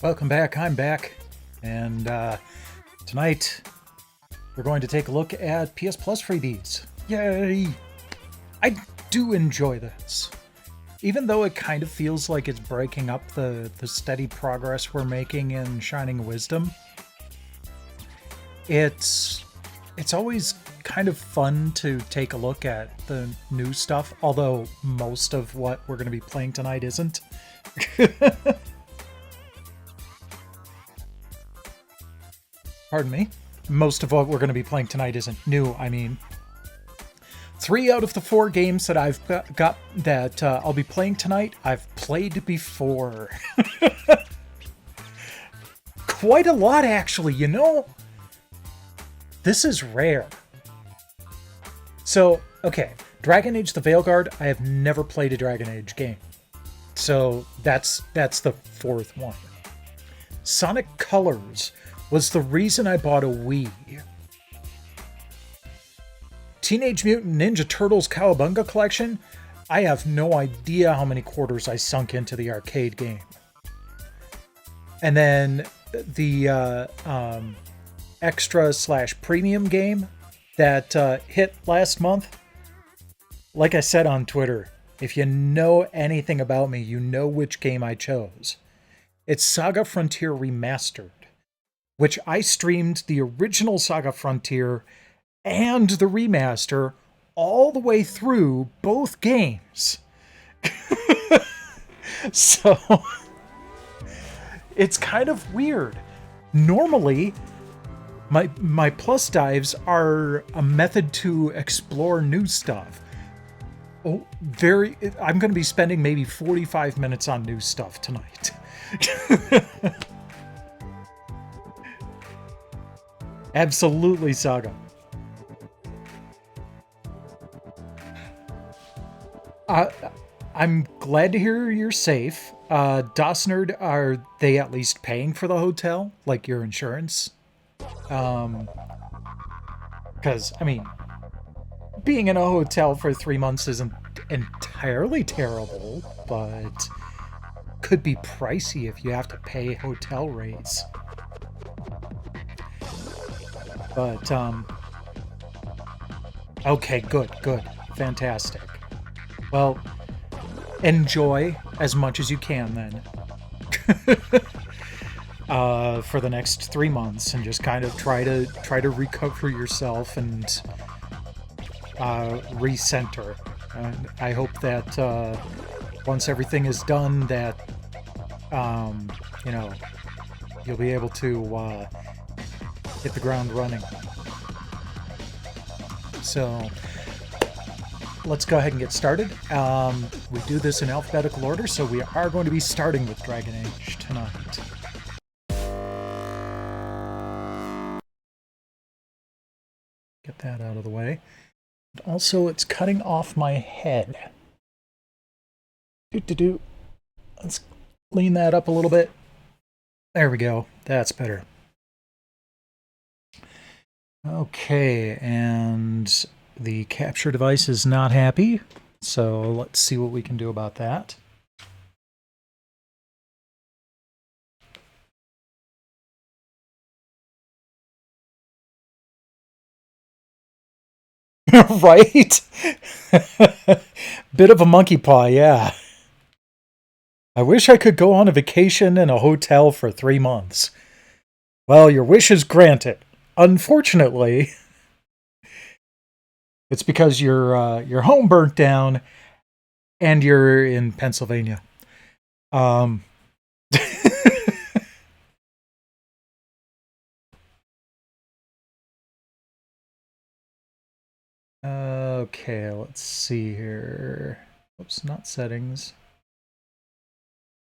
Welcome back. I'm back. And tonight we're going to take a look at PS Plus freebies. Yay! I do enjoy this. Even though it kind of feels like it's breaking up the steady progress we're making in Shining Wisdom, it's always kind of fun to take a look at the new stuff, although most of what we're going to be playing tonight isn't. Pardon me. Most of what we're going to be playing tonight isn't new. I mean, 3 out of the 4 games that I've got that I'll be playing tonight, I've played before. Quite a lot, actually, you know? This is rare. So, okay, Dragon Age the Veilguard, I have never played a Dragon Age game. So that's the 4th one. Sonic Colors was the reason I bought a Wii. Teenage Mutant Ninja Turtles Cowabunga Collection, I have no idea how many quarters I sunk into the arcade game. And then the extra/premium game that hit last month. Like I said on Twitter, if you know anything about me, you know which game I chose. It's Saga Frontier Remastered, which I streamed the original Saga Frontier and the remaster all the way through both games. So it's kind of weird. Normally, my plus dives are a method to explore new stuff. I'm going to be spending maybe 45 minutes on new stuff tonight. Absolutely, Saga. I'm glad to hear you're safe. Dosnerd, are they at least paying for the hotel, like your insurance? Because, I mean, being in a hotel for 3 months isn't entirely terrible, but could be pricey if you have to pay hotel rates. But, okay, good, fantastic. Well, enjoy as much as you can then. For the next 3 months, and just kind of try to recover yourself and recenter. And I hope that once everything is done, that you know, you'll be able to hit the ground running. So let's go ahead and get started. We do this in alphabetical order, so we are going to be starting with Dragon Age tonight. Get that out of the way. Also, it's cutting off my head. Let's clean that up a little bit. There we go. That's better. Okay, and the capture device is not happy, so let's see what we can do about that. Right? Bit of a monkey paw, yeah. I wish I could go on a vacation in a hotel for 3 months. Well, your wish is granted. Unfortunately, it's because your home burnt down and you're in Pennsylvania. Okay, let's see here. Oops, not settings.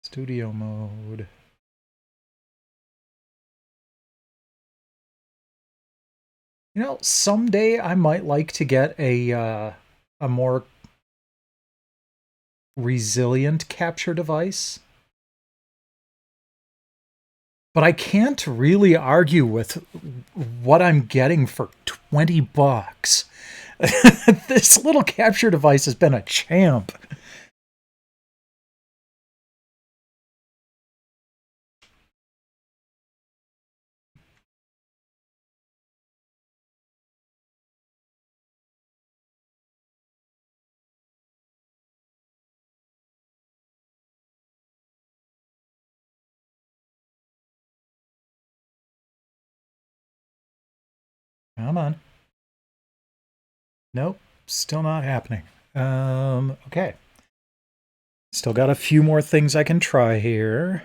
Studio mode. You know, someday I might like to get a more resilient capture device. But I can't really argue with what I'm getting for $20. This little capture device has been a champ. Come on. Nope, still not happening. Okay. Still got a few more things I can try here.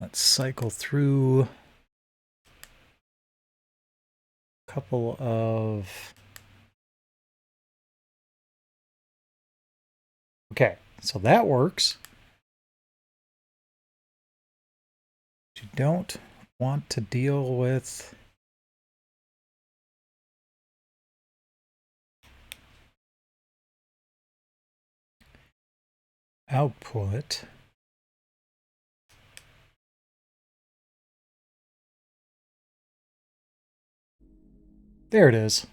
Let's cycle through a couple of... Okay, so that works. You don't want to deal with... output. There it is.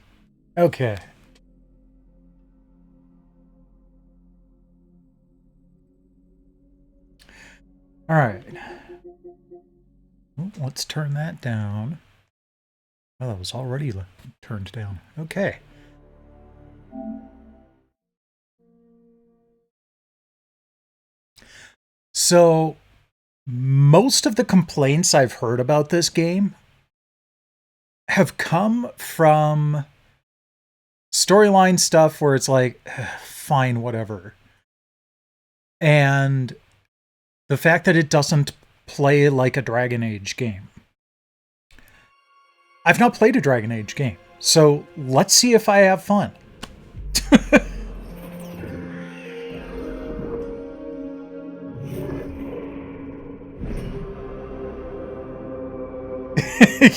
Okay. All right. Let's turn that down. Oh, that was already turned down. Okay. So, most of the complaints I've heard about this game have come from storyline stuff where it's like, fine, whatever. And the fact that it doesn't play like a Dragon Age game. I've not played a Dragon Age game, so let's see if I have fun.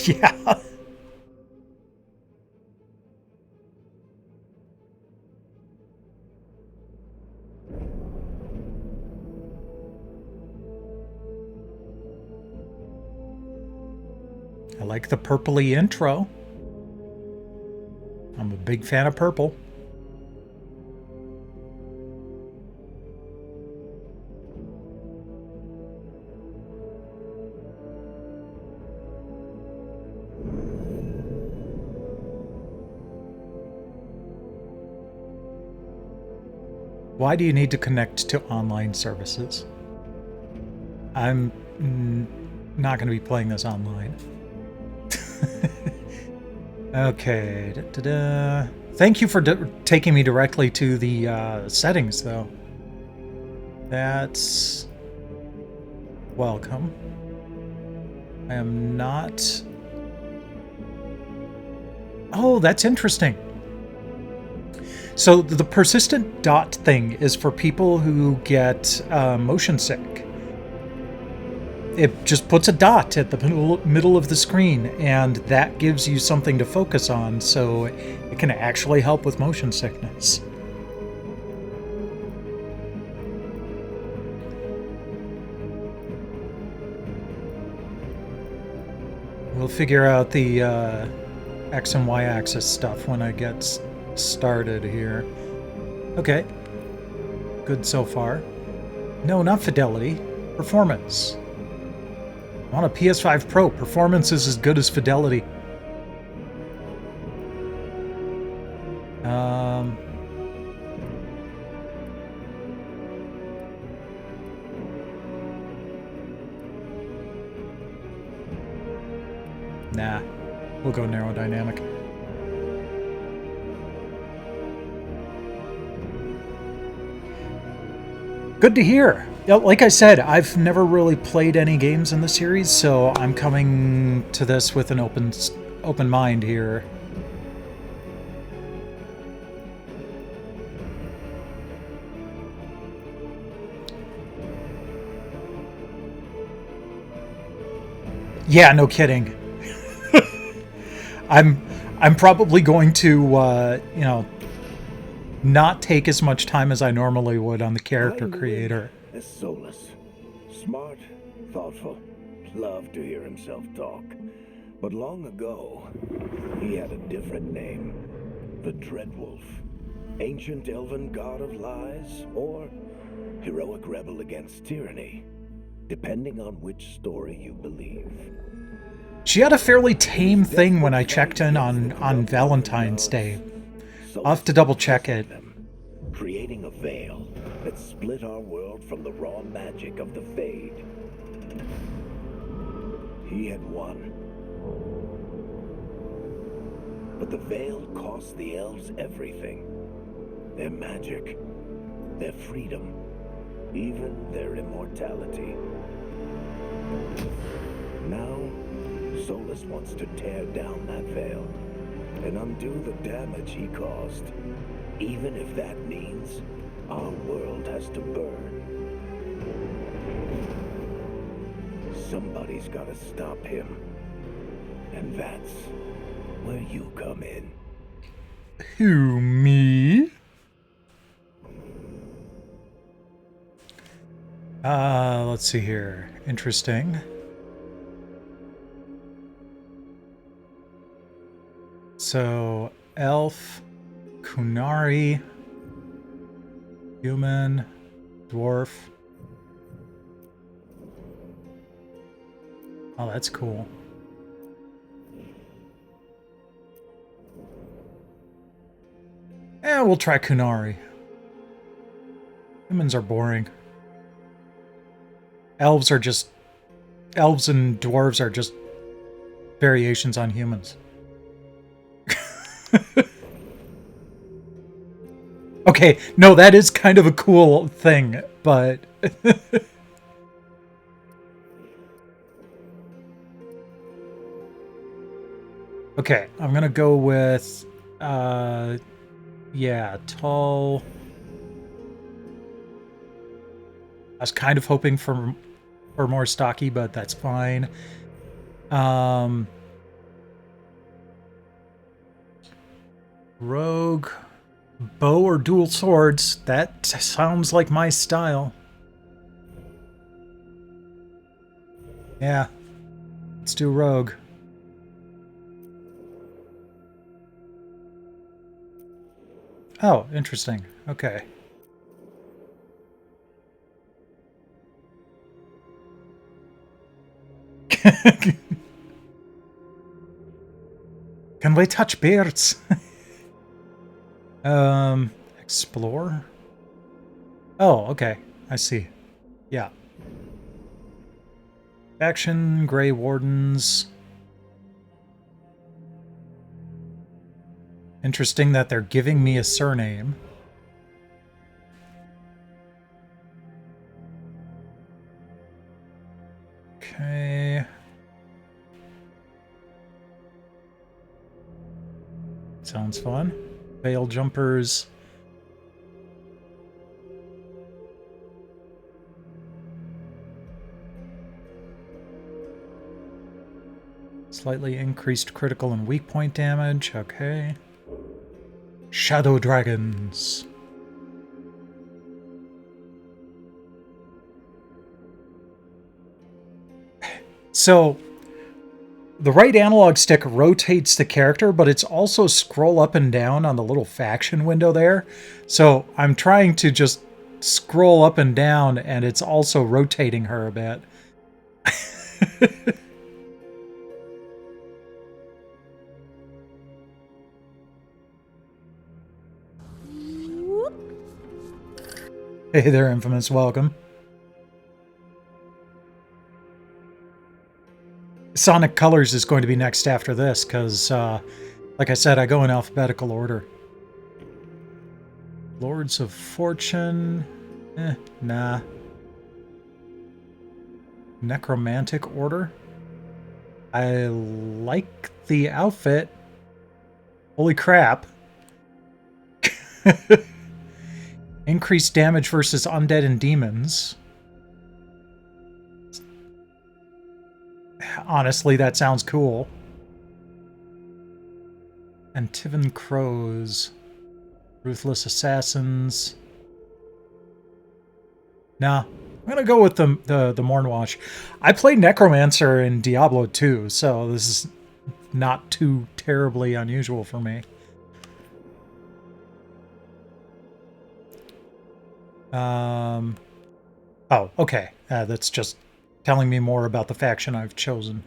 Yeah. I like the purpley intro. I'm a big fan of purple. Why do you need to connect to online services? I'm not going to be playing this online. Okay. Thank you for taking me directly to the settings, though. That's welcome. I am not... Oh, that's interesting. So the persistent dot thing is for people who get motion sick. It just puts a dot at the middle of the screen, and that gives you something to focus on, so it can actually help with motion sickness. We'll figure out the X and Y axis stuff when I get started here. Okay. Good so far. No, not fidelity. Performance. On a PS5 Pro, performance is as good as fidelity. Nah, we'll go narrow dynamic. Good to hear. Like I said, I've never really played any games in the series, so I'm coming to this with an open mind here. Yeah, no kidding. I'm probably going to not take as much time as I normally would on the character creator. As Solus. Smart, thoughtful, loved to hear himself talk. But long ago, he had a different name. The Dreadwolf. Ancient elven god of lies, or heroic rebel against tyranny, depending on which story you believe. She had a fairly tame thing when I checked in on Valentine's Day. I'll have to double check it. Creating a veil that split our world from the raw magic of the Fade. he had won. But the veil cost the elves everything. Their magic, their freedom, even their immortality. Now, Solus wants to tear down that veil and undo the damage he caused, even if that means our world has to burn. Somebody's got to stop him, and that's where you come in. Who, me? Let's see here. Interesting. So, elf, Kunari, human, dwarf. Oh, that's cool. We'll try Kunari. Humans are boring. Elves and dwarves are just variations on humans. Okay, no, that is kind of a cool thing, but... Okay, I'm gonna go with... yeah, tall... I was kind of hoping for more stocky, but that's fine. Rogue, bow or dual swords. That sounds like my style. Yeah, let's do rogue. Oh, interesting. Okay. Can we touch beards? Explore? Oh, okay. I see. Yeah. Faction, Grey Wardens. Interesting that they're giving me a surname. Okay. Sounds fun. Veil jumpers. Slightly increased critical and weak point damage. Okay. Shadow dragons. So, the right analog stick rotates the character, but it's also scroll up and down on the little faction window there. So I'm trying to just scroll up and down, and it's also rotating her a bit. Hey there, Infamous. Welcome. Sonic Colors is going to be next after this, because, like I said, I go in alphabetical order. Lords of Fortune. Nah. Necromantic Order. I like the outfit. Holy crap. Increased damage versus undead and demons. Honestly, that sounds cool. Antivan Crows. Ruthless Assassins. Nah, I'm gonna go with the Mornwash. I played Necromancer in Diablo 2, so this is not too terribly unusual for me. Oh, okay. That's just telling me more about the faction I've chosen.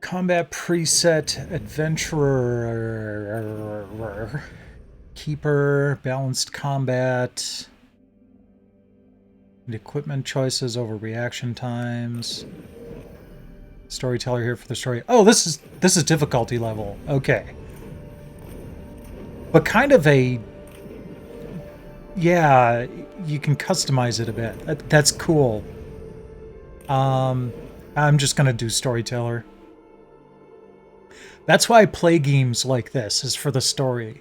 Combat preset, adventurer, keeper, balanced combat. And equipment choices over reaction times. Storyteller here for the story. Oh, this is difficulty level. Okay. But kind of a... Yeah, you can customize it a bit. That's cool. I'm just gonna do storyteller. That's why I play games like this, is for the story.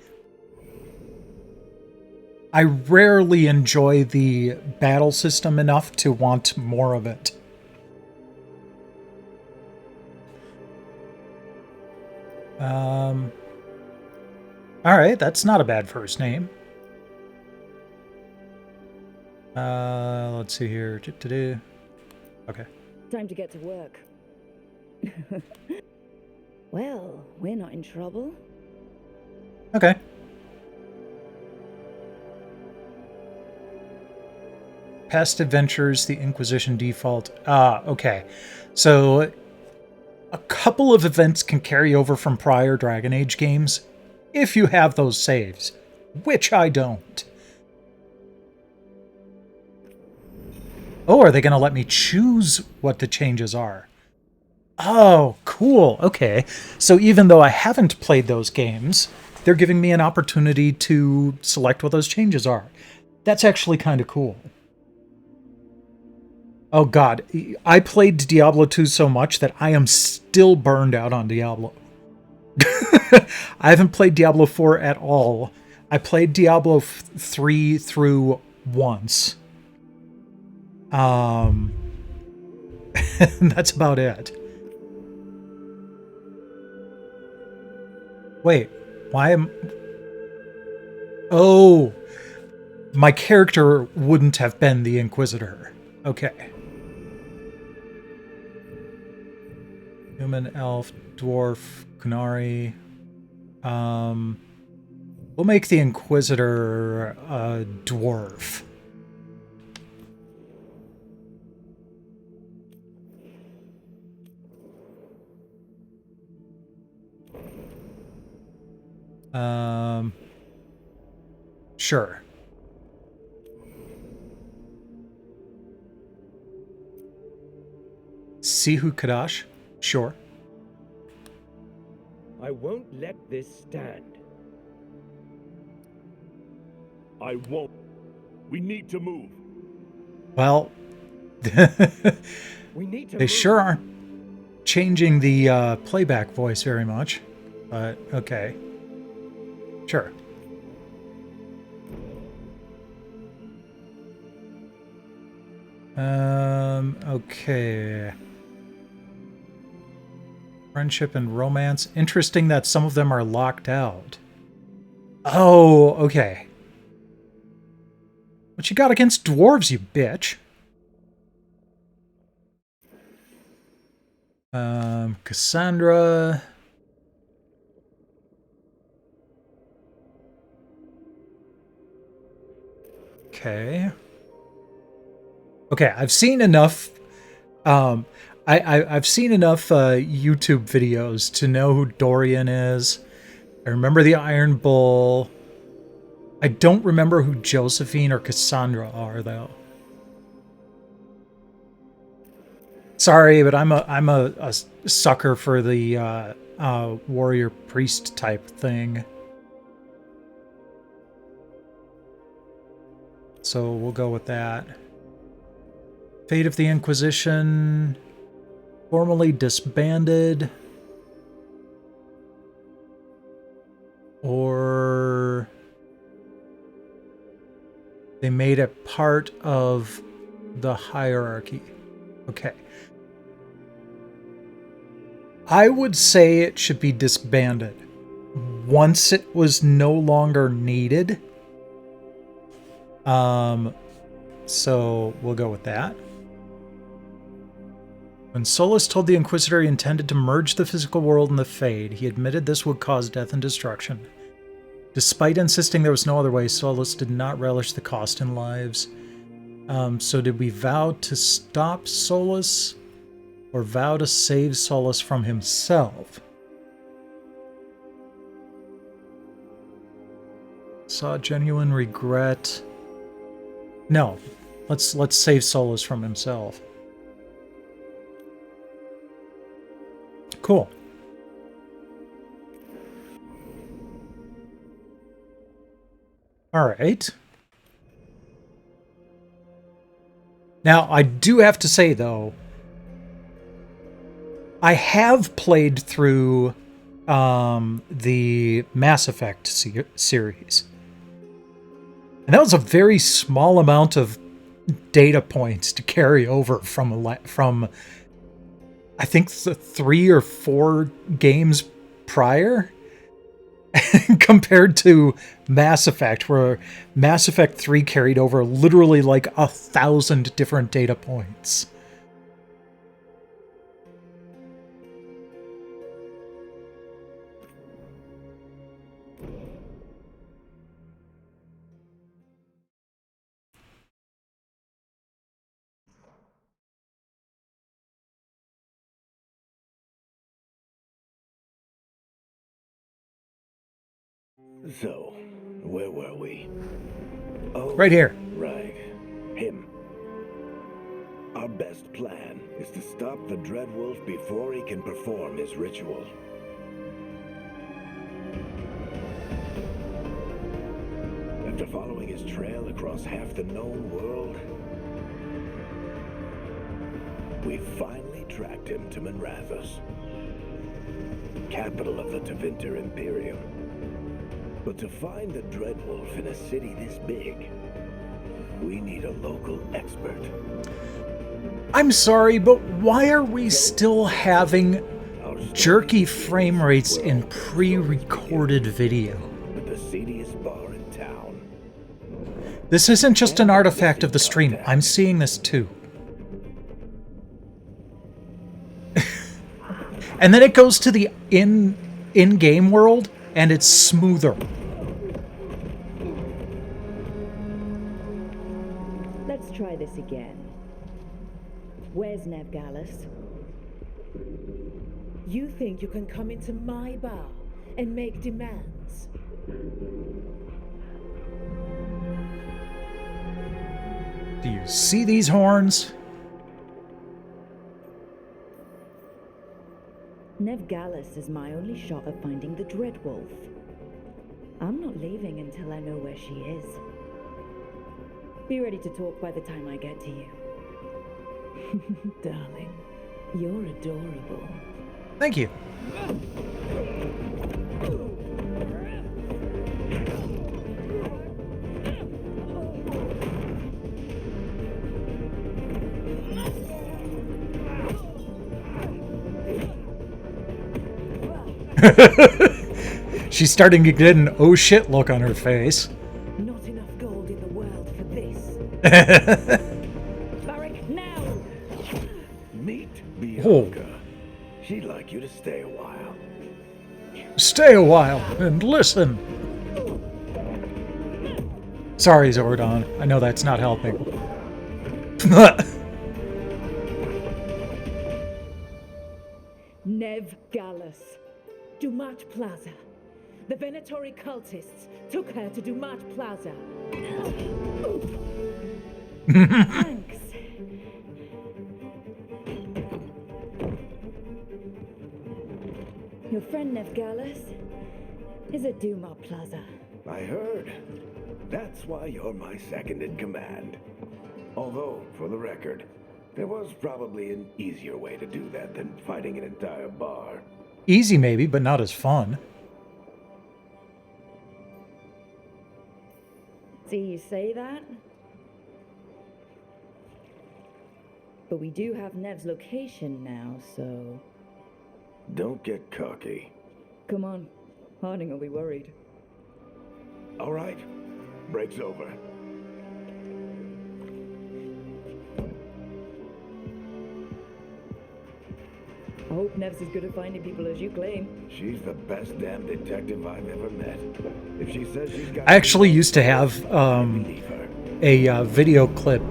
I rarely enjoy the battle system enough to want more of it. Alright, that's not a bad first name. Let's see here. Okay. Time to get to work. Well, we're not in trouble. Okay. Past adventures, the Inquisition default. Okay. So, a couple of events can carry over from prior Dragon Age games, if you have those saves, which I don't. Oh, are they going to let me choose what the changes are? Oh, cool. Okay. So even though I haven't played those games, they're giving me an opportunity to select what those changes are. That's actually kind of cool. Oh god, I played Diablo 2 so much that I am still burned out on Diablo. I haven't played Diablo 4 at all. I played Diablo 3 through once. And that's about it. Wait, why am... Oh, my character wouldn't have been the Inquisitor. Okay. Human, elf, dwarf, Kunari. We'll make the Inquisitor a dwarf. Sure. Sihu Kadash? Sure. I won't let this stand. I won't. We need to move. Well, We need to they move. sure aren't changing the playback voice very much. But, okay. Sure. Okay. Friendship and romance. Interesting that some of them are locked out. Oh, okay. What you got against dwarves, you bitch? Cassandra. Okay. Okay, I've seen enough. I've seen enough YouTube videos to know who Dorian is. I remember the Iron Bull. I don't remember who Josephine or Cassandra are, though. Sorry, but I'm a sucker for the warrior priest type thing. So we'll go with that. Fate of the Inquisition, formally disbanded, or they made it part of the hierarchy. Okay. I would say it should be disbanded once it was no longer needed. So we'll go with that. When Solus told the Inquisitor he intended to merge the physical world and the Fade, he admitted this would cause death and destruction. Despite insisting there was no other way, Solus did not relish the cost in lives. So did we vow to stop Solus, or vow to save Solus from himself? Saw genuine regret. No. Let's save Solus from himself. Cool. All right. Now, I do have to say, though, I have played through the Mass Effect series. And that was a very small amount of data points to carry over from I think the 3 or 4 games prior compared to Mass Effect, where Mass Effect 3 carried over literally like 1,000 different data points. So, where were we? Oh, Right here. Right. Him. Our best plan is to stop the Dreadwolf before he can perform his ritual. After following his trail across half the known world, we finally tracked him to Manrathus, capital of the Tevinter Imperium. But to find the Dreadwolf in a city this big, we need a local expert. I'm sorry, but why are we still having jerky frame rates in pre-recorded video? At the seediest bar in town. This isn't just an artifact of the stream. I'm seeing this too. And then it goes to the in-game world, and it's smoother. Let's try this again. Where's Nevgalis? You think you can come into my bar and make demands? Do you see these horns? Nevgalis is my only shot at finding the Dreadwolf. I'm not leaving until I know where she is. Be ready to talk by the time I get to you. Darling, you're adorable. Thank you. She's starting to get an oh shit look on her face. Not enough gold in the world for this. Varric, now! Meet Bianca. She'd like you to stay a while. Stay a while and listen. Sorry, Zordon. I know that's not helping. Nevgalis. Dumat Plaza. The Venatori cultists took her to Dumat Plaza. Thanks. Your friend Nevgalis is at Duma Plaza. I heard. That's why you're my second in command. Although, for the record, there was probably an easier way to do that than fighting an entire bar. Easy maybe, but not as fun. See, you say that? But we do have Nev's location now, so... Don't get cocky. Come on. Harding will be worried. All right. Break's over. I hope Nev's as good at finding people as you claim. She's the best damn detective I've ever met. If she says she's got... I actually used to have believe her. a video clip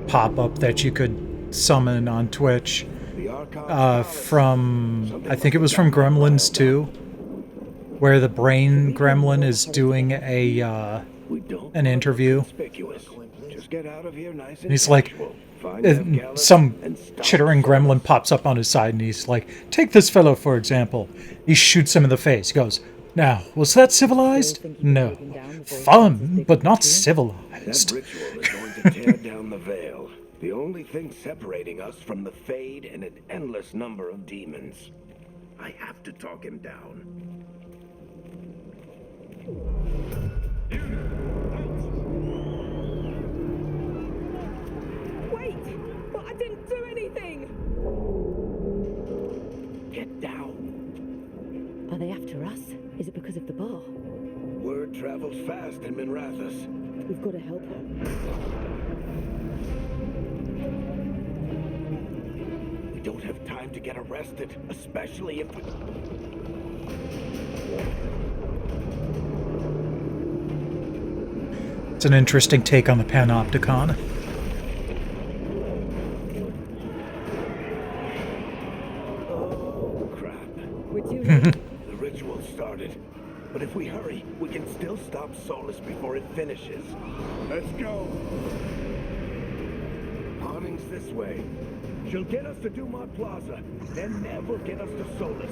pop up that you could summon on Twitch The archive from, I think it was from Gremlins 2, where the brain gremlin is doing we don't an interview. conspicuous. Just get out of here nice and he's like, casual. Find Nev Gallus some and stop chittering Solus. gremlin pops up on his side and he's like, take this fellow for example. He shoots him in the face. He goes, now, was that civilized? No. Fun, but not That civilized. ritual is going to tear down the veil. The only thing separating us from the Fade and an endless number of demons. I have to talk him down. Wait! But I didn't do anything! Get down. Are they after us? Is it because of the bar? Word travels fast in Minrathous. We've got to help her. We don't have time to get arrested, especially if we... It's an interesting take on the Panopticon. Oh, crap. We're too late. The ritual started. But if we hurry, we can still stop Solus before it finishes. Let's go. Harding's this way. She'll get us to Dumont Plaza, then Nev will get us to Solus.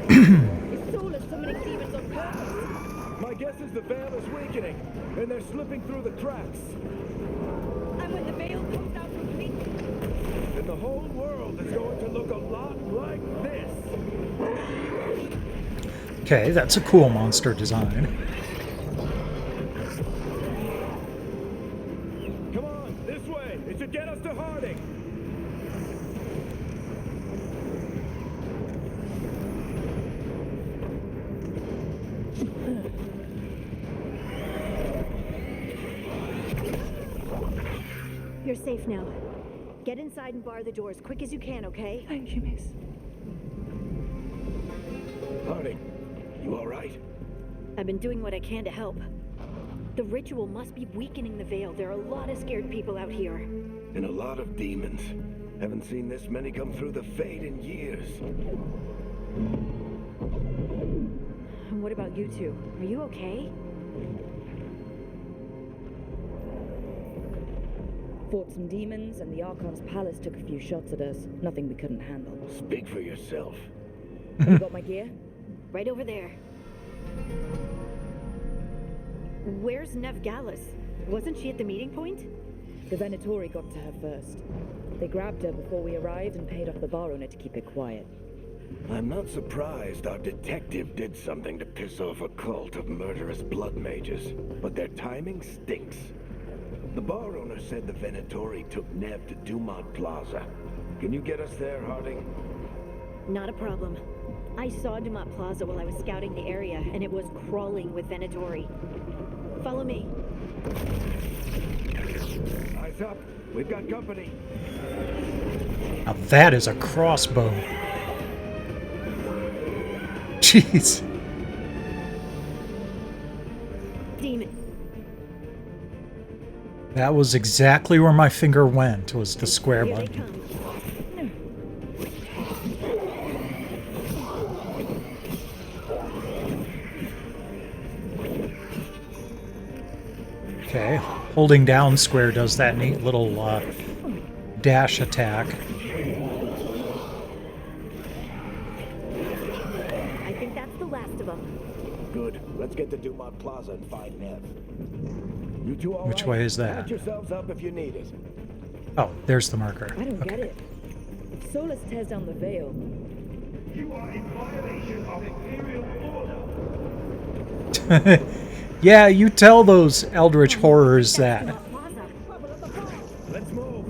Is Solus summoning demons on purpose? My guess is the veil is weakening, and they're slipping through the cracks. And when the veil comes out completely, And the whole world is going to look a lot like this. Okay, that's a cool monster design. Come on, this way. It should get us to Harding. You're safe now. Get inside and bar the door as quick as you can, okay? Thank you, miss. Harding, you all right? I've been doing what I can to help. The ritual must be weakening the veil. There are a lot of scared people out here. And a lot of demons. Haven't seen this many come through the Fade in years. and what about you two? Are you okay? Fought some demons, and the Archon's palace took a few shots at us. Nothing we couldn't handle. Speak for yourself. Have you got my gear? Right over there. Where's Nev Gallus? Wasn't she at the meeting point? The Venatori got to her first. They grabbed her before we arrived and paid off the bar owner to keep it quiet. I'm not surprised our detective did something to piss off a cult of murderous blood mages, but their timing stinks. The bar owner said the Venatori took Nev to Dumont Plaza. Can you get us there, Harding? Not a problem. I saw Dumont Plaza while I was scouting the area, and it was crawling with Venatori. Follow me. Eyes up. We've got company. Now that is a crossbow. Jeez. Demon. That was exactly where my finger went, was the square Here they button. come. Okay, holding down square does that neat little dash attack. I think that's the last of them. Good. Let's get to Dumont Plaza and find Nev. You two all Which right? way is that? Patch yourselves up if you need it. Oh, there's the marker. I don't get it. If Solus tears down the veil, You are in violation of Imperial order. Yeah, you tell those eldritch horrors that. Plaza. Let's move.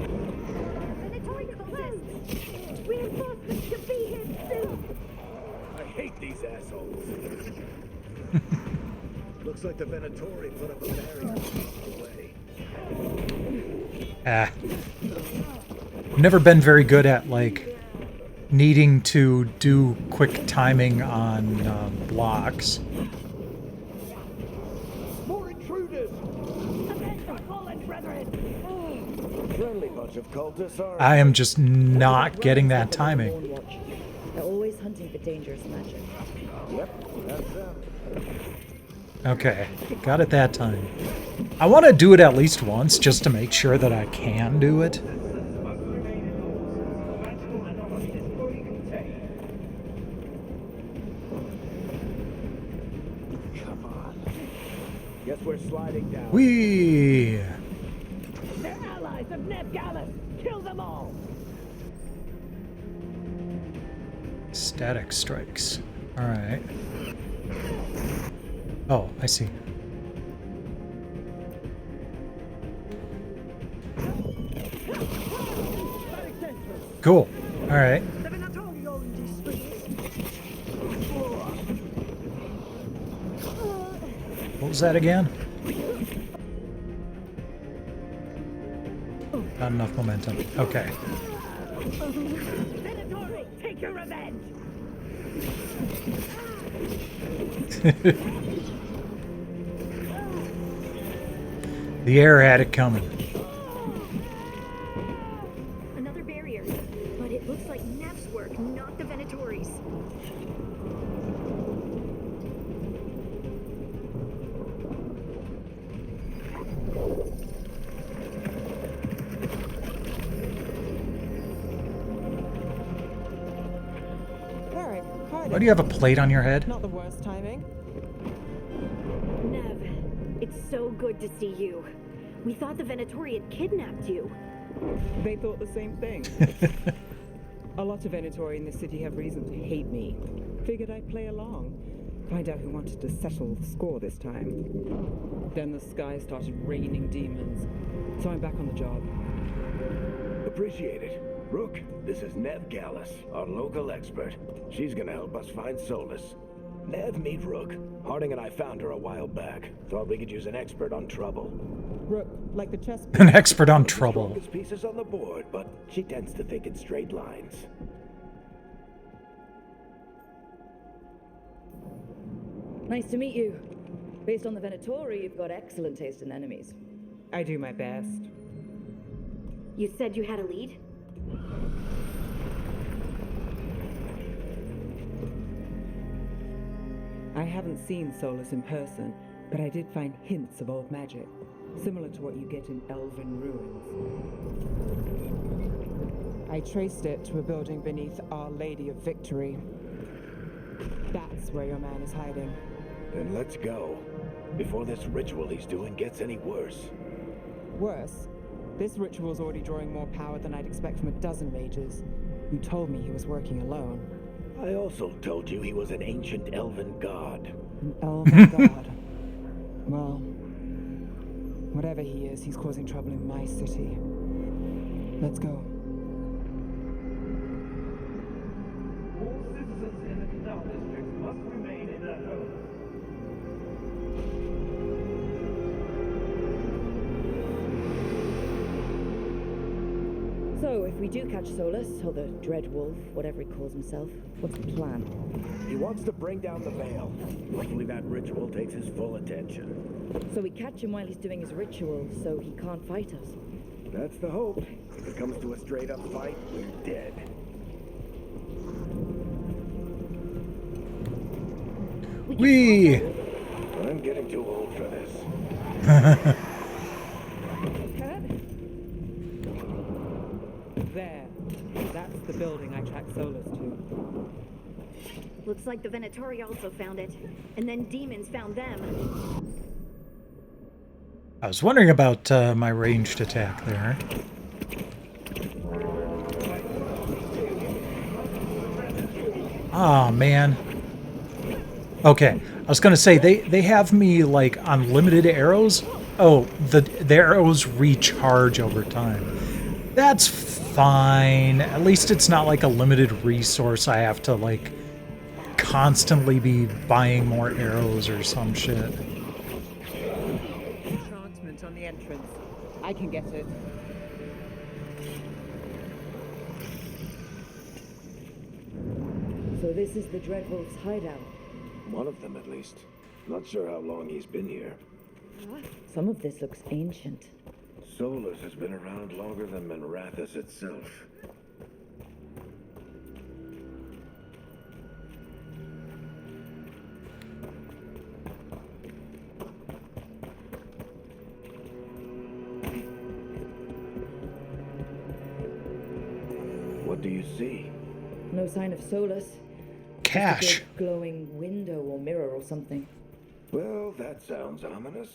Venatori cultists! Reinforcements should be here soon! I hate these assholes. Looks like the Venatori put up a barrier away. Never been very good at, like, needing to do quick timing on blocks. More intruders! Avenge our fallen brethren! Friendly bunch of cultists, aren't I am just not getting that Runners timing. on Watch. They're always hunting for dangerous magic. Yep, that's them. Okay, got it that time. I want to do it at least once just to make sure that I can do it. Come on. Guess we're sliding down. Whee! They're allies of Ned Gallus! Kill them all! Static strikes. Alright. Oh, I see. Cool. Alright. What was that again? Not enough momentum. Okay. Venatori, take your revenge! The air had it coming. Another barrier. But it looks like Neff's work, not the Venatori's. Alright, Why do you have a plate on your head? Not the worst timing. Nev, it's so good to see you. We thought the Venatori had kidnapped you. They thought the same thing. A lot of Venatori in this city have reason to hate me. Figured I'd play along. Find out who wanted to settle the score this time. Then the sky started raining demons. So I'm back on the job. Appreciate it. Rook, this is Nev Gallus, our local expert. She's gonna help us find Solus. Nev, meet Rook. Harding and I found her a while back. Thought we could use an expert on trouble. Rook, like the chess An expert on trouble. Strongest pieces on the board, but she tends to think in straight lines. Nice to meet you. Based on the Venatori, you've got excellent taste in enemies. I do my best. You said you had a lead? I haven't seen Solus in person, but I did find hints of old magic, similar to what you get in elven ruins. I traced it to a building beneath Our Lady of Victory. That's where your man is hiding. Then let's go. Before this ritual he's doing gets any worse. Worse, this ritual's already drawing more power than I'd expect from a dozen mages. You told me he was working alone. I also told you he was an ancient elven god. An elven god. Well, whatever he is, he's causing trouble in my city. Let's go. All citizens in the canal district must remain in their homes. So, if we do catch Solus, or the Dread Wolf, whatever he calls himself, what's the plan? He wants to bring down the veil. Hopefully that ritual takes his full attention. So we catch him while he's doing his ritual, so he can't fight us. That's the hope. If it comes to a straight-up fight, we're dead. Whee! I'm getting too old for this. There. That's the building I tracked Solus to. Looks like the Venatori also found it. And then demons found them. I was wondering about my ranged attack there. Oh man. Okay, I was gonna say they have me like on limited arrows. Oh, the arrows recharge over time. That's fine. At least it's not like a limited resource I have to like constantly be buying more arrows or some shit. Enchantment on the entrance. I can get it. So this is the Dread Wolf's hideout. One of them, at least. Not sure how long he's been here. Some of this looks ancient. Solus has been around longer than Minrathous itself. What do you see? No sign of Solus. Cash. Just a big glowing window or mirror or something. Well, that sounds ominous.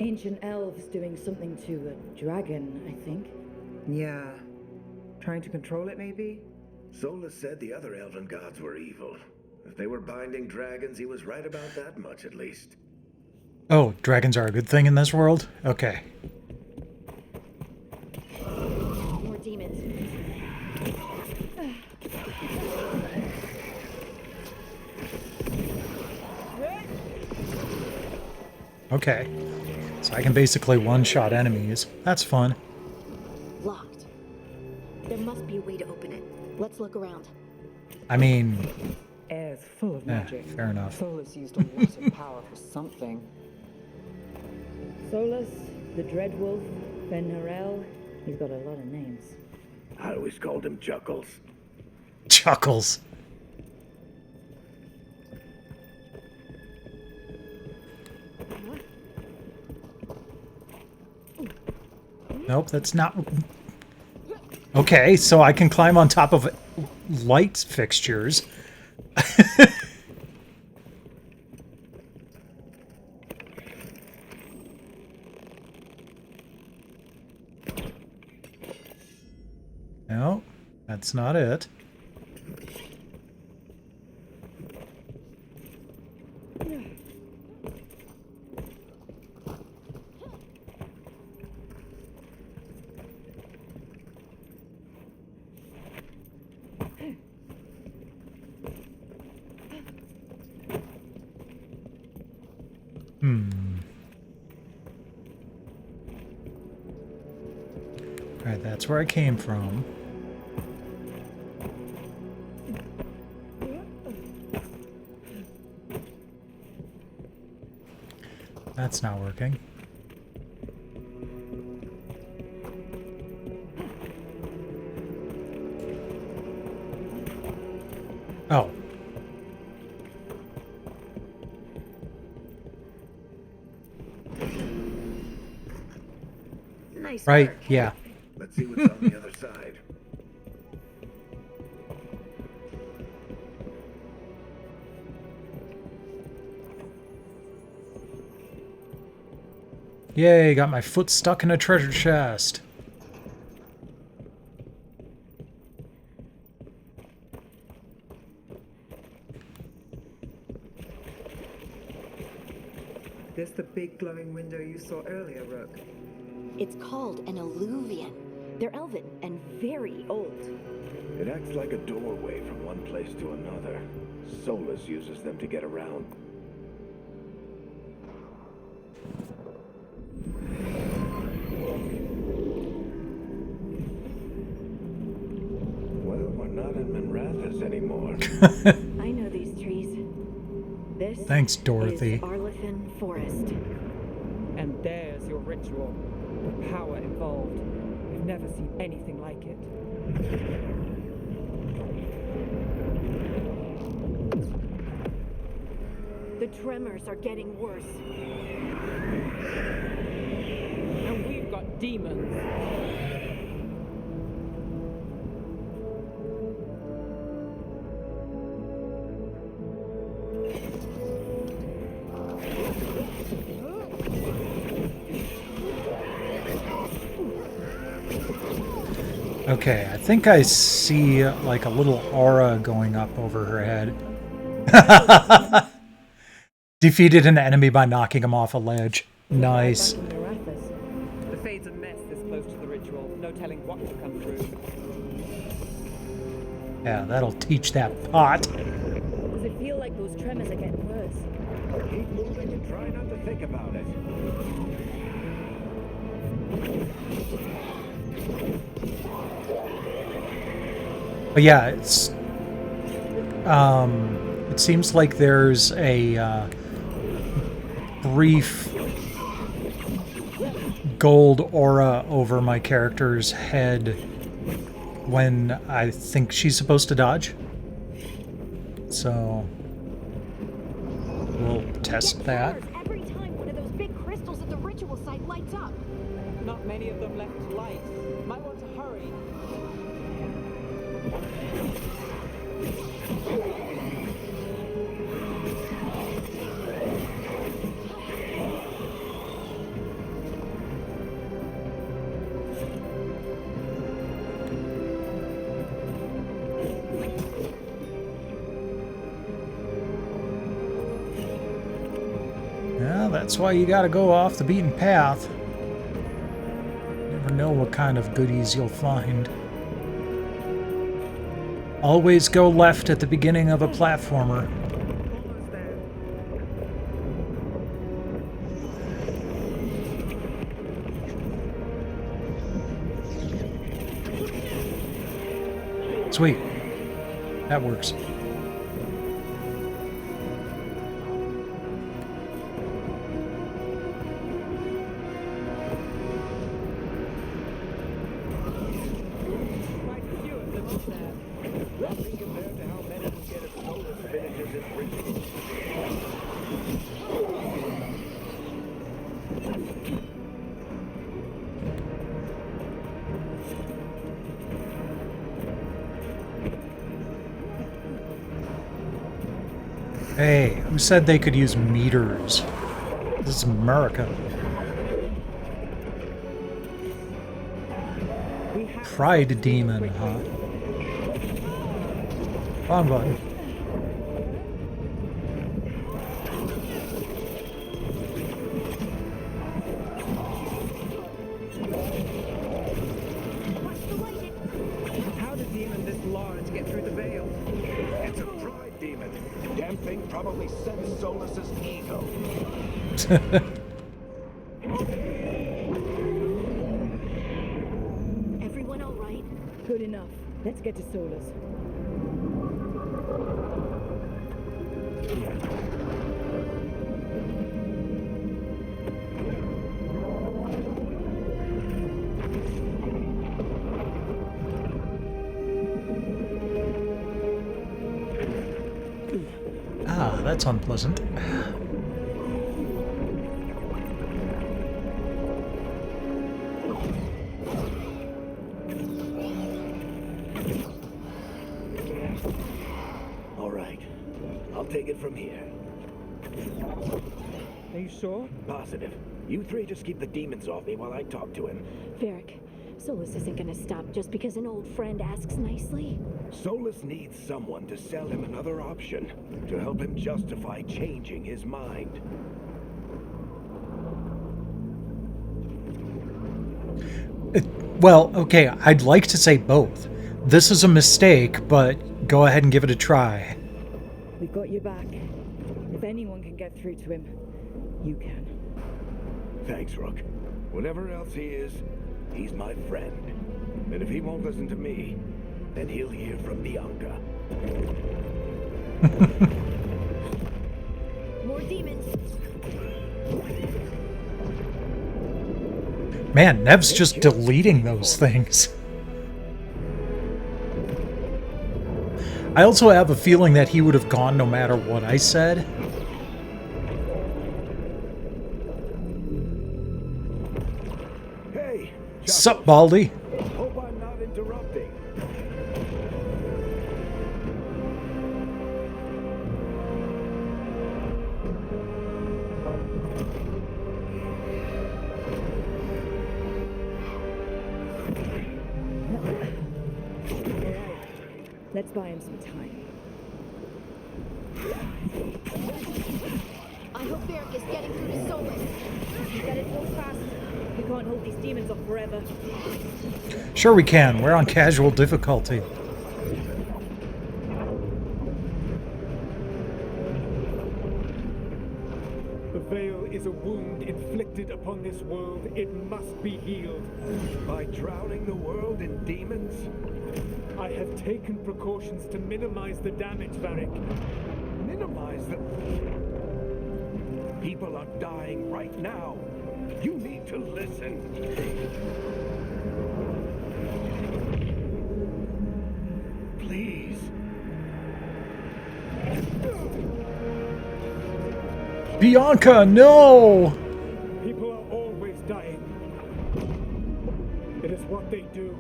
Ancient elves doing something to a dragon, I think. Yeah. Trying to control it, maybe? Solus said the other elven gods were evil. If they were binding dragons, he was right about that much, at least. Oh, dragons are a good thing in this world? Okay. More demons. Okay. So I can basically one-shot enemies. That's fun. Locked. There must be a way to open it. Let's look around. I mean, Air's full of magic. fair enough. Solus used a lot of power for something. Solus, the Dreadwolf, Ben-Harel. He's got a lot of names. I always called him Chuckles. Chuckles. Nope, that's not... Okay, so I can climb on top of light fixtures. No, that's not it. Alright, that's where I came from. That's not working. Oh. Nice Right, work. yeah. Let's see what's on the other side. Yay, got my foot stuck in a treasure chest. This the big glowing window you saw earlier, Rook? It's called an alluvian. They're elven and very old. It acts like a doorway from one place to another. Solus uses them to get around. Well, we're not in Minrathous anymore. I know these trees. This Thanks, Dorothy. is Arlithan Forest. And there's your ritual. The power involved. We've never seen anything like it. The tremors are getting worse. And we've got demons. Okay, I think I see like a little aura going up over her head. Defeated an enemy by knocking him off a ledge. Nice. Back in Mirathas. The Fade's a mess this close to the ritual. No telling what will come through. Yeah, that'll teach that pot. Does it feel like those tremors are getting worse? Keep moving and try not to think about it. But yeah, it's It seems like there's a brief gold aura over my character's head when I think she's supposed to dodge. So we'll test that. Every time one of those big crystals at the ritual site lights up. Not many of them left light. Might want to hurry. Yeah, that's why you gotta go off the beaten path. Never know what kind of goodies you'll find. Always go left at the beginning of a platformer. Sweet. That works. Nothing compared to how many will get if Solus finishes his ritual. Hey, who said they could use meters? This is America. Pride demon, huh? Wrong button. How did demon this large get through the veil? It's a pride demon. Damn thing probably sensed Solus's ego. Everyone all right? Good enough. Let's get to Solus. Ah, that's unpleasant. All right. I'll take it from here. Are you sure? Positive. You three just keep the demons off me while I talk to him. Varric, Solus isn't gonna stop just because an old friend asks nicely. Solus needs someone to sell him another option, to help him justify changing his mind. Well, okay, I'd like to say both. This is a mistake, but go ahead and give it a try. We've got your back. If anyone can get through to him, you can. Thanks, Rook. Whatever else he is, he's my friend. And if he won't listen to me, then he'll hear from Bianca. More demons. Man, Nev's just deleting those things. I also have a feeling that he would have gone no matter what I said. Hey! Sup, Baldy? Hope I'm not interrupting. Let's buy him some time. I hope Varric is getting through to Solus. Gotta go fast. We can't hold these demons off forever. Sure we can. We're on casual difficulty. The veil is a wound inflicted upon this world. It must be healed. By drowning the world in demons? I have taken precautions to minimize the damage, Varric. compromise them. People are dying right now. You need to listen. Please. Bianca, no! People are always dying. It is what they do.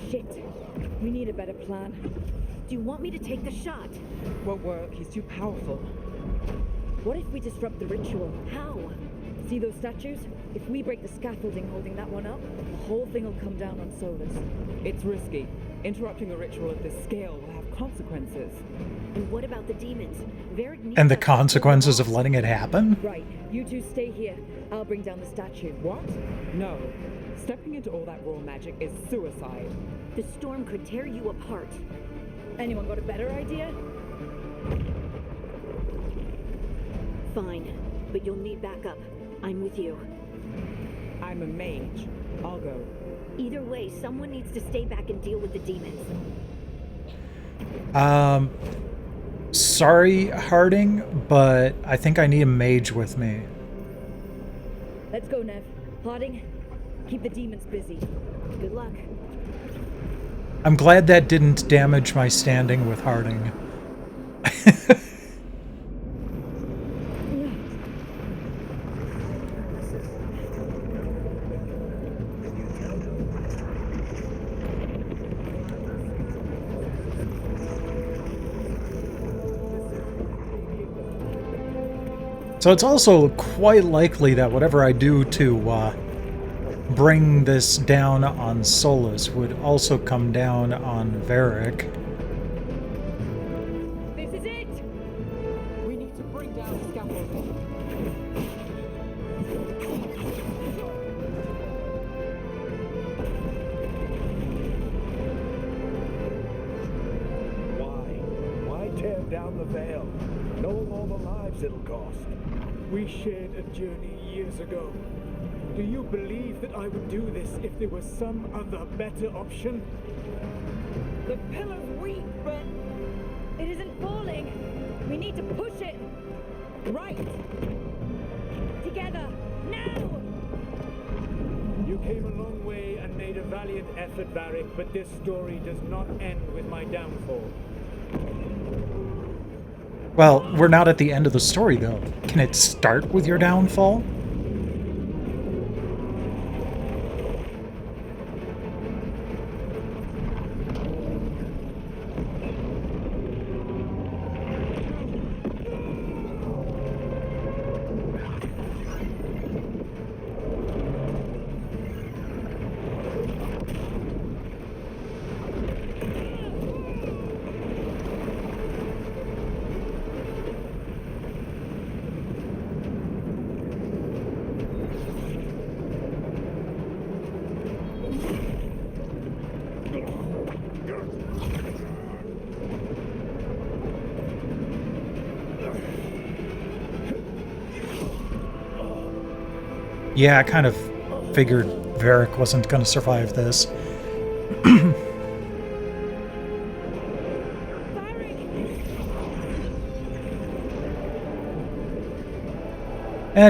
Shit. We need a better plan. Do you want me to take the shot? Won't work. He's too powerful. What if we disrupt the ritual? How? See those statues? If we break the scaffolding holding that one up, the whole thing will come down on Solus. It's risky. Interrupting a ritual of this scale will have consequences. And what about the demons? Varric needs And the us to consequences hold of them letting it happen? Right. You two stay here. I'll bring down the statue. What? No. Stepping into all that raw magic is suicide. off. The storm could tear you apart. Anyone got a better idea? Fine, but you'll need backup. I'm with you. I'm a mage. I'll go. Either way, someone needs to stay back and deal with the demons. Sorry, Harding, but I think I need a mage with me. Let's go, Nev. Harding, keep the demons busy. Good luck. I'm glad that didn't damage my standing with Harding. So it's also quite likely that whatever I do to bring this down on Solus would also come down on Varric. This is it! We need to bring down the scaffolding. Why tear down the veil? Know all the lives it'll cost. We shared a journey years ago. Do you believe that I would do this if there was some other better option? The pillar's weak, but it isn't falling. We need to push it. Right. Together. Now! You came a long way and made a valiant effort, Varric, but this story does not end with my downfall. Well, we're not at the end of the story, though. Can it start with your downfall? Yeah, I kind of figured Varric wasn't going to survive this.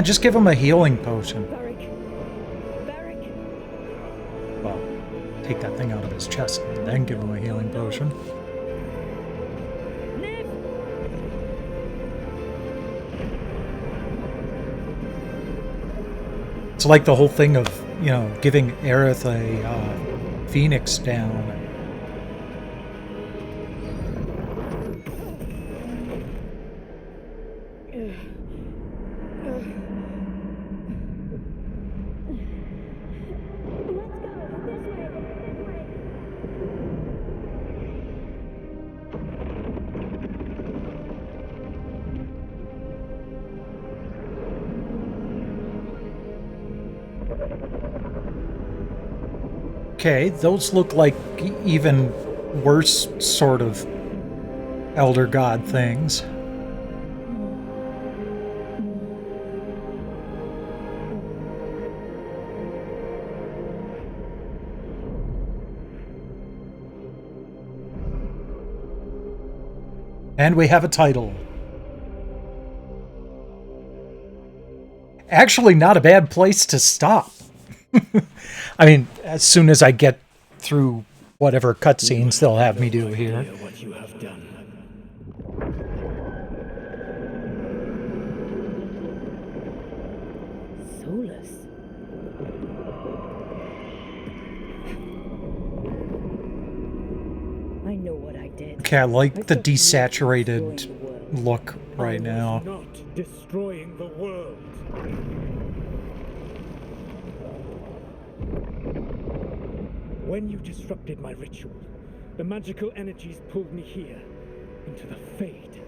Just give him a healing potion. Varric. Well, take that thing out of his chest and then give him a healing potion. Nev! It's like the whole thing of, you know, giving Aerith a phoenix down. Okay, those look like even worse sort of Elder God things. And we have a title. Actually, not a bad place to stop. I mean, as soon as I get through whatever cutscenes they'll have me do here. What you have done. Solus. I know what I did. Okay, I like the stopped you from desaturated destroying the world. look right now. Not destroying the world. When you disrupted my ritual, the magical energies pulled me here, into the Fade.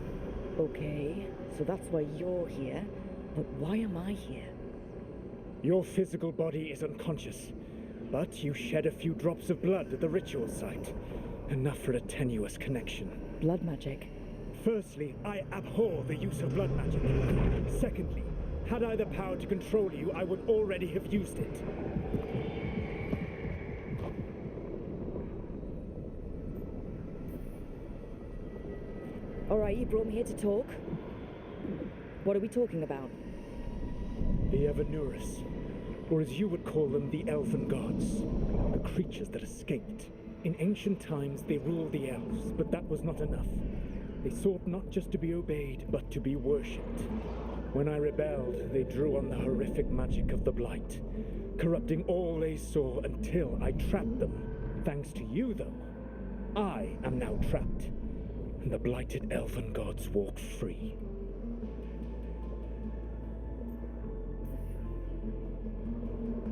Okay, so that's why you're here. But why am I here? Your physical body is unconscious, but you shed a few drops of blood at the ritual site. Enough for a tenuous connection. Blood magic. Firstly, I abhor the use of blood magic. Secondly, had I the power to control you, I would already have used it. Alright, you brought me here to talk. What are we talking about? The Evanurus, or as you would call them, the Elven Gods. The creatures that escaped. In ancient times, they ruled the elves, but that was not enough. They sought not just to be obeyed, but to be worshipped. When I rebelled, they drew on the horrific magic of the Blight, corrupting all they saw until I trapped them. Thanks to you, though, I am now trapped, and the blighted Elven Gods walk free.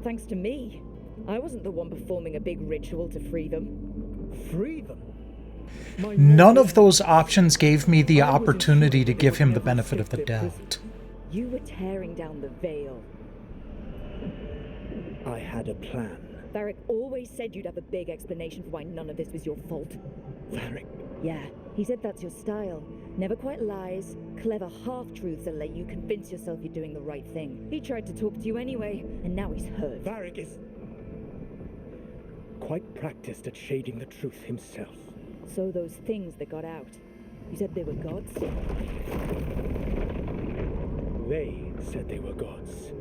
Thanks to me. I wasn't the one performing a big ritual to free them. Free them? None of those options gave me the opportunity to give him the benefit of the doubt. You were tearing down the veil. I had a plan. Varric always said you'd have a big explanation for why none of this was your fault. Varric? Yeah, he said that's your style. Never quite lies, clever half-truths that let you convince yourself you're doing the right thing. He tried to talk to you anyway, and now he's hurt. Varric is quite practiced at shading the truth himself. So those things that got out, you said they were gods? They said they were gods.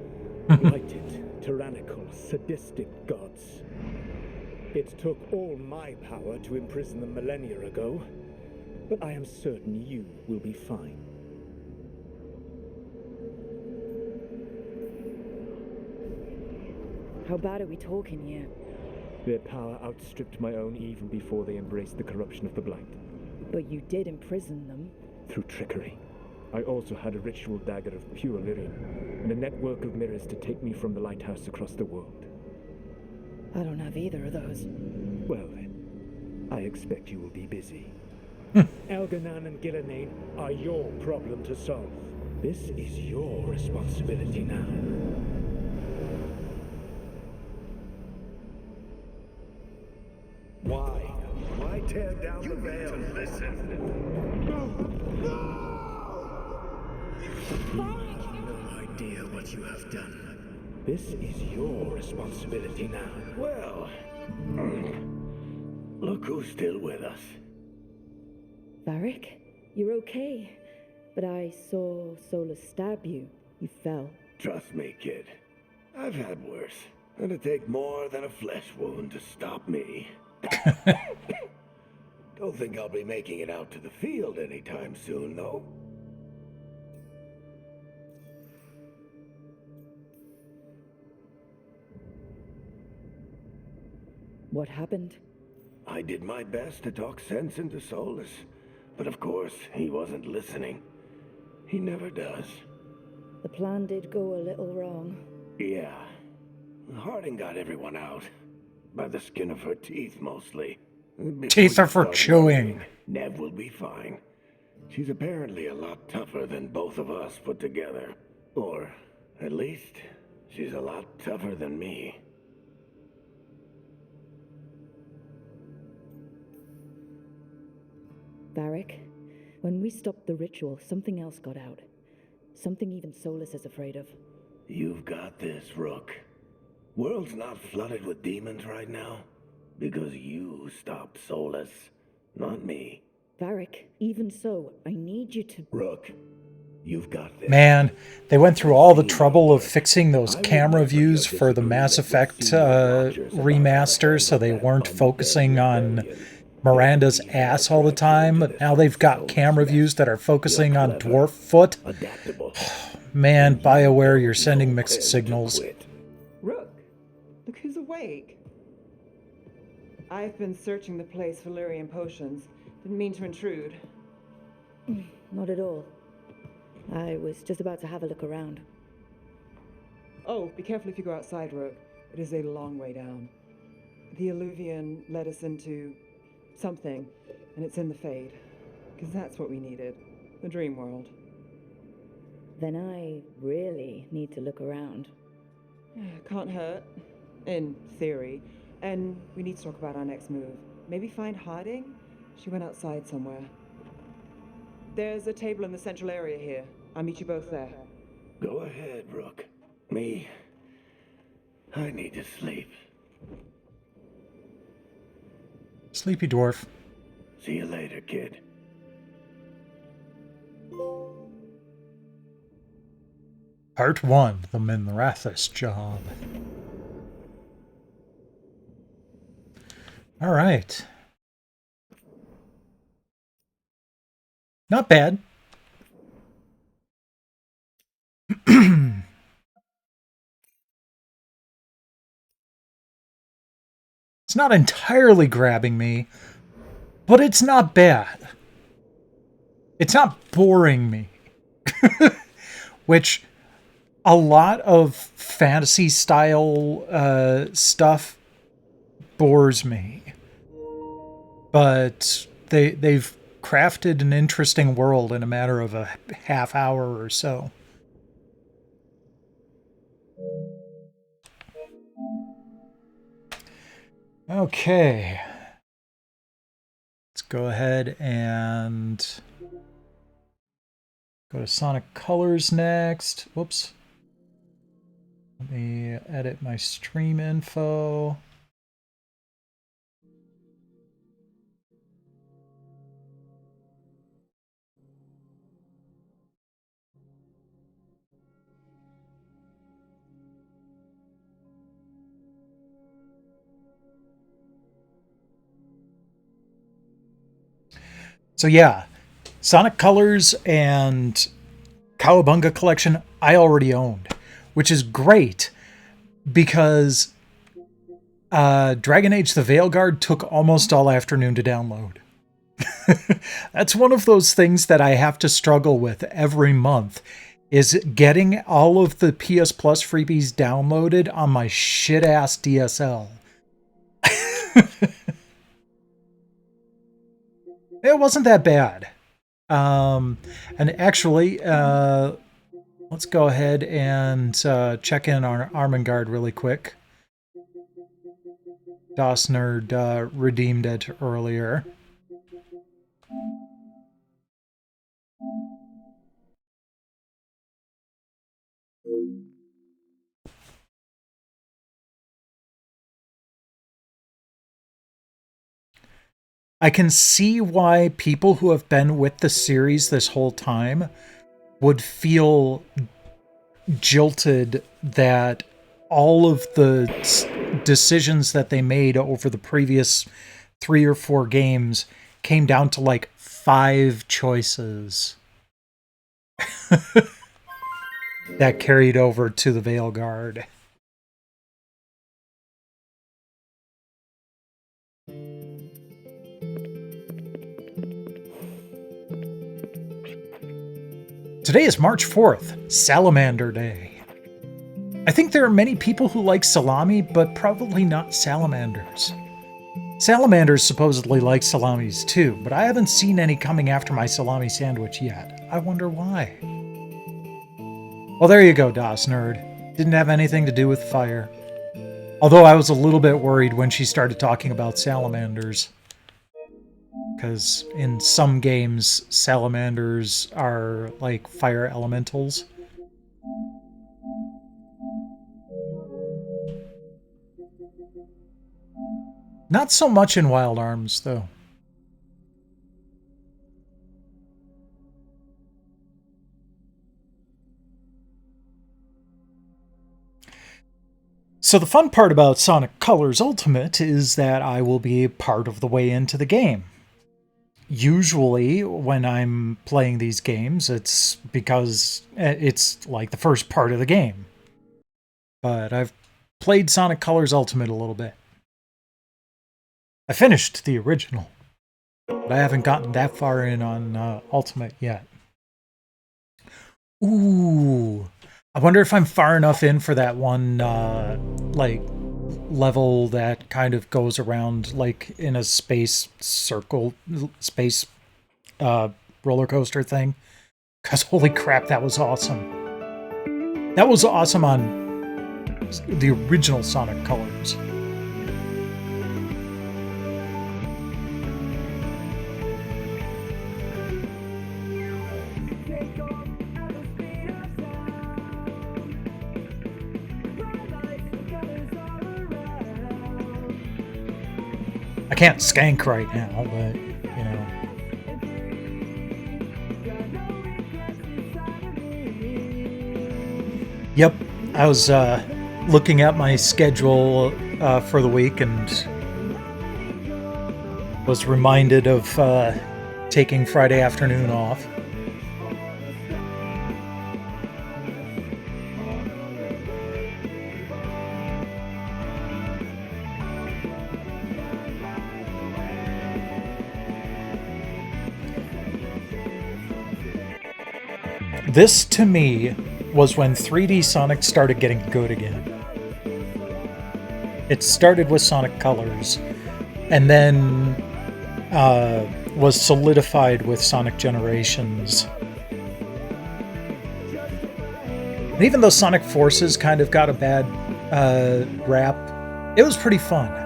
Blighted, tyrannical, sadistic gods. It took all my power to imprison them millennia ago, but I am certain you will be fine. How bad are we talking here? Their power outstripped my own even before they embraced the corruption of the Blight. But you did imprison them. Through trickery. I also had a ritual dagger of pure lyrium, and a network of mirrors to take me from the lighthouse across the world. I don't have either of those. Well then, I expect you will be busy. Elganan and Gillenane are your problem to solve. This is your responsibility now. Why tear down the veil? Listen. You have no idea what you have done. This is your responsibility now. Well, look who's still with us. Varric, you're okay. But I saw Solus stab you. You fell. Trust me, kid. I've had worse. It'd take more than a flesh wound to stop me. Don't think I'll be making it out to the field anytime soon, though. What happened? I did my best to talk sense into Solus, but of course, he wasn't listening. He never does. The plan did go a little wrong. Yeah. Harding got everyone out. By the skin of her teeth, mostly. Before Teeth are you for start chewing. worrying, Nev will be fine. She's apparently a lot tougher than both of us put together. Or, at least, she's a lot tougher than me. Varric, when we stopped the ritual, something else got out. Something even Solus is afraid of. You've got this, Rook. World's not flooded with demons right now. Because you stopped Solus, not me. Varric, even so, I need you to... Rook, you've got this. Man, they went through all the trouble of fixing those camera views for the Mass Effect remaster so they weren't focusing on Miranda's ass all the time. But now they've got camera views that are focusing on dwarf foot. Adaptable. Man, BioWare, you're sending mixed signals. Rook, look who's awake. I've been searching the place for Lyrian potions. Didn't mean to intrude. Not at all. I was just about to have a look around. Oh, be careful if you go outside, Rook. It is a long way down. The Illuvian led us into something, and it's in the Fade. Because that's what we needed. The dream world. Then I really need to look around. Can't hurt. In theory. And we need to talk about our next move. Maybe find hiding? She went outside somewhere. There's a table in the central area here. I'll meet you both there. Go ahead, Rook. Me, I need to sleep. Sleepy dwarf. See you later, kid. Part 1, the Minrathous job. All right. Not bad. It's not entirely grabbing me, but it's not bad. It's not boring me. Which a lot of fantasy style stuff bores me. But they've crafted an interesting world in a matter of a half hour or so. Okay. Let's go ahead and go to Sonic Colors next. Whoops. Let me edit my stream info. So yeah, Sonic Colors and Cowabunga Collection I already owned, which is great because Dragon Age the Veilguard took almost all afternoon to download. That's one of those things that I have to struggle with every month, is getting all of the PS Plus freebies downloaded on my shit-ass DSL. It wasn't that bad. And actually, let's go ahead and check in on Armengard really quick. Dosnerd redeemed it earlier. I can see why people who have been with the series this whole time would feel jilted that all of the decisions that they made over the previous 3 or 4 games came down to like 5 choices that carried over to the Veilguard. Today is March 4th, Salamander Day. I think there are many people who like salami, but probably not salamanders. Salamanders supposedly like salamis too, but I haven't seen any coming after my salami sandwich yet. I wonder why. Well, there you go, DOS Nerd. Didn't have anything to do with fire. Although I was a little bit worried when she started talking about salamanders. Because in some games, salamanders are like fire elementals. Not so much in Wild Arms, though. So the fun part about Sonic Colors Ultimate is that I will be part of the way into the game. Usually when I'm playing these games, it's because it's like the first part of the game. But I've played Sonic Colors Ultimate a little bit. I finished the original, but I haven't gotten that far in on Ultimate yet. Ooh, I wonder if I'm far enough in for that one, like, level that kind of goes around, like, in a space circle, space roller coaster thing. Because holy crap, that was awesome. That was awesome on the original Sonic Colors. I can't skank right now, but, you know. Yep, I was looking at my schedule for the week and was reminded of taking Friday afternoon off. This, to me, was when 3D Sonic started getting good again. It started with Sonic Colors, and then was solidified with Sonic Generations. And even though Sonic Forces kind of got a bad rap, it was pretty fun.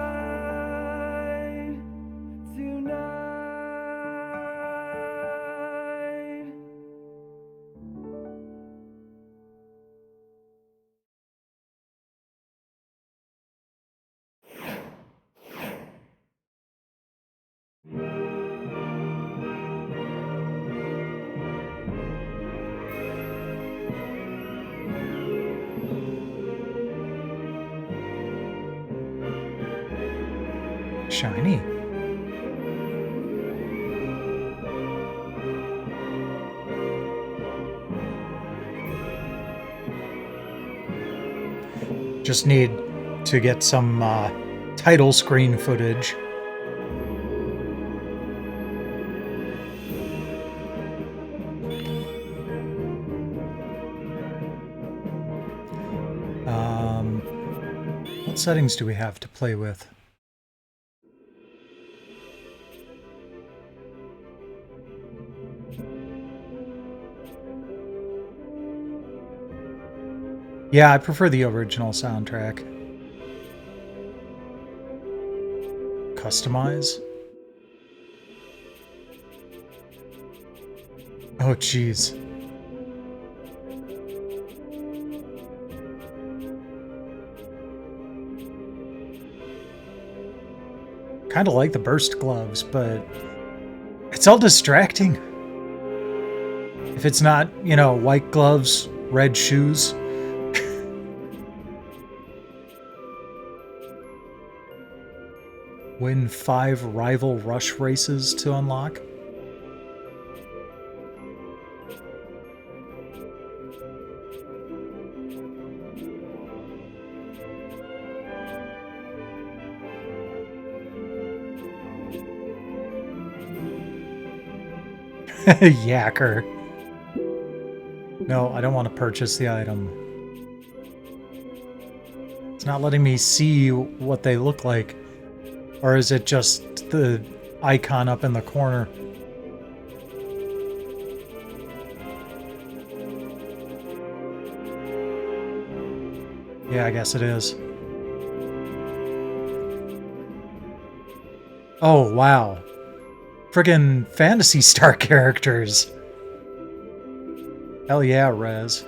Shiny. Just need to get some title screen footage. What settings do we have to play with? Yeah, I prefer the original soundtrack. Customize? Oh, jeez. Kind of like the burst gloves, but it's all distracting. If it's not, you know, white gloves, red shoes. Win 5 rival rush races to unlock. Yacker. No, I don't want to purchase the item. It's not letting me see what they look like. Or is it just the icon up in the corner? Yeah, I guess it is. Oh, wow. Friggin' Phantasy Star characters. Hell yeah, Rez.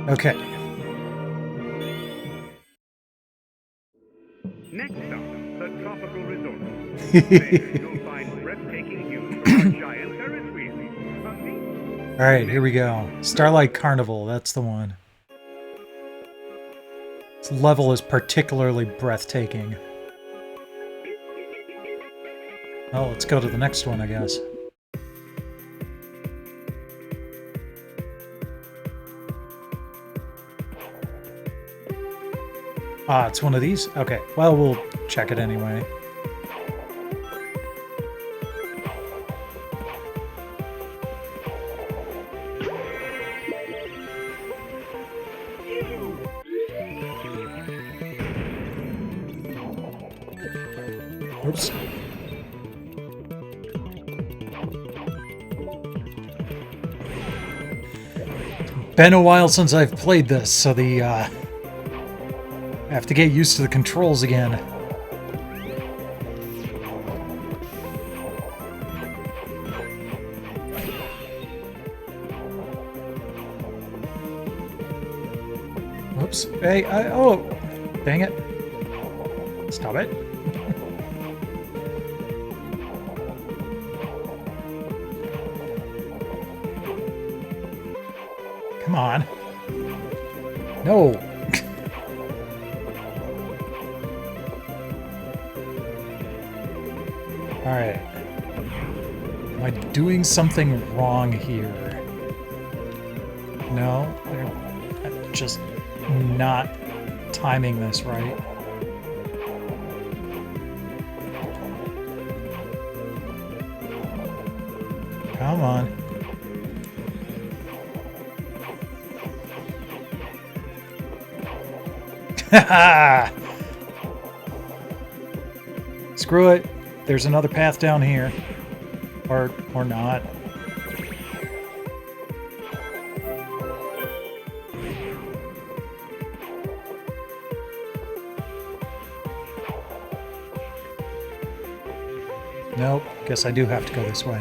Okay. Next stop, the tropical resort. There you'll find breathtaking views from our giant Ferris wheel. All right, here we go. Starlight Carnival, that's the one. This level is particularly breathtaking. Well, let's go to the next one, I guess. Ah, it's one of these? Okay, well, we'll check it anyway. Oops. Been a while since I've played this, so I have to get used to the controls again. Whoops. Hey, oh, dang it. Stop it. Come on. No. Alright. Am I doing something wrong here? No? I'm just not timing this right. Come on. Screw it. There's another path down here. Or not. Nope. Guess I do have to go this way.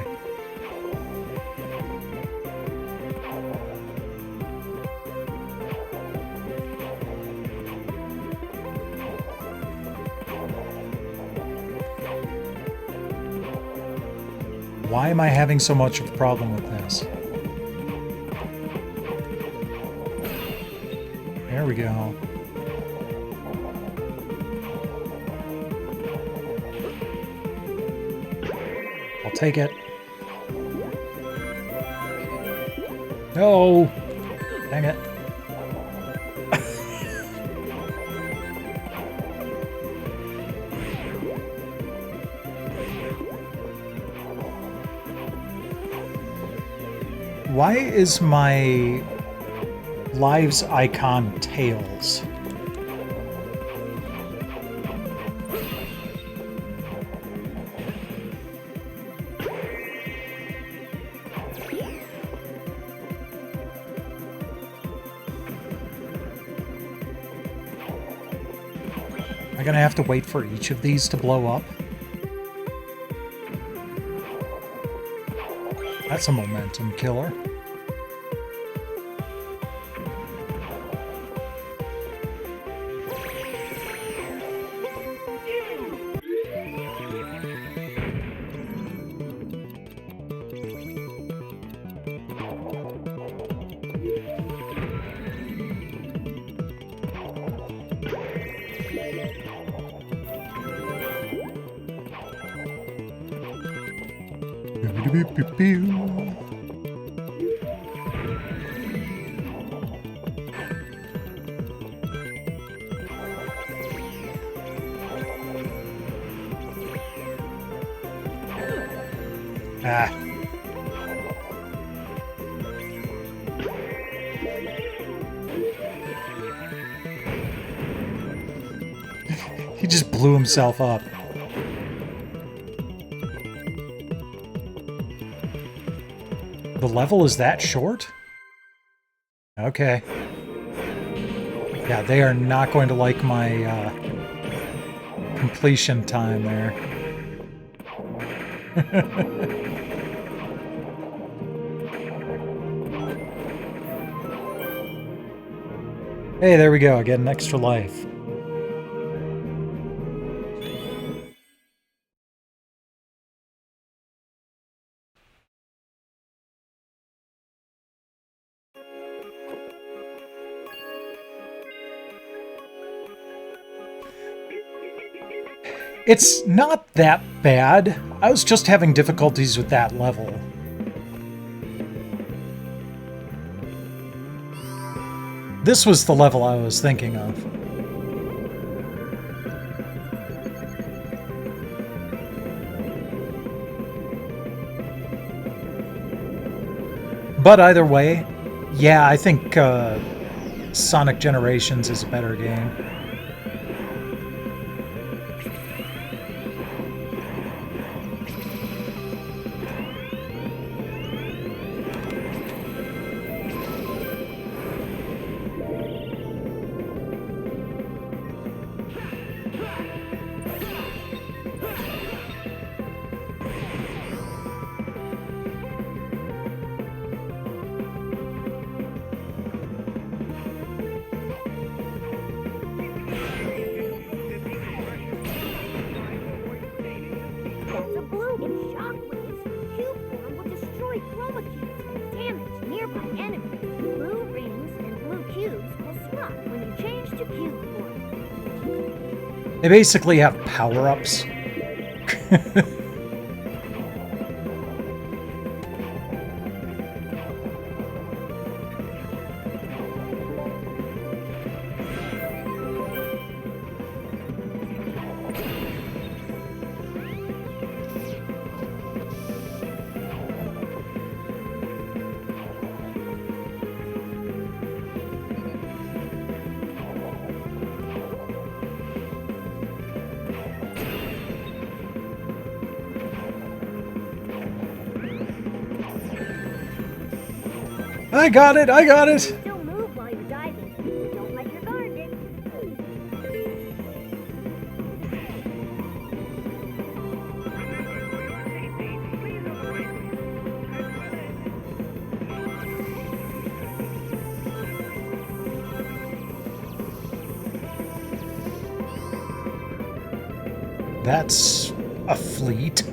Why am I having so much of a problem with this? There we go. I'll take it. No! Dang it. Why is my lives icon tails? Am I gonna have to wait for each of these to blow up? That's a momentum killer. Ah. He just blew himself up. The level is that short? Okay. Yeah, they are not going to like my completion time there. Hey, there we go. I get an extra life. It's not that bad. I was just having difficulties with that level. This was the level I was thinking of. But either way, yeah, I think Sonic Generations is a better game. They basically have power-ups. I got it! I got it! Don't move while you're diving. Don't let your guard dip. That's a fleet.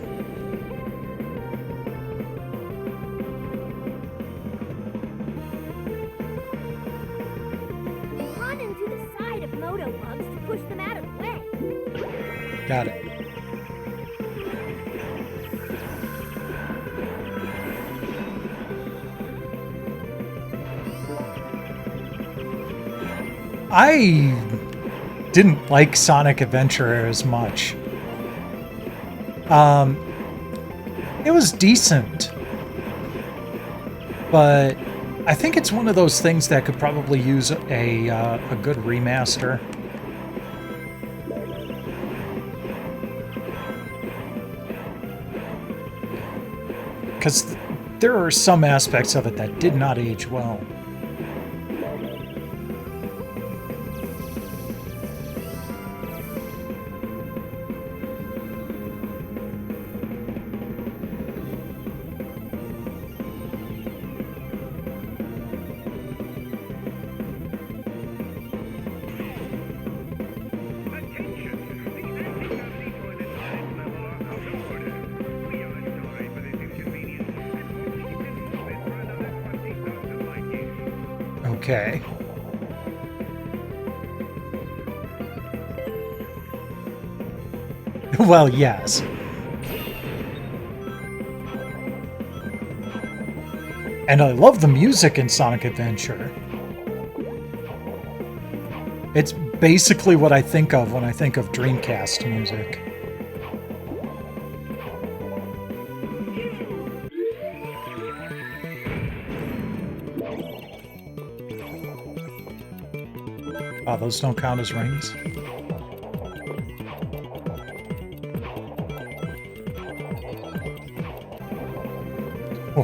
Run into the side of moto bugs to push them out of the way. Got it. I didn't like Sonic Adventure as much. It was decent, but I think it's one of those things that could probably use a good remaster. Because there are some aspects of it that did not age well. Okay. Well, yes. And I love the music in Sonic Adventure. It's basically what I think of when I think of Dreamcast music. Oh, those don't count as rings?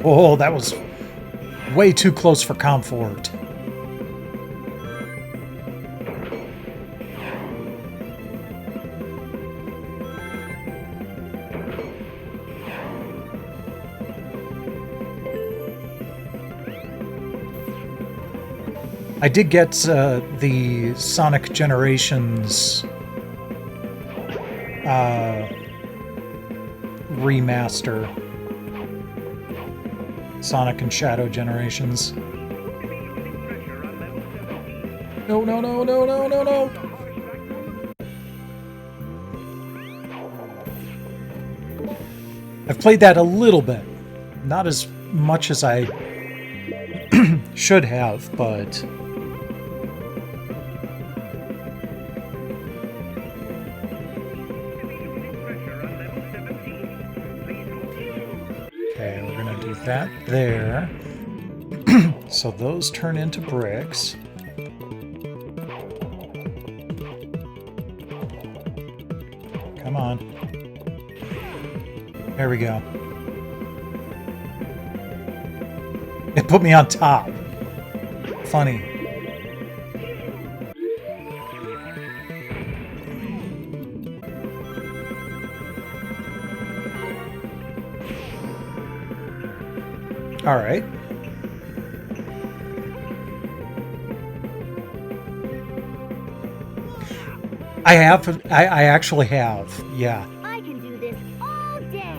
Oh, that was way too close for comfort. I did get the Sonic Generations remaster. Sonic and Shadow Generations. No, no, no, no, no, no, no! I've played that a little bit. Not as much as I should have, but... Okay, we're gonna do that there. So those turn into bricks. Come on. There we go. It put me on top. Funny. All right. I actually have. Yeah. I can do this all day.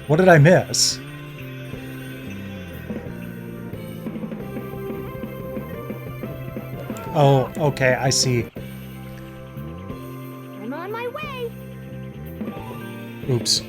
What did I miss? Oh, okay, I see. I'm on my way. Oops.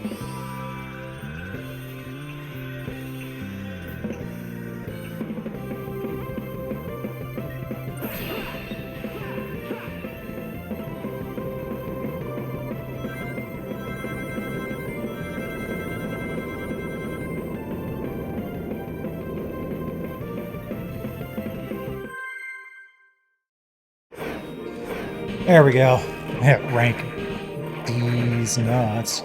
There we go. Hit rank these nuts.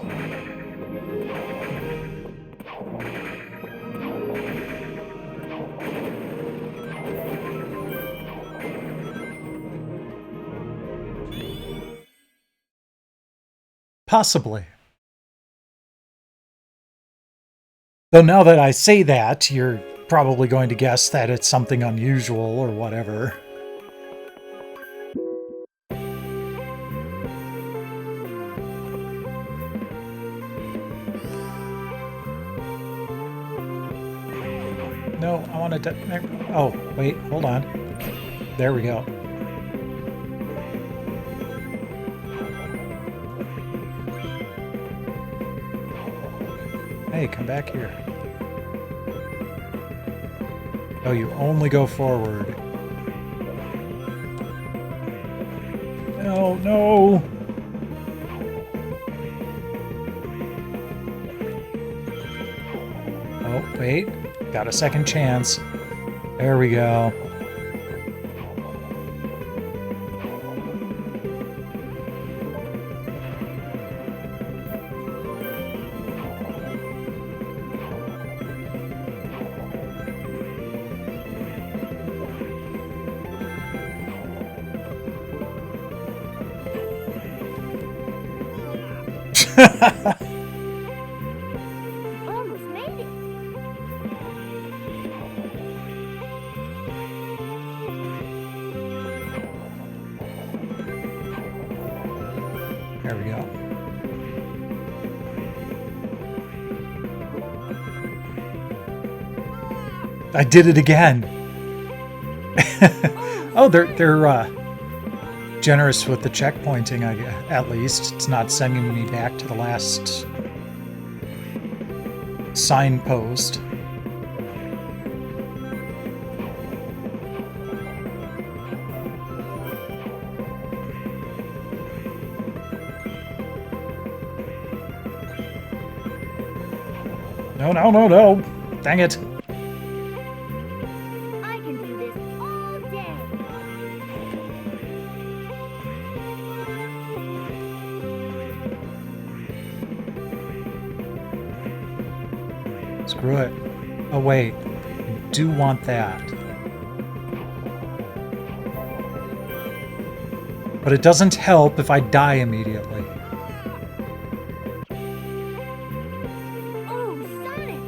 Possibly. Though now that I say that, you're probably going to guess that it's something unusual or whatever. No, I wanted to... Oh, wait, hold on. There we go. Hey, come back here. Oh, you only go forward. No, no! Oh, wait. Got a second chance. There we go. Almost made it. There we go. I did it again. Oh, they're generous with the checkpointing. At least it's not sending me back to the last signpost. No, no, no, no! Dang it! I can do this all day. Screw it. Oh, wait. I do want that. But it doesn't help if I die immediately. Oh, Sonic!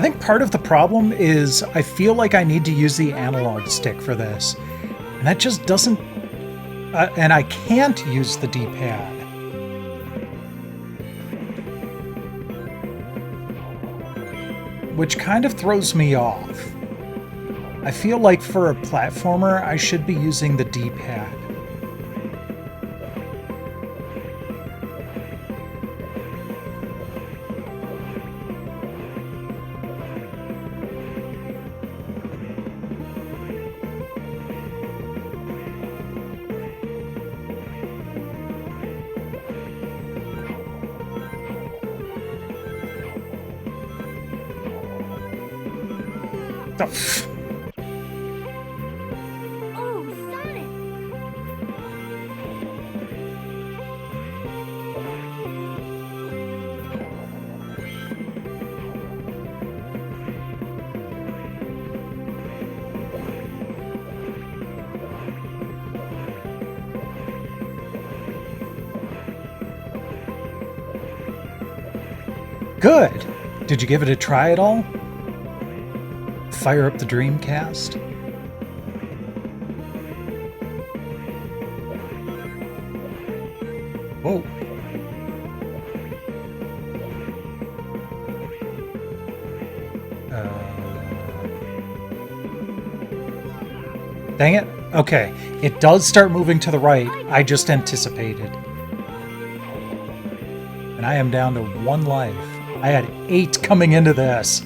think part of the problem is I feel like I need to use the analog stick for this. And that just doesn't... and I can't use the D-pad. Which kind of throws me off. I feel like for a platformer, I should be using the D-pad. Oh, Sonic! Good! Did you give it a try at all? Fire up the Dreamcast? Whoa. Dang it. Okay. It does start moving to the right. I just anticipated. And I am down to 1 life. I had 8 coming into this.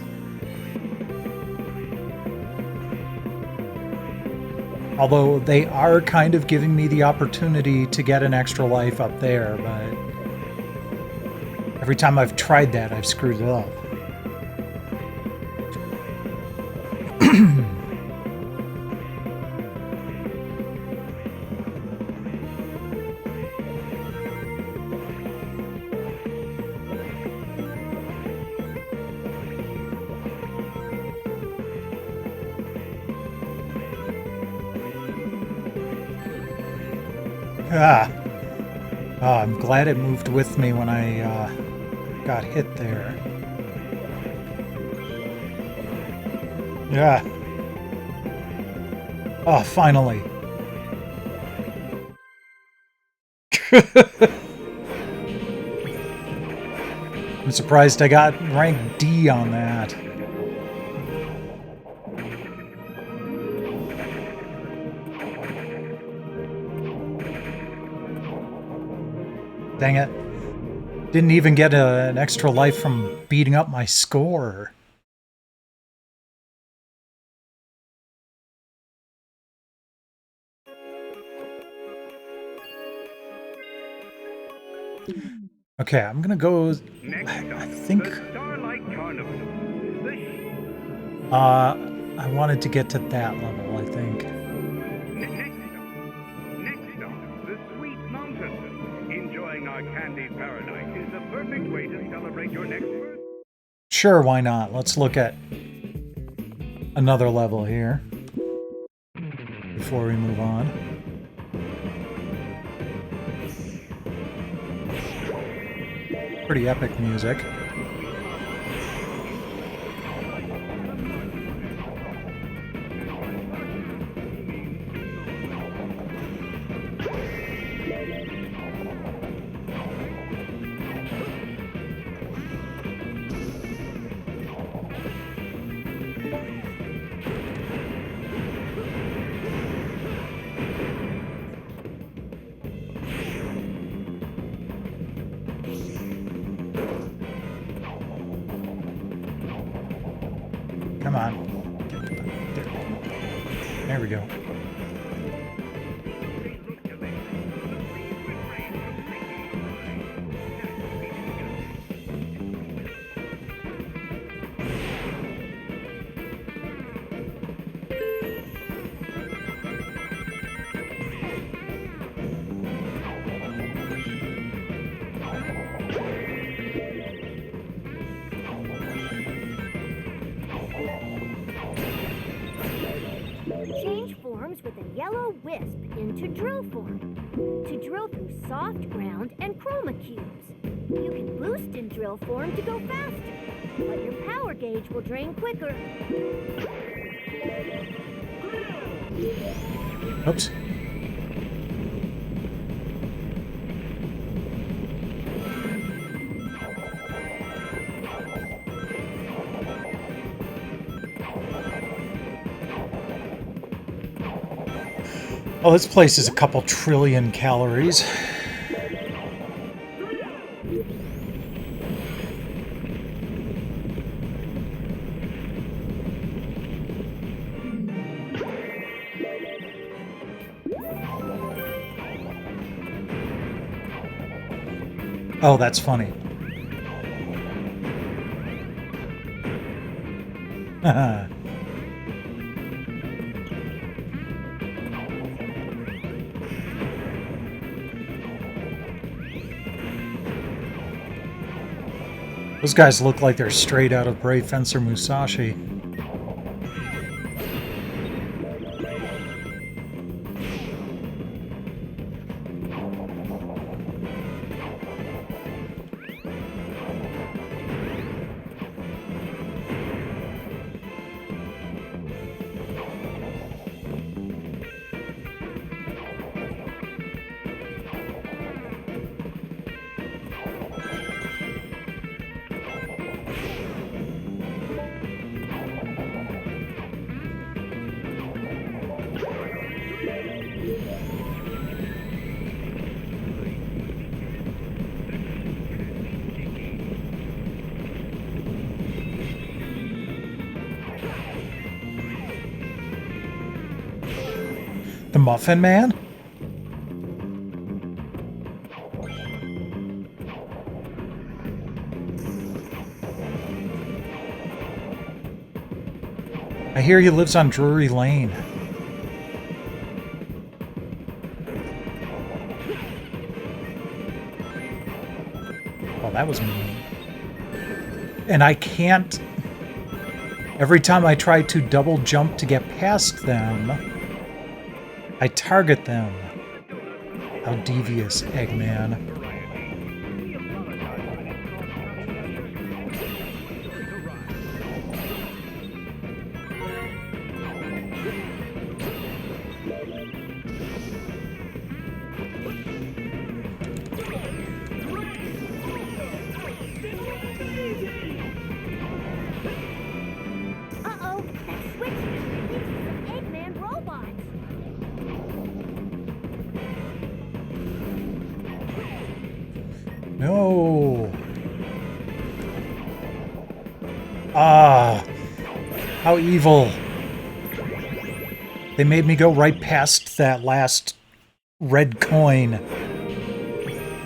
Although they are kind of giving me the opportunity to get an extra life up there, but every time I've tried that, I've screwed it up. Oh, I'm glad it moved with me when I got hit there. Yeah. Oh, finally. I'm surprised I got rank D on that. Dang it. Didn't even get an extra life from beating up my score. Okay, I'm gonna go... I think... I wanted to get to that level, I think. Sure, why not? Let's look at another level here before we move on. Pretty epic music. Come on. There we go. change forms with a yellow wisp into drill form to drill through soft ground and chroma cubes. You can boost in drill form to go faster, but your power gauge will drain quicker. Oops. Oh, this place is a couple trillion calories. Oh, that's funny. Haha. Those guys look like they're straight out of Brave Fencer Musashi. The Muffin Man? I hear he lives on Drury Lane. Oh, that was mean. And I can't... Every time I try to double jump to get past them, I target them. How devious, Eggman. Uh-oh, that switch leads to some Eggman robots. No. Ah. How evil. They made me go right past that last red coin.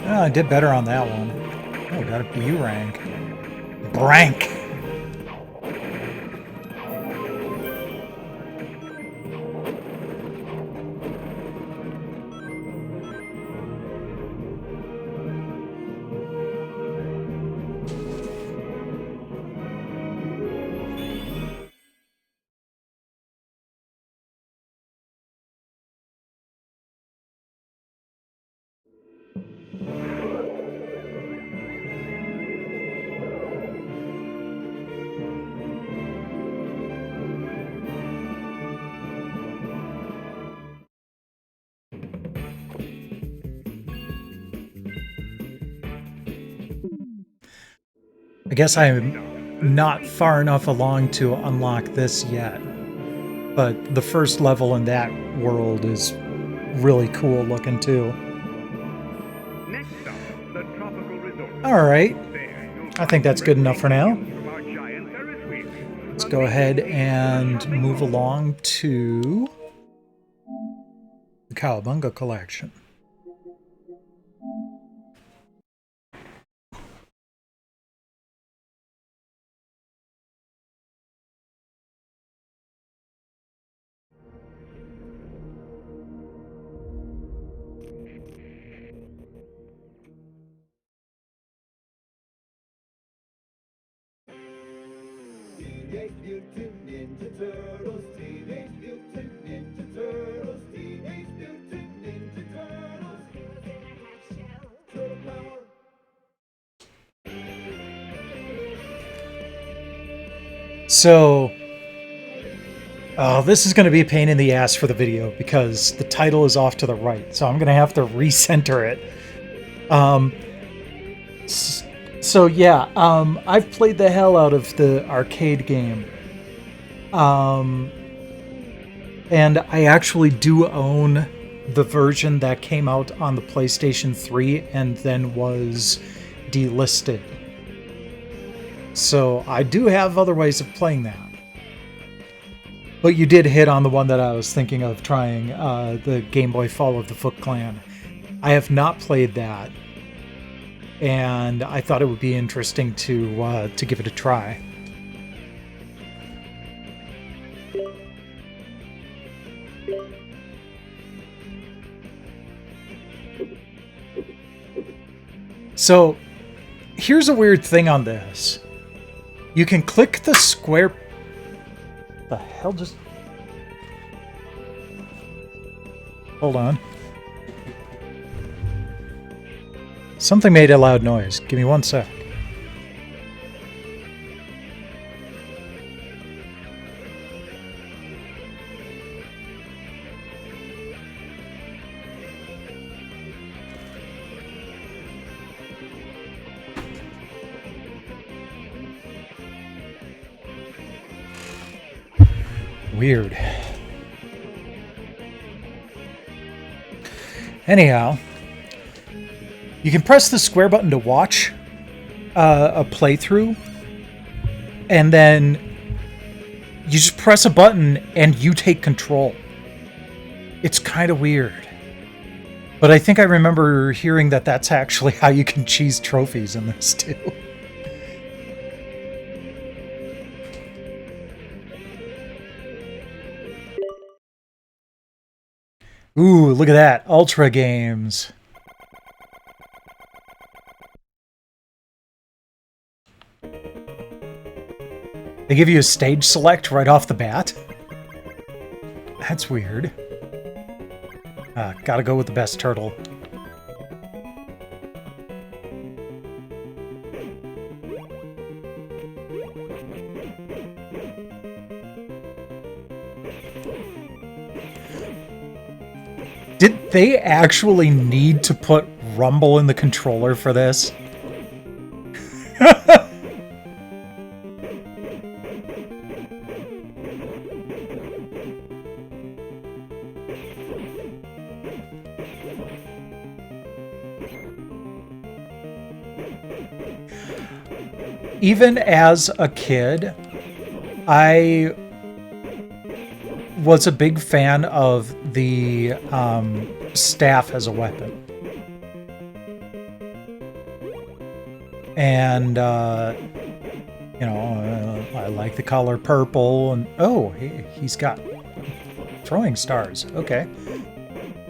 Oh, I did better on that one. Oh, got a B rank. Brank. I guess I'm not far enough along to unlock this yet, but the first level in that world is really cool looking too. Next stop, the tropical resort. All right, There, you'll I think that's good enough for now. from our giant Ferris wheel. Let's go ahead and move along to the Cowabunga collection. Teenage Mutant Ninja Turtles, Teenage Mutant Ninja Turtles, Teenage Mutant Ninja Turtles. Heroes in a half shell. Turtle power. So, oh, this is going to be a pain in the ass for the video because the title is off to the right, so I'm going to have to recenter it. So yeah, I've played the hell out of the arcade game. And I actually do own the version that came out on the PlayStation 3 and then was delisted. So I do have other ways of playing that. But you did hit on the one that I was thinking of trying, the Game Boy Fall of the Foot Clan. I have not played that, and I thought it would be interesting to give it a try. So, here's a weird thing on this. You can click the square... The hell just... Hold on. Something made a loud noise. Give me 1 sec. Weird. Anyhow, you can press the square button to watch a playthrough, and then you just press a button and you take control. It's kind of weird. But I think I remember hearing that that's actually how you can cheese trophies in this too. Ooh, look at that. Ultra games. They give you a stage select right off the bat? That's weird. Gotta go with the best turtle. Did they actually need to put rumble in the controller for this? Even as a kid, I was a big fan of the staff as a weapon. And, you know, I like the color purple. And oh, he's got throwing stars. Okay.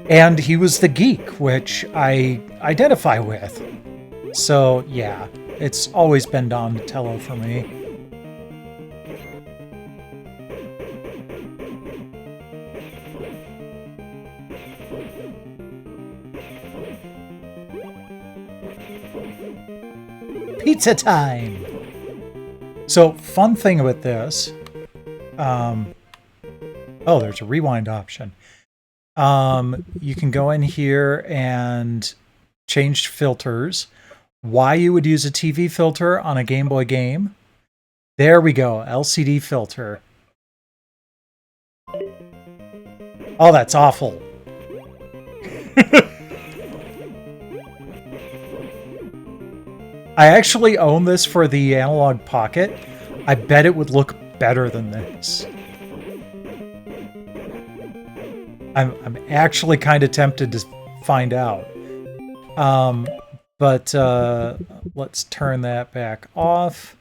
And he was the geek, which I identify with. So, yeah, it's always been Donatello for me. Pizza time! So, fun thing with this... oh, there's a rewind option. You can go in here and change filters. Why you would use a TV filter on a Game Boy game. There we go, LCD filter. Oh, that's awful. I actually own this for the Analog Pocket. I bet it would look better than this. I'm actually kind of tempted to find out. But let's turn that back off.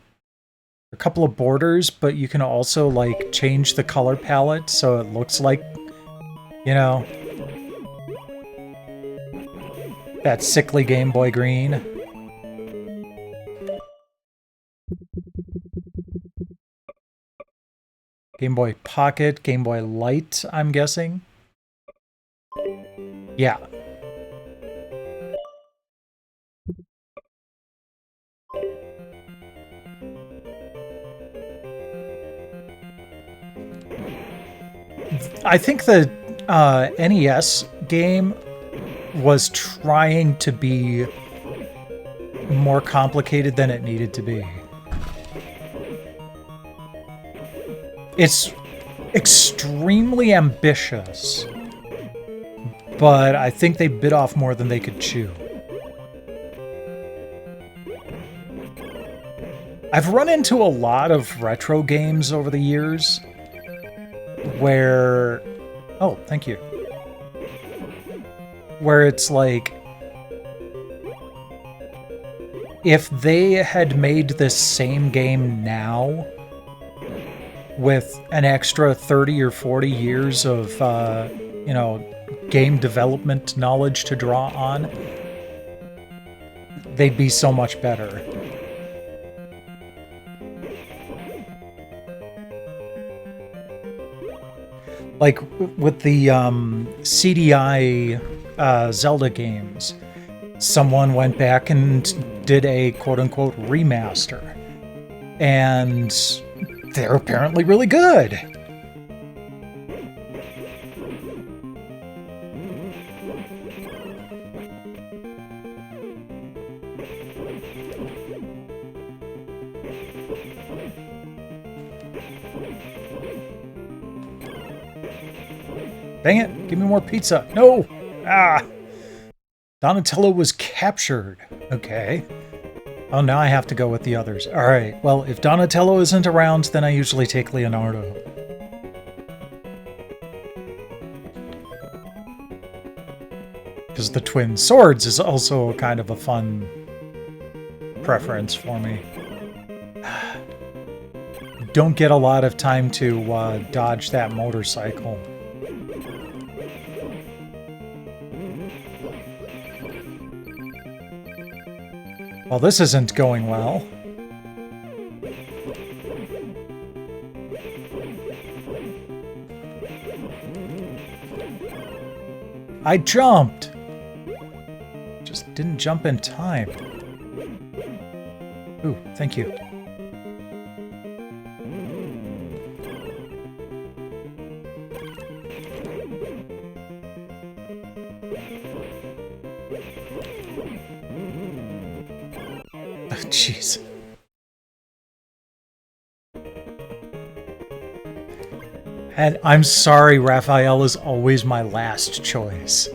A couple of borders, but you can also like change the color palette so it looks like, you know, that sickly Game Boy green. Game Boy Pocket, Game Boy Light, I'm guessing. Yeah. I think the NES game was trying to be more complicated than it needed to be. It's extremely ambitious, but I think they bit off more than they could chew. I've run into a lot of retro games over the years where... Oh, thank you. Where it's like... if they had made this same game now, with an extra 30 or 40 years of, you know, game development knowledge to draw on, they'd be so much better. Like, with the CDI Zelda games, someone went back and did a quote-unquote remaster. And they're apparently really good. Dang it, give me more pizza. No! Ah! Donatello was captured. Okay. Oh, now I have to go with the others. Alright, well, if Donatello isn't around, then I usually take Leonardo. Because the twin swords is also kind of a fun preference for me. Don't get a lot of time to dodge that motorcycle. Well, this isn't going well. I jumped! Just didn't jump in time. Ooh, thank you. Jeez. And I'm sorry, Raphael is always my last choice.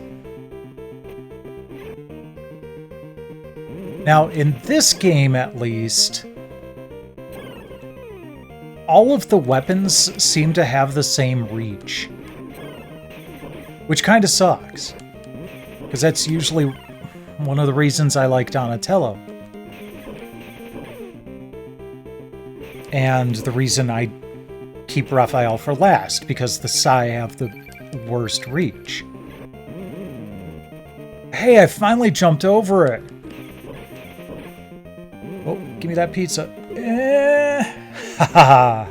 Now, in this game at least, all of the weapons seem to have the same reach. Which kind of sucks. Because that's usually one of the reasons I like Donatello. And the reason I keep Raphael for last, because the Sai have the worst reach. Hey, I finally jumped over it! Oh, give me that pizza. Haha!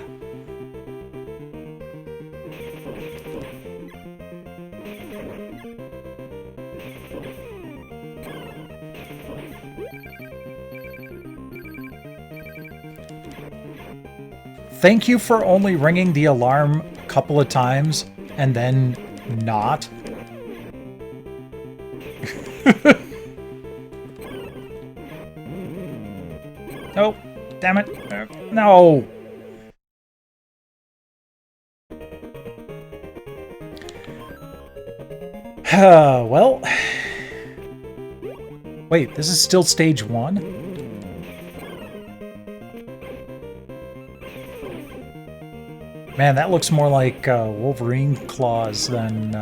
Thank you for only ringing the alarm a couple of times and then not. Oh, damn it. No. Well. Wait, this is still stage 1? Man, that looks more like Wolverine claws than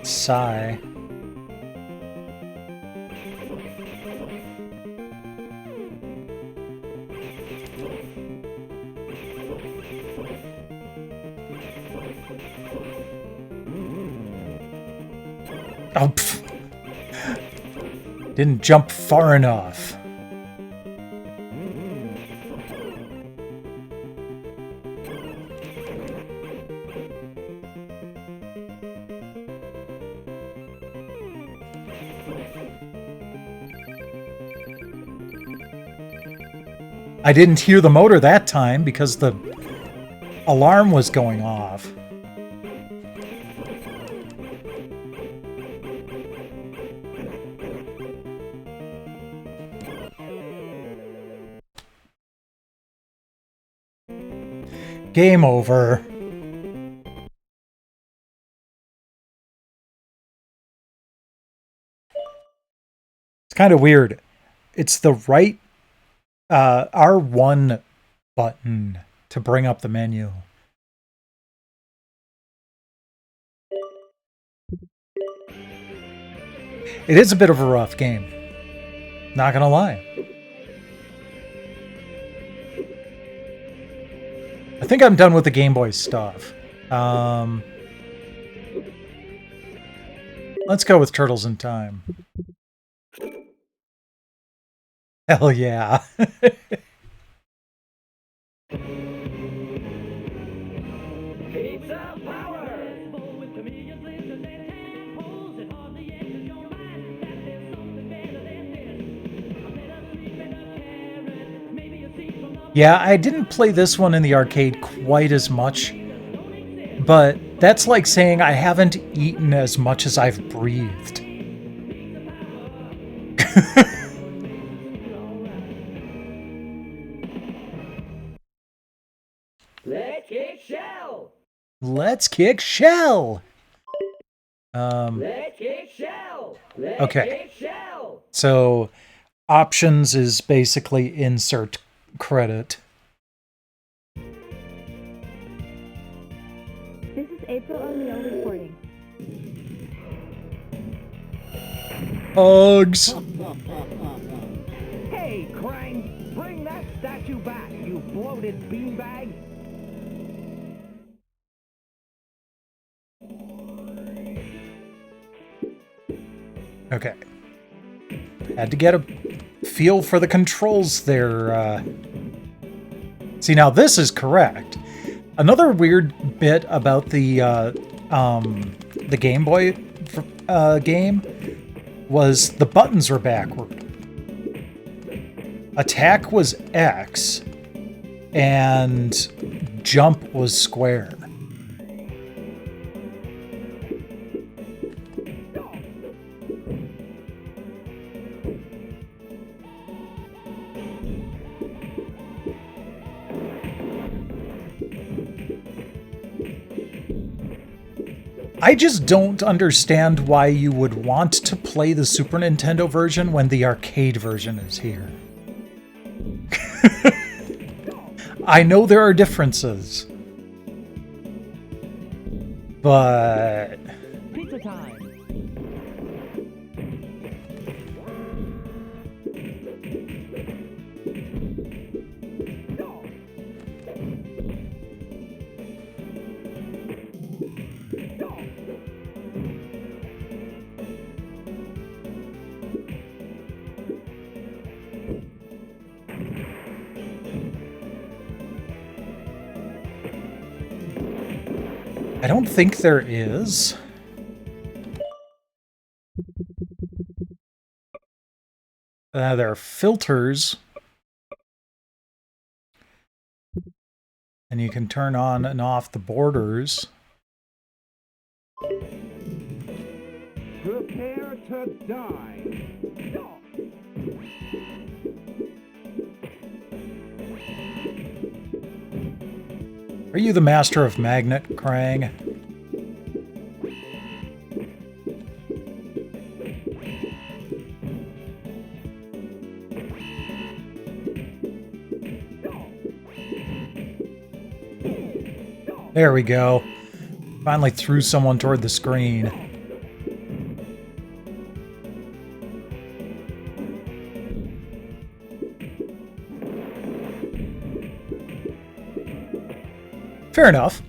Sai. Oh, pff. Didn't jump far enough. I didn't hear the motor that time because the alarm was going off. Game over. It's kind of weird. It's the right R1 button to bring up the menu. It is a bit of a rough game. Not gonna lie. I think I'm done with the Game Boy stuff. Let's go with Turtles in Time. Hell yeah. Pizza power! Yeah, I didn't play this one in the arcade quite as much, but that's like saying I haven't eaten as much as I've breathed. Let's kick shell! Let's kick shell! Let's kick shell! Let's Okay. kick shell! So, options is basically insert credit. This is April O'Neil reporting. Hugs! Hey, Krang! Bring that statue back, you bloated beanbag! Okay. Had to get a feel for the controls there. See, now this is correct. Another weird bit about the Game Boy game was the buttons were backward. Attack was X, and jump was square. I just don't understand why you would want to play the Super Nintendo version when the arcade version is here. I know there are differences, but Pizza time! I don't think there is. There are filters. And you can turn on and off the borders. Prepare to die! Are you the master of magnet, Krang? There we go. Finally threw someone toward the screen. Fair enough.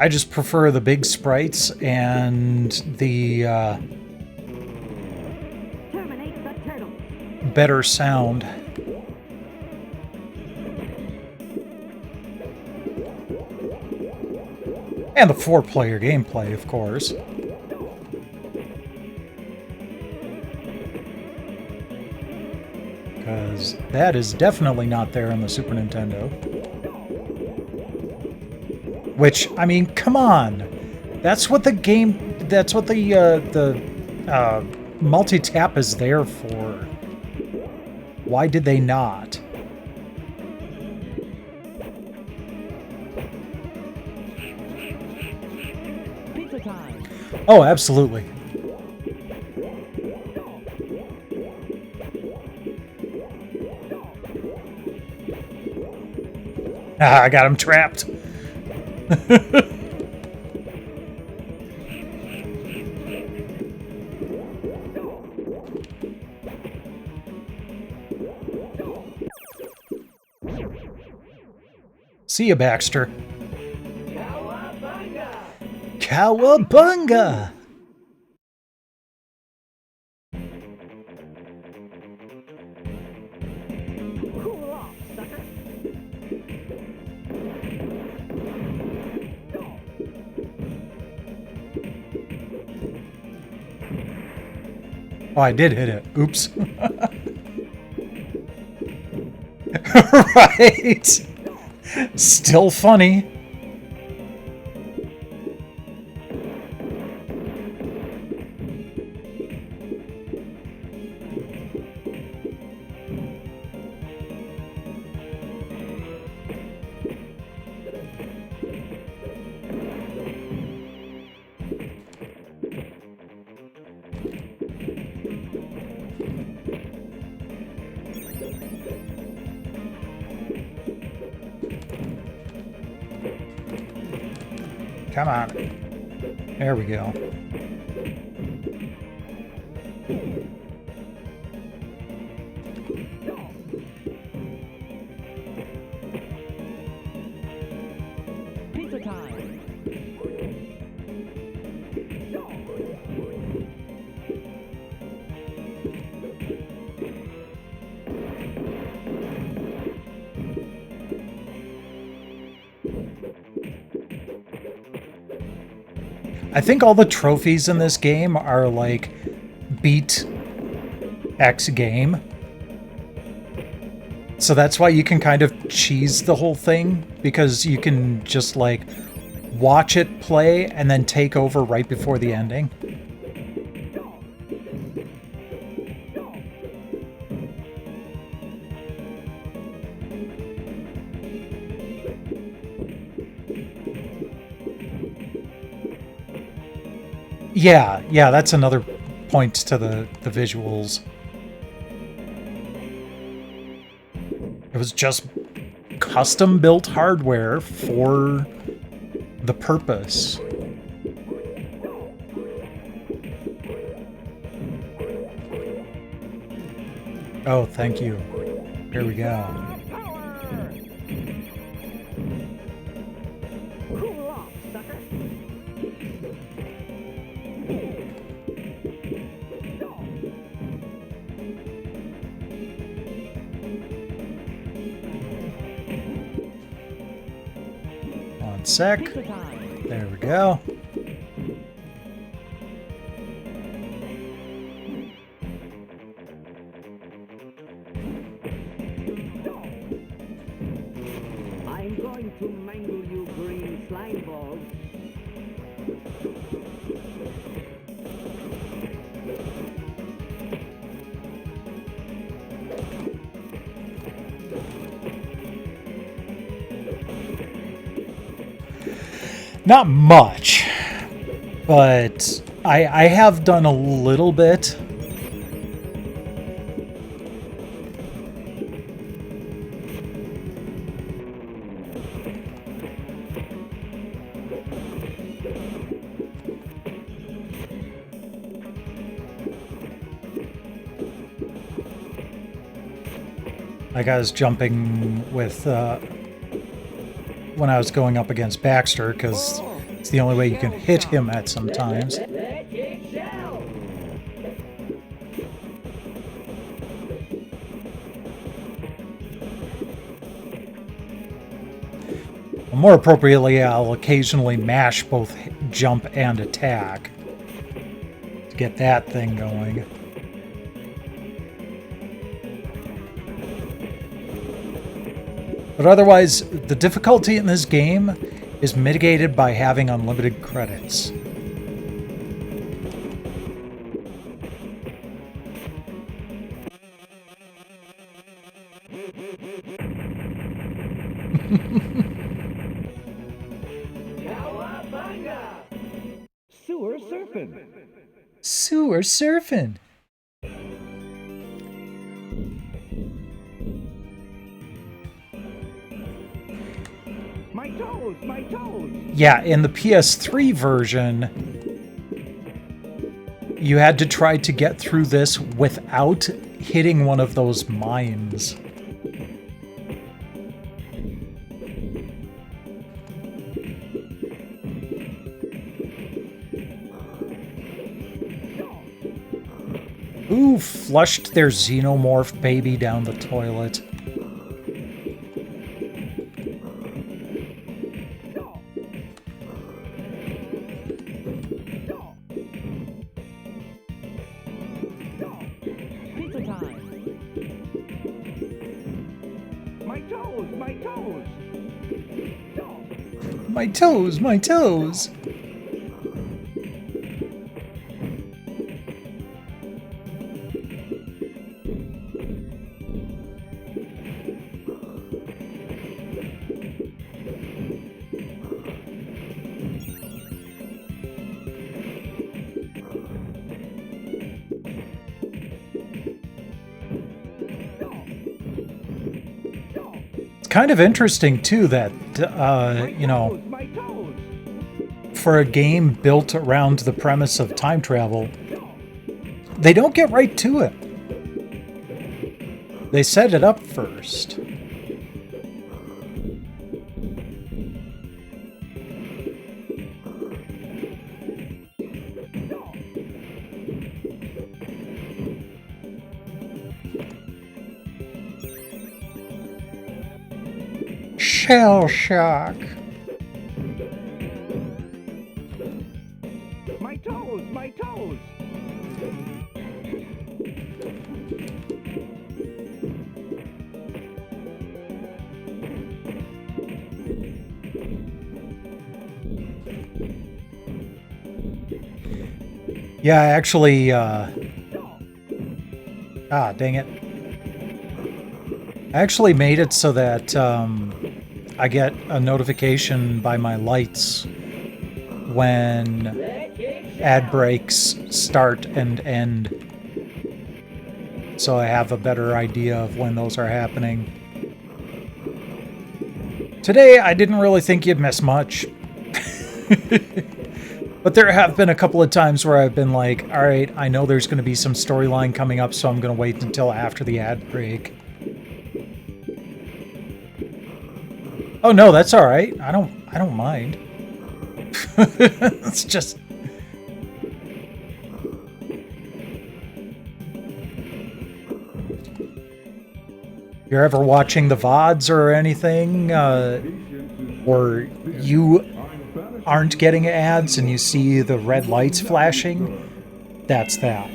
I just prefer the big sprites and the better sound. And the 4-player gameplay, of course. Because that is definitely not there on the Super Nintendo. Which, I mean, come on! That's what the game... That's what the multi-tap is there for. Why did they not? Pizza time. Oh, absolutely. Ah, I got him trapped. See ya, Baxter. Cowabunga! Cool off, sucker. Oh, I did hit it. Oops. Right. Still funny. Come on. There we go. Pizza time. I think all the trophies in this game are like beat X game. So that's why you can kind of cheese the whole thing, because you can just like watch it play and then take over right before the ending. Yeah, that's another point to the visuals. It was just custom-built hardware for the purpose. Oh, thank you. Here we go. Cool off, sucker. One sec. There we go. I'm going to mangle you green slime balls. Not much, but I have done a little bit. Like I was jumping with when I was going up against Baxter, because it's the only way you can hit him at some times. more appropriately, I'll occasionally mash both jump and attack to get that thing going. But otherwise, the difficulty in this game is mitigated by having unlimited credits. Sewer surfing. Sewer surfing. My toes, my toes. Yeah, in the PS3 version, you had to try to get through this without hitting one of those mines. Who flushed their xenomorph baby down the toilet? Pizza time. My toes, my toes. My toes, my toes. Kind of interesting too that you know, for a game built around the premise of time travel, they don't get right to it. They set it up first. Shell shock. My toes, my toes. Yeah, actually, dang it. I actually made it so that, I get a notification by my lights when ad breaks start and end. So I have a better idea of when those are happening. Today, I didn't really think you'd miss much. But there have been a couple of times where I've been like, all right, I know there's going to be some storyline coming up, so I'm going to wait until after the ad break. Oh no, that's all right. I don't mind. It's just you're ever watching the VODs or anything, or you aren't getting ads and you see the red lights flashing, that's that.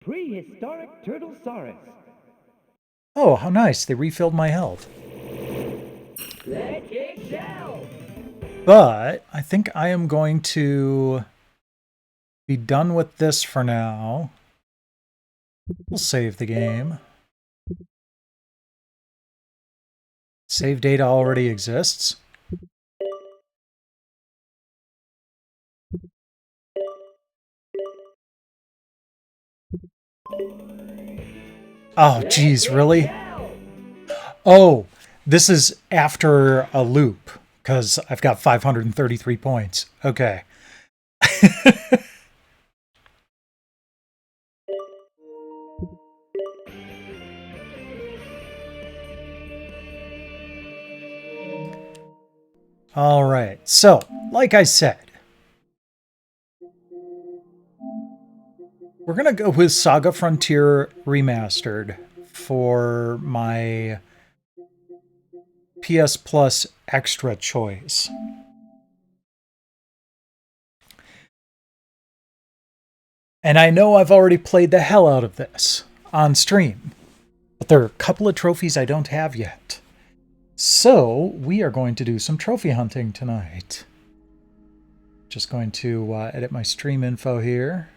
Prehistoric Turtlesaurus. Oh, how nice. They refilled my health. Let's kick shell. But I think I am going to be done with this for now. We'll save the game. Save data already exists. Oh, geez, really? Oh, this is after a loop, because I've got 533 points. Okay. All right, so, like I said, we're going to go with Saga Frontier Remastered for my PS Plus Extra choice. And I know I've already played the hell out of this on stream, but there are a couple of trophies I don't have yet. So we are going to do some trophy hunting tonight. Just going to edit my stream info here.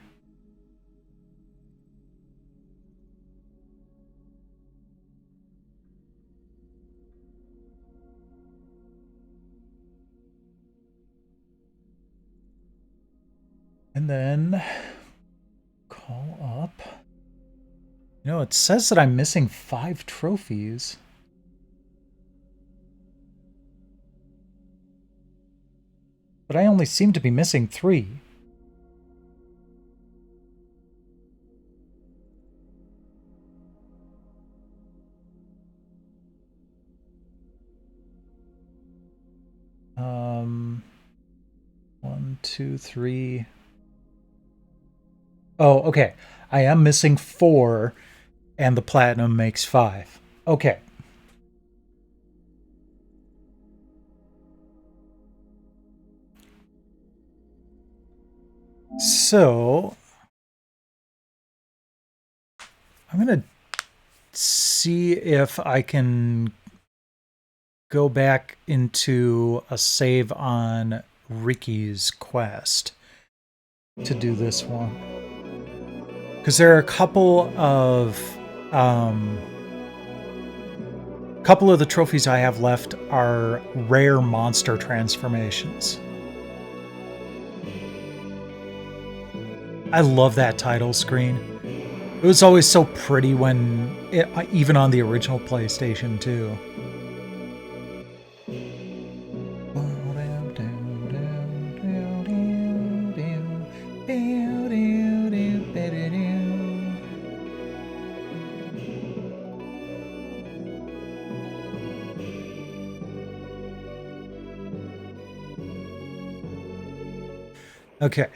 And then call up. You know, it says that I'm missing 5 trophies. But I only seem to be missing 3. One, two, three. Oh, okay. I am missing 4, and the platinum makes 5. Okay. So I'm going to see if I can go back into a save on Ricky's quest to do this one. Because there are a couple of the trophies I have left are rare monster transformations. I love that title screen. It was always so pretty when, even on the original PlayStation 2. Okay.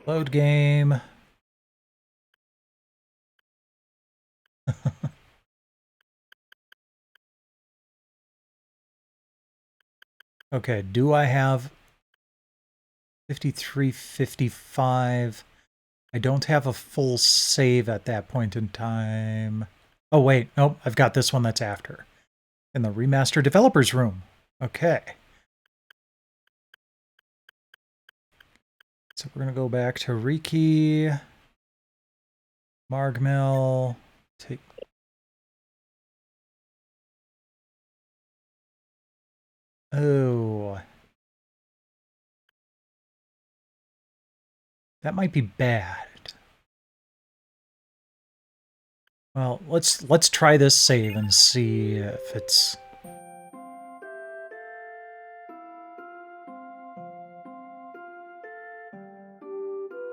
Load game. Okay, do I have 53, 55? I don't have a full save at that point in time. Oh, wait. Nope, I've got this one that's after. In the remaster developers room. Okay. So we're going to go back to Riki. Margmel. Take... Oh. That might be bad. Well, let's try this save and see if it's...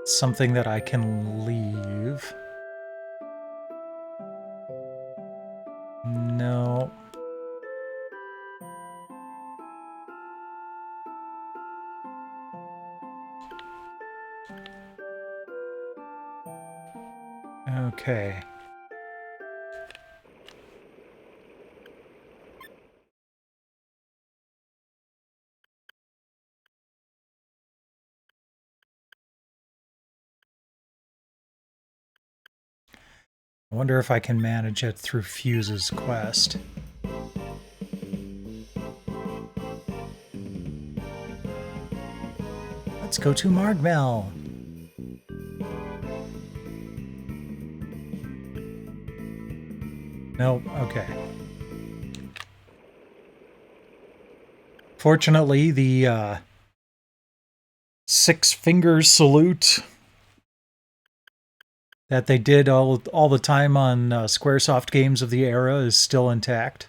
something that I can leave. No. Okay. I wonder if I can manage it through Fuse's quest. Let's go to Margmel. Nope, okay. Fortunately, the 6 fingers salute that they did all the time on Squaresoft games of the era is still intact.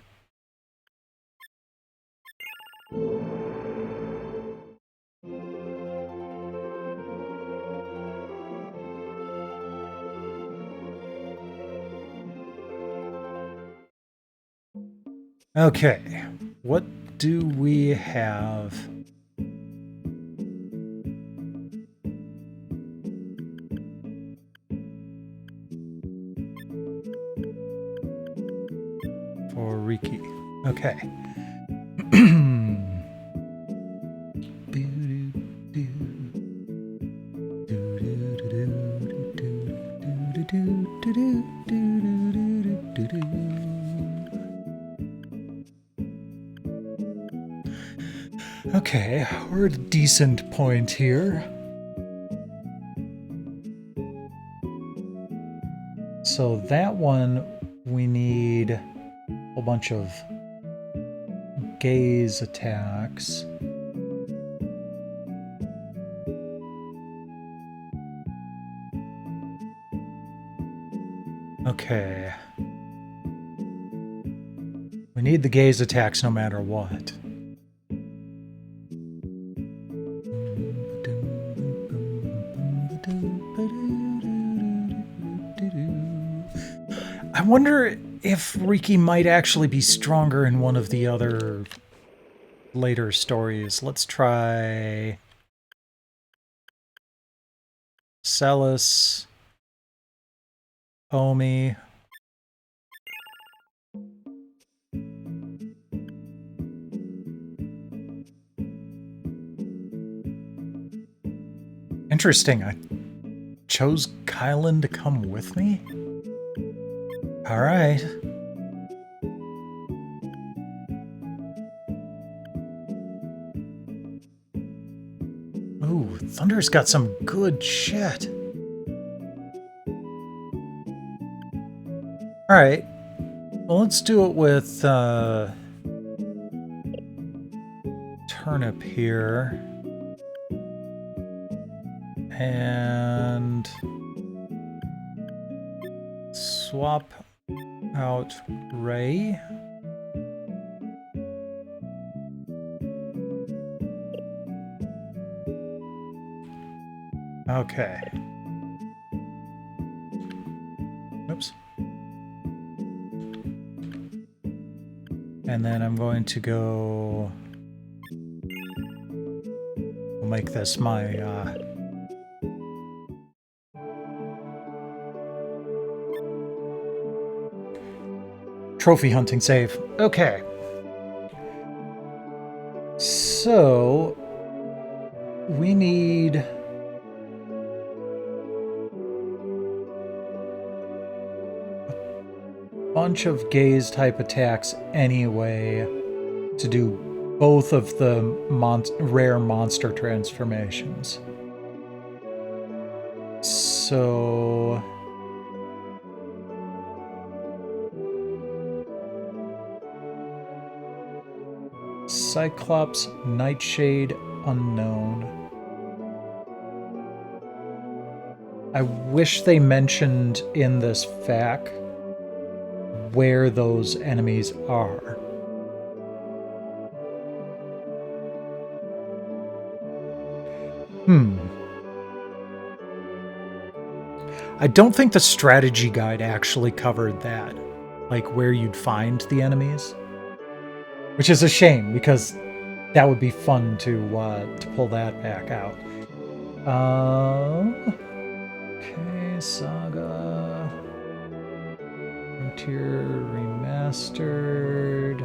Okay, what do we have? For Riki. Okay. Okay, we're at a decent point here. So that one, we need a whole bunch of gaze attacks. Okay. We need the gaze attacks no matter what. I wonder if Riki might actually be stronger in one of the other later stories. Let's try Celis, Omi. Interesting. I chose Kylan to come with me? Alright. Ooh, Thunder's got some good shit. Alright. Well, let's do it with Turnip here. And swap out Ray. Okay. Oops. And then I'm going to go... We'll make this my... trophy hunting save. Okay. So... we need... bunch of gaze type attacks anyway to do both of the rare monster transformations. So Cyclops, Nightshade, Unknown. I wish they mentioned in this FAQ where those enemies are. I don't think the strategy guide actually covered that, like where you'd find the enemies, which is a shame because that would be fun to pull that back out. Okay, Saga. Frontier Remastered.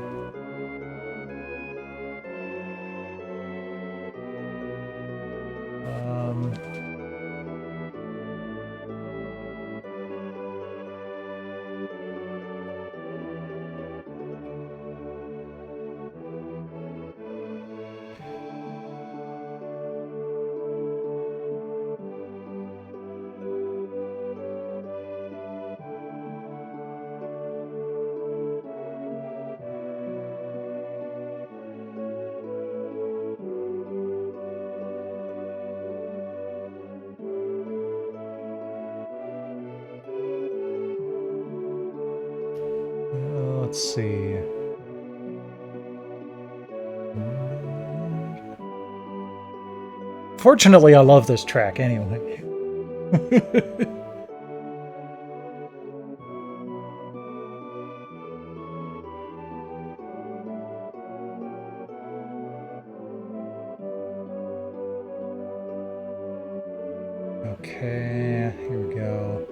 Let's see. Fortunately, I love this track anyway. Okay, here we go.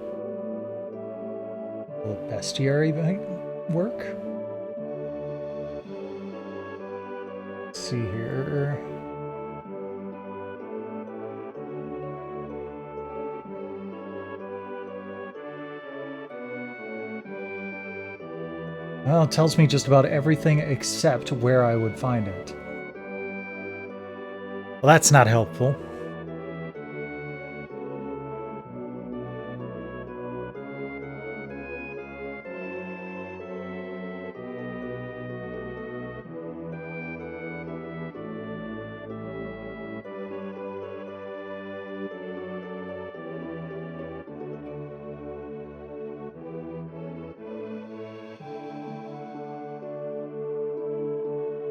Will bestiary work? see here. Well, it tells me just about everything except where I would find it. Well, that's not helpful.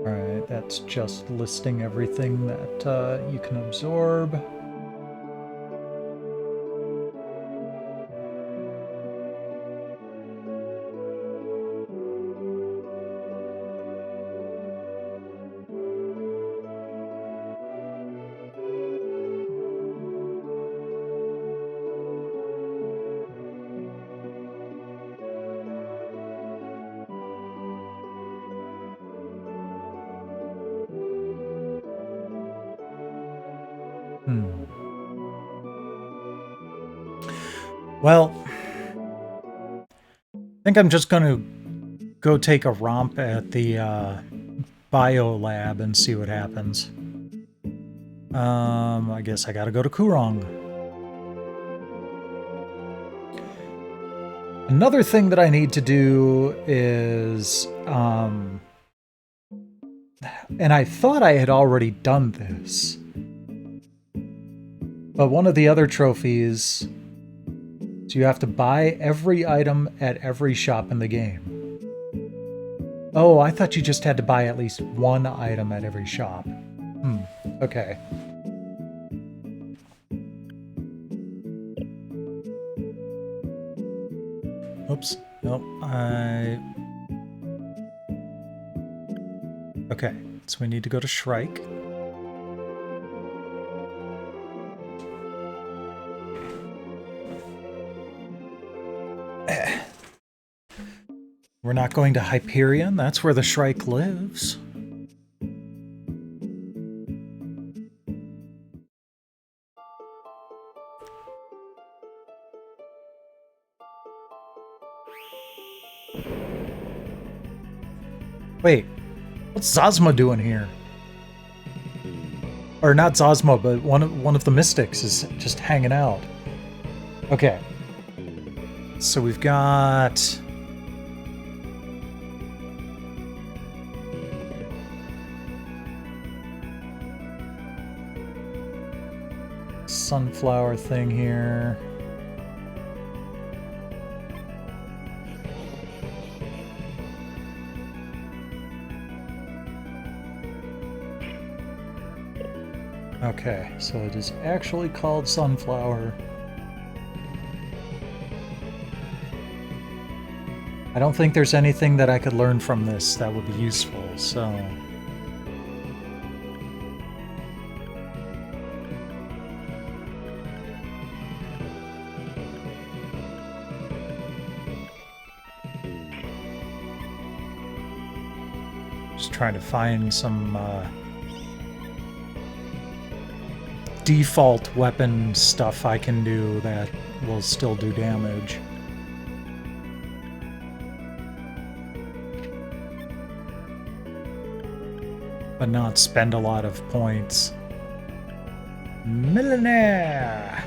Alright, that's just listing everything that you can absorb. Well, I think I'm just going to go take a romp at the bio lab and see what happens. I guess I gotta go to Kurong. Another thing that I need to do is, and I thought I had already done this, but one of the other trophies, so you have to buy every item at every shop in the game. Oh, I thought you just had to buy at least one item at every shop. Okay. Oops. Nope. Okay, so we need to go to Shrike. We're not going to Hyperion. That's where the Shrike lives. Wait, what's Zosma doing here? Or not Zosma, but one of the mystics is just hanging out. Okay. So we've got sunflower thing here. Okay, so it is actually called sunflower. I don't think there's anything that I could learn from this that would be useful, so... Just trying to find some default weapon stuff I can do that will still do damage. But not spend a lot of points. Millionaire!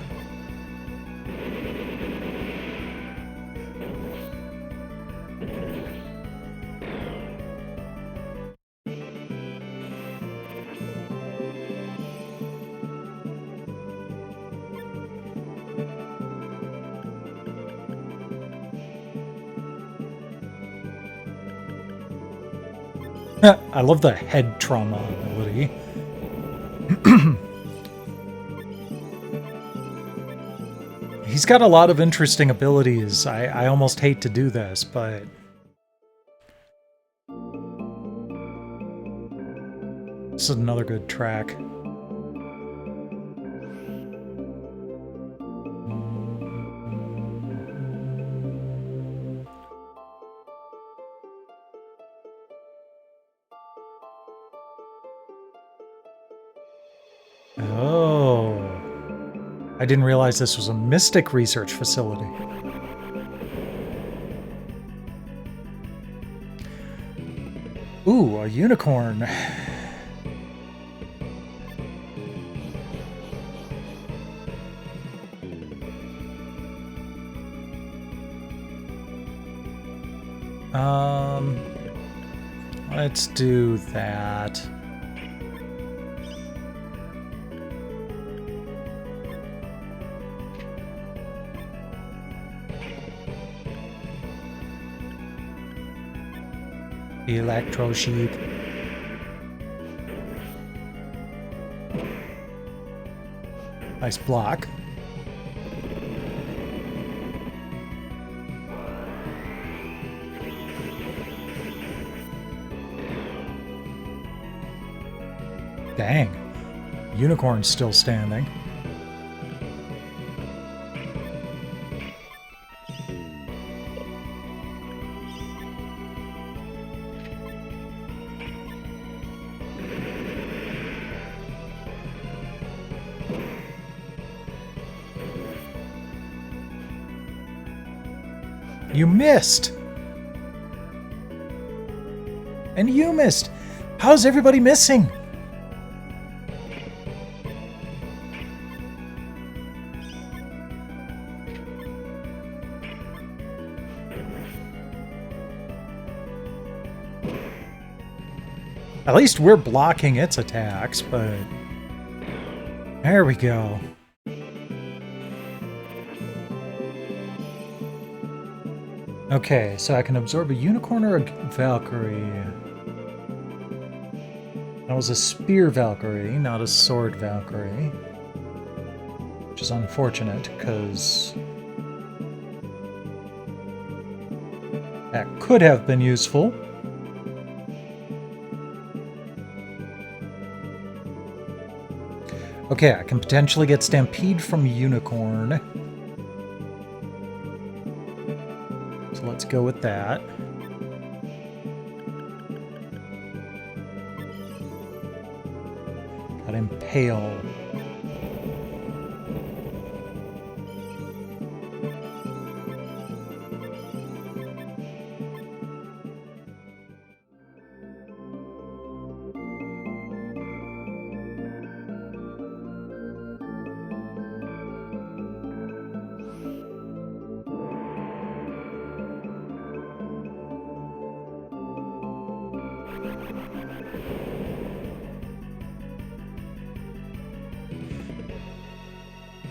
I love the head trauma ability. He's got a lot of interesting abilities. I almost hate to do this, but... This is another good track. Oh. I didn't realize this was a Mystic research facility. Ooh, a unicorn. Let's do that. Electro sheep. Nice block. Dang. Unicorn's still standing. You missed! And you missed! How's everybody missing? At least we're blocking its attacks, but... There we go. Okay, so I can absorb a unicorn or a Valkyrie. That was a spear Valkyrie, not a sword Valkyrie. Which is unfortunate, because... that could have been useful. Okay, I can potentially get Stampede from Unicorn. So let's go with that. Got Impale.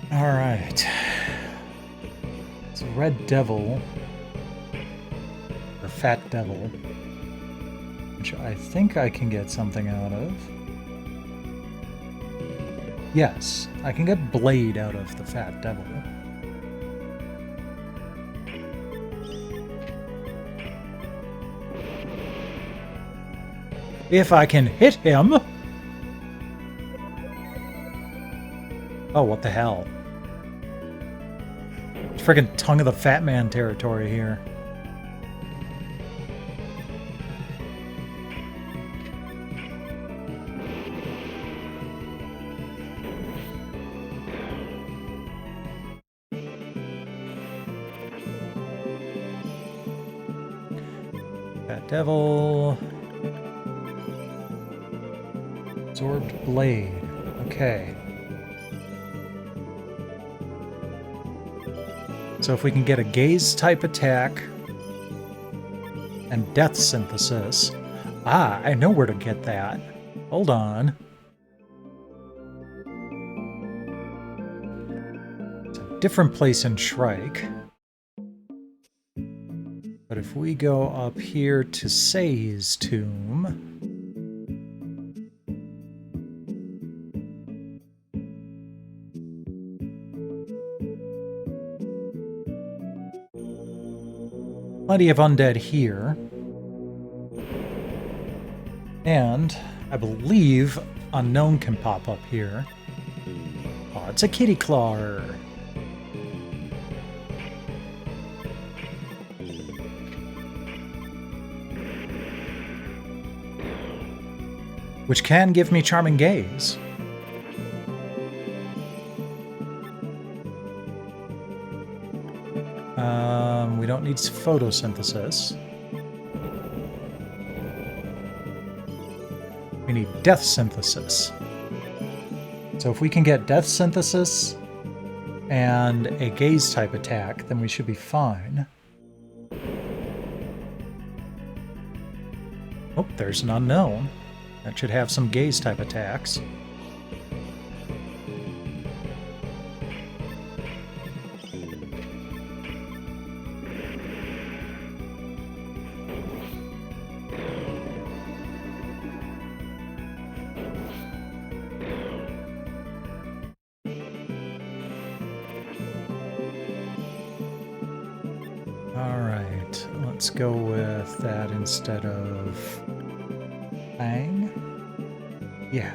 Alright. It's a Red Devil. Or Fat Devil. Which I think I can get something out of. Yes, I can get Blade out of the Fat Devil. If I can hit him! Oh, what the hell? It's friggin' Tongue of the Fat Man territory here. Fat Devil. Absorbed Blade. Okay. So if we can get a Gaze type attack and Death Synthesis. Ah, I know where to get that. Hold on. It's a different place in Shrike. But if we go up here to Say's tomb... Plenty of undead here. And I believe Unknown can pop up here. Oh, it's a kitty claw. Which can give me Charming Gaze. we don't need photosynthesis. We need death synthesis. So if we can get death synthesis and a gaze type attack, then we should be fine. Oh, there's an unknown. That should have some gaze type attacks. Alright, let's go with that instead of Bang. Yeah.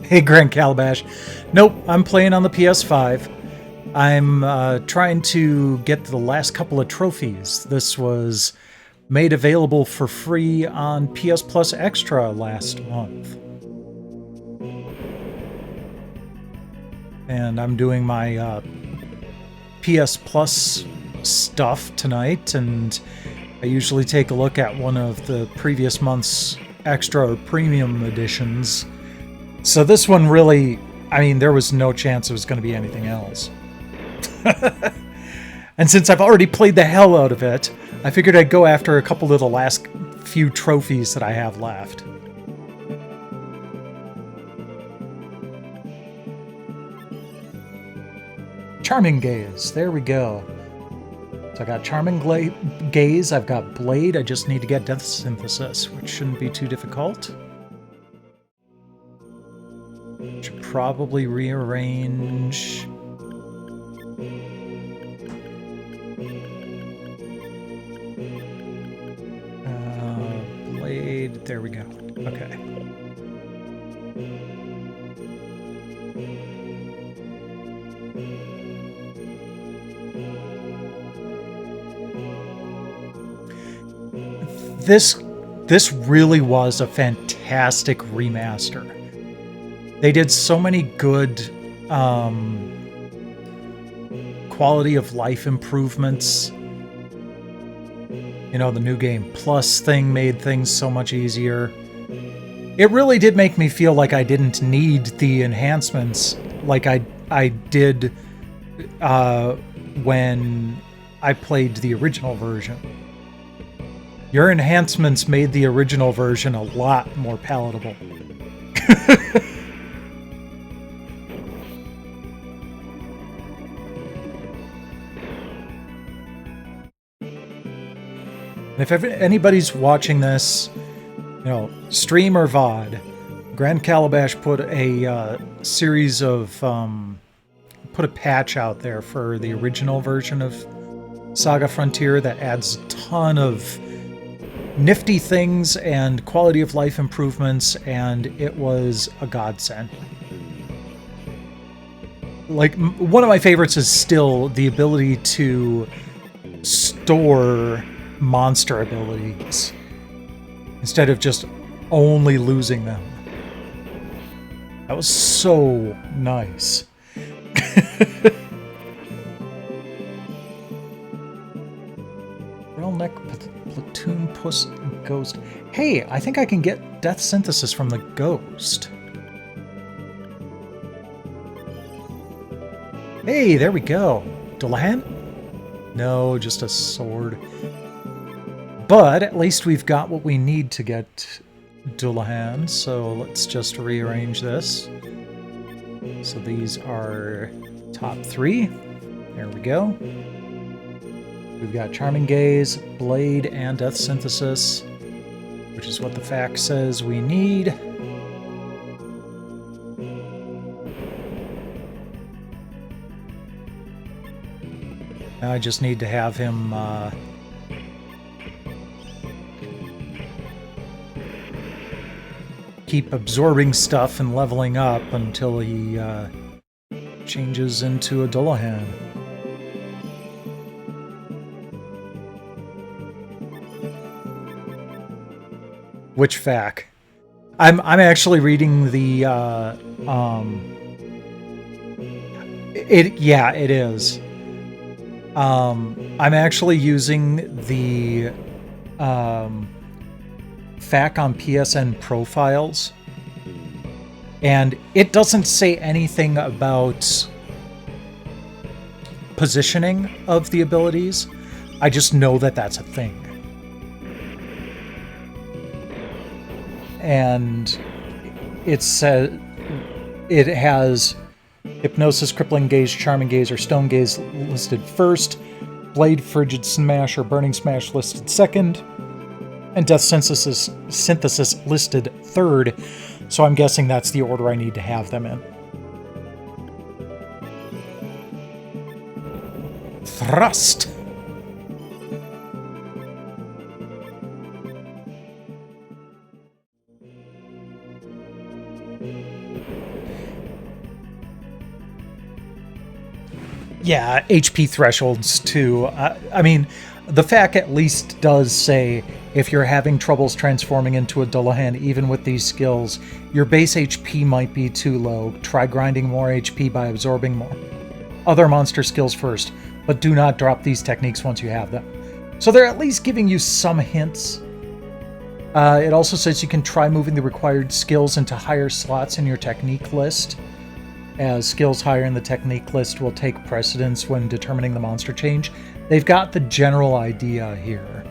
Hey, Grand Calabash. Nope, I'm playing on the PS5. I'm trying to get the last couple of trophies. This was made available for free on PS Plus Extra last month. And I'm doing my PS Plus stuff tonight, and I usually take a look at one of the previous month's extra or premium editions. So this one really, I mean, there was no chance it was going to be anything else. And since I've already played the hell out of it, I figured I'd go after a couple of the last few trophies that I have left. Charming Gaze, there we go. So I got Charming Gaze, I've got Blade, I just need to get Death Synthesis, which shouldn't be too difficult. Should probably rearrange... Blade, there we go. Okay. This really was a fantastic remaster. They did so many good quality of life improvements. You know, the New Game Plus thing made things so much easier. It really did make me feel like I didn't need the enhancements like I did when I played the original version. Your enhancements made the original version a lot more palatable. If anybody's watching this, you know, stream or VOD, Grand Calabash put a series of put a patch out there for the original version of Saga Frontier that adds a ton of nifty things and quality of life improvements, and it was a godsend. Like, one of my favorites is still the ability to store monster abilities instead of just only losing them. That was so nice. Neck platoon puss ghost. Hey, I think I can get death synthesis from the ghost. Hey, there we go. Dullahan? No, just a sword. But at least we've got what we need to get Dullahan, so let's just rearrange this. So these are top 3. There we go. We've got Charming Gaze, Blade, and Death Synthesis, which is what the fact says we need. Now I just need to have him keep absorbing stuff and leveling up until he changes into a Dullahan. Which fact? I'm actually reading the it is. I'm actually using the FAQ on PSN profiles, and it doesn't say anything about positioning of the abilities. I just know that that's a thing. And it says it has Hypnosis, Crippling Gaze, Charming Gaze, or Stone Gaze listed first, Blade, Frigid Smash, or Burning Smash listed second, and Death Synthesis listed third. So I'm guessing that's the order I need to have them in. Thrust. Yeah, HP thresholds too. I mean, the FAQ at least does say if you're having troubles transforming into a Dullahan, even with these skills, your base HP might be too low. Try grinding more HP by absorbing more other monster skills first, but do not drop these techniques once you have them. So they're at least giving you some hints. It also says you can try moving the required skills into higher slots in your technique list, as skills higher in the technique list will take precedence when determining the monster change. They've got the general idea here.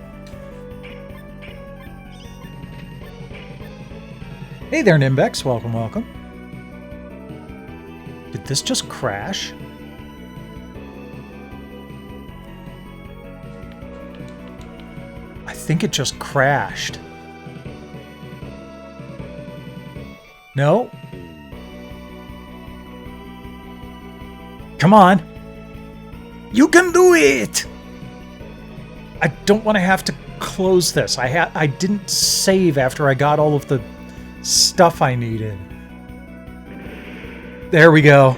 Hey there, Nimbex. Welcome, welcome. Did this just crash? I think it just crashed. No? Come on. You can do it! I don't want to have to close this. I didn't save after I got all of the stuff I needed. There we go.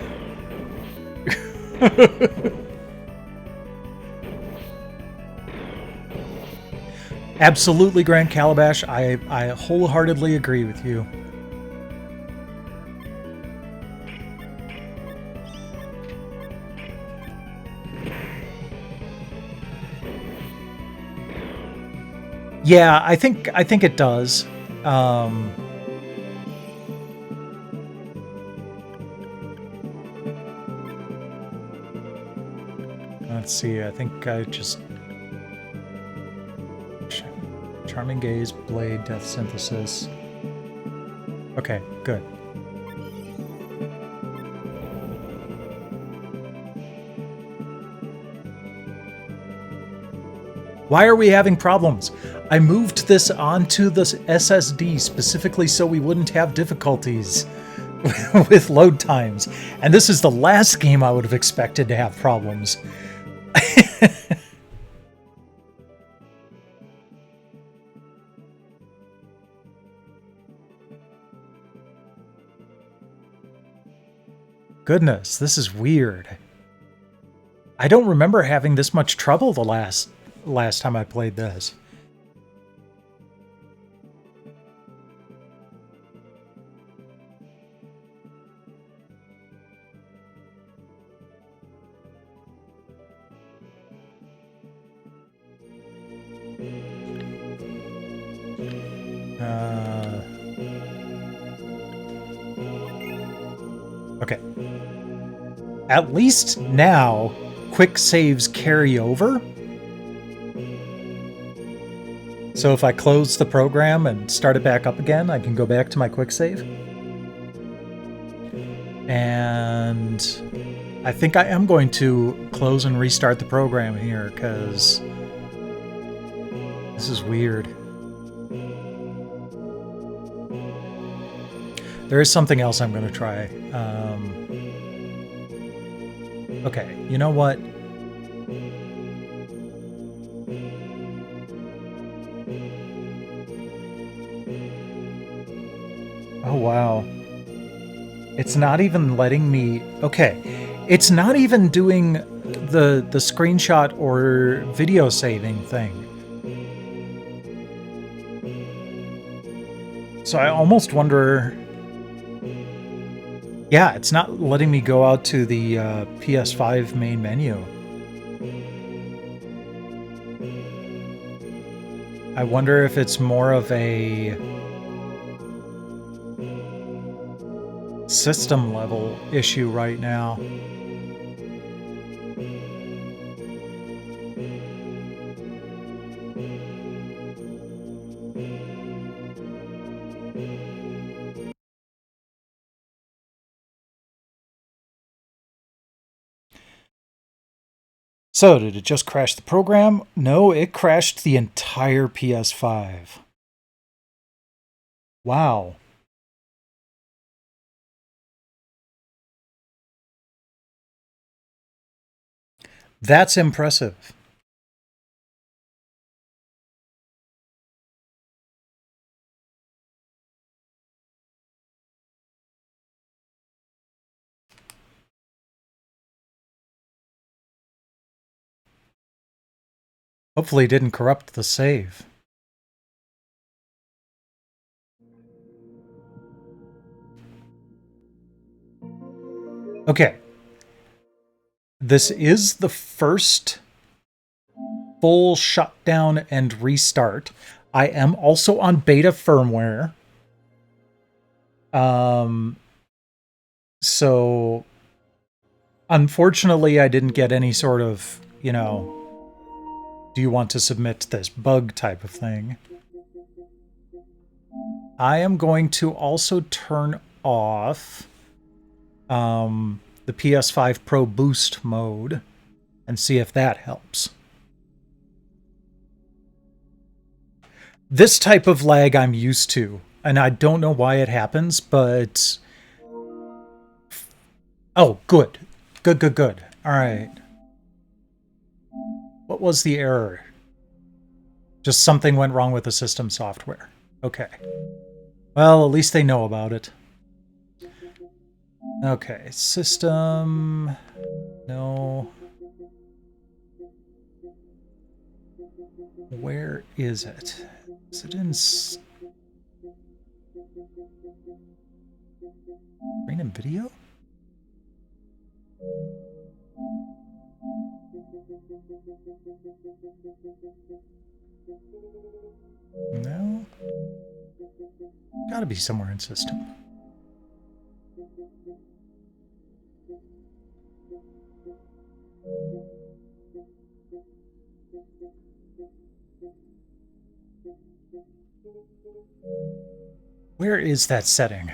Absolutely, Grand Calabash. I wholeheartedly agree with you. Yeah, I think it does. Let's see. I think I just Charming Gaze, Blade, Death Synthesis. Okay, good. Why are we having problems? I moved this onto the SSD specifically so we wouldn't have difficulties with load times. And this is the last game I would have expected to have problems. Goodness, this is weird. I don't remember having this much trouble the last time I played this. Okay. At least now, quick saves carry over. So if I close the program and start it back up again, I can go back to my quick save. And I think I am going to close and restart the program here because this is weird. There is something else I'm going to try. Okay, you know what? Oh, wow. It's not even letting me... Okay, it's not even doing the screenshot or video saving thing. So I almost wonder... Yeah, it's not letting me go out to the PS5 main menu. I wonder if it's more of a system level issue right now. So, did it just crash the program? No, it crashed the entire PS5. Wow. That's impressive. Hopefully it didn't corrupt the save. Okay. This is the first full shutdown and restart. I am also on beta firmware. So unfortunately I didn't get any sort of, you know, do you want to submit this bug type of thing. I am going to also turn off the PS5 Pro boost mode and see if that helps. This type of lag I'm used to, and I don't know why it happens, but... Oh, good. Good. All right. What was the error? Just something went wrong with the system software. Okay. Well, at least they know about it. Okay, system... No. Where is it? Is it in... Screen and video? No. Gotta be somewhere in system. Where is that setting?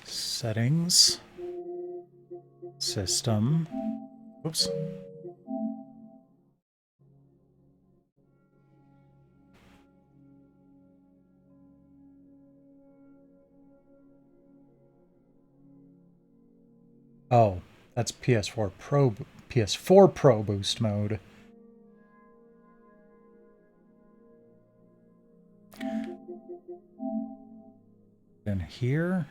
Settings. System. Oops. Oh, that's PS4 Pro boost mode. Then here.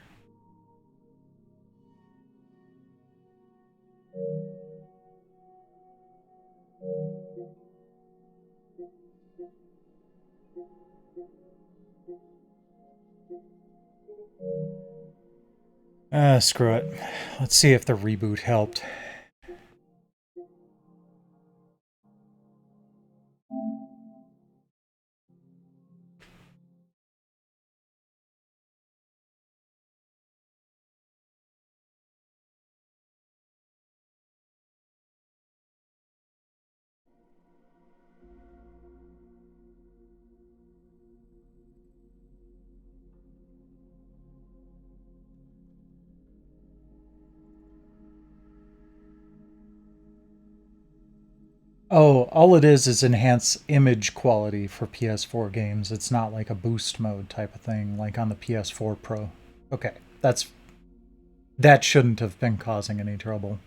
Screw it. Let's see if the reboot helped. Oh, all it is enhance image quality for PS4 games. It's not like a boost mode type of thing, like on the PS4 Pro. Okay, that's That shouldn't have been causing any trouble.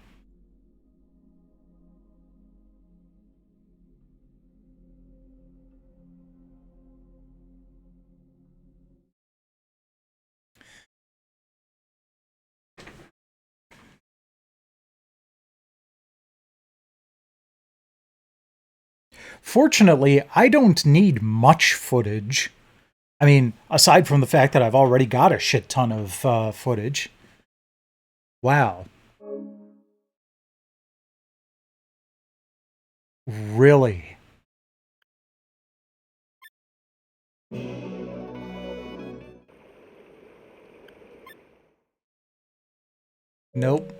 Fortunately, I don't need much footage. I mean, aside from the fact that I've already got a shit ton of footage. Wow. Really? Nope.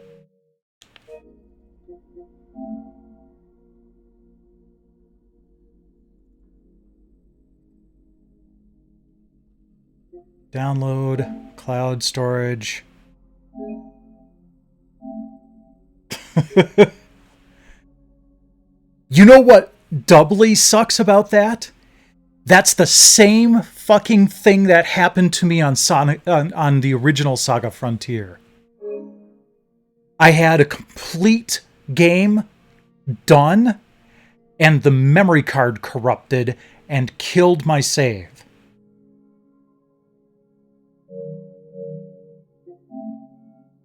Download, cloud storage. You know what doubly sucks about that? That's the same fucking thing that happened to me on on the original Saga Frontier. I had a complete game done, and the memory card corrupted and killed my save.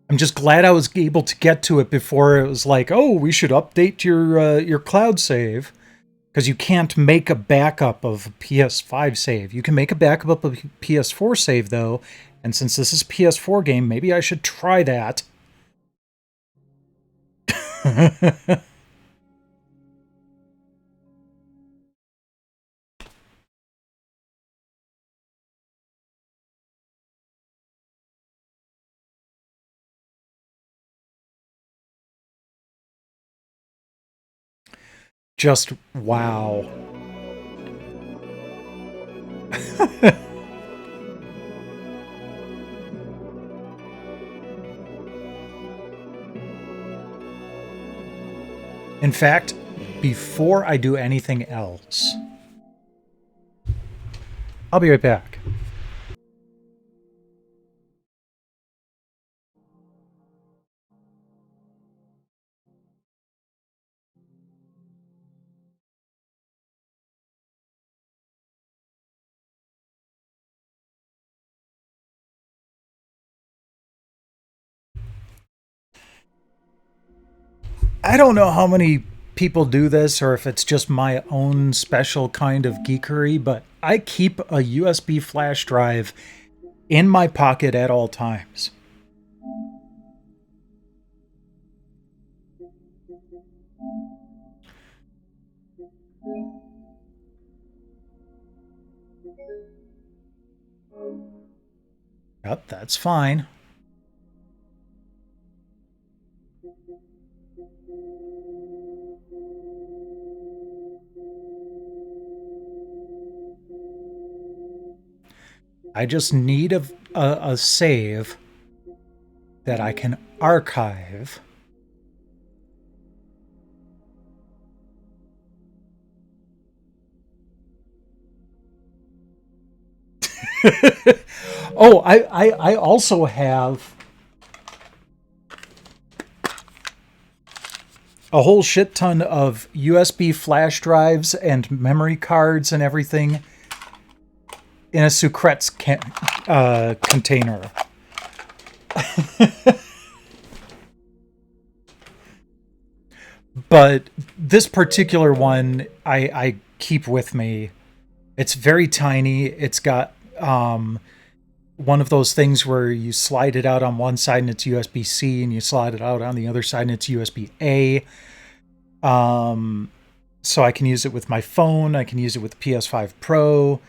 I'm just glad I was able to get to it before it was like, oh, we should update your cloud save. Because you can't make a backup of a PS5 save. You can make a backup of a PS4 save, though. And since this is a PS4 game, maybe I should try that. Just wow. In fact, before I do anything else, I'll be right back. I don't know how many people do this or if it's just my own special kind of geekery, but I keep a USB flash drive in my pocket at all times. Yep, that's fine. I just need a save that I can archive. Oh, I also have a whole shit ton of USB flash drives and memory cards and everything in a Sucrets container. But this particular one I keep with me. It's very tiny. It's got one of those things where you slide it out on one side and it's USB-C, and you slide it out on the other side and it's USB-A. So I can use it with my phone. I can use it with the PS5 Pro.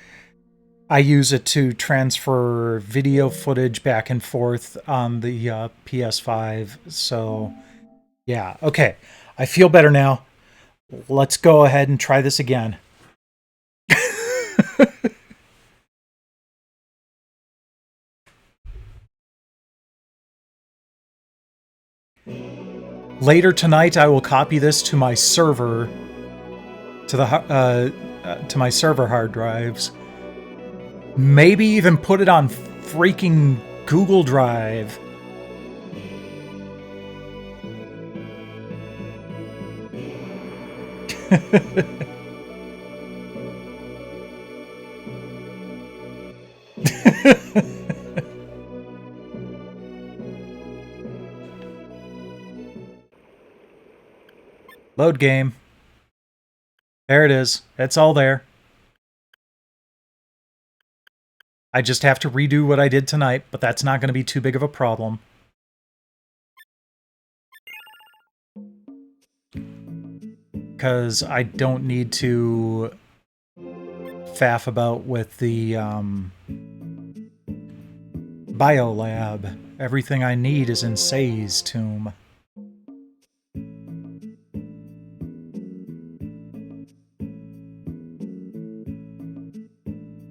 I use it to transfer video footage back and forth on the PS5. So, yeah. Okay. I feel better now. Let's go ahead and try this again. Later tonight, I will copy this to my server, to my server hard drives. Maybe even put it on freaking Google Drive. Load game. There it is. It's all there. I just have to redo what I did tonight, but that's not going to be too big of a problem. Because I don't need to faff about with the biolab. Everything I need is in Say's tomb.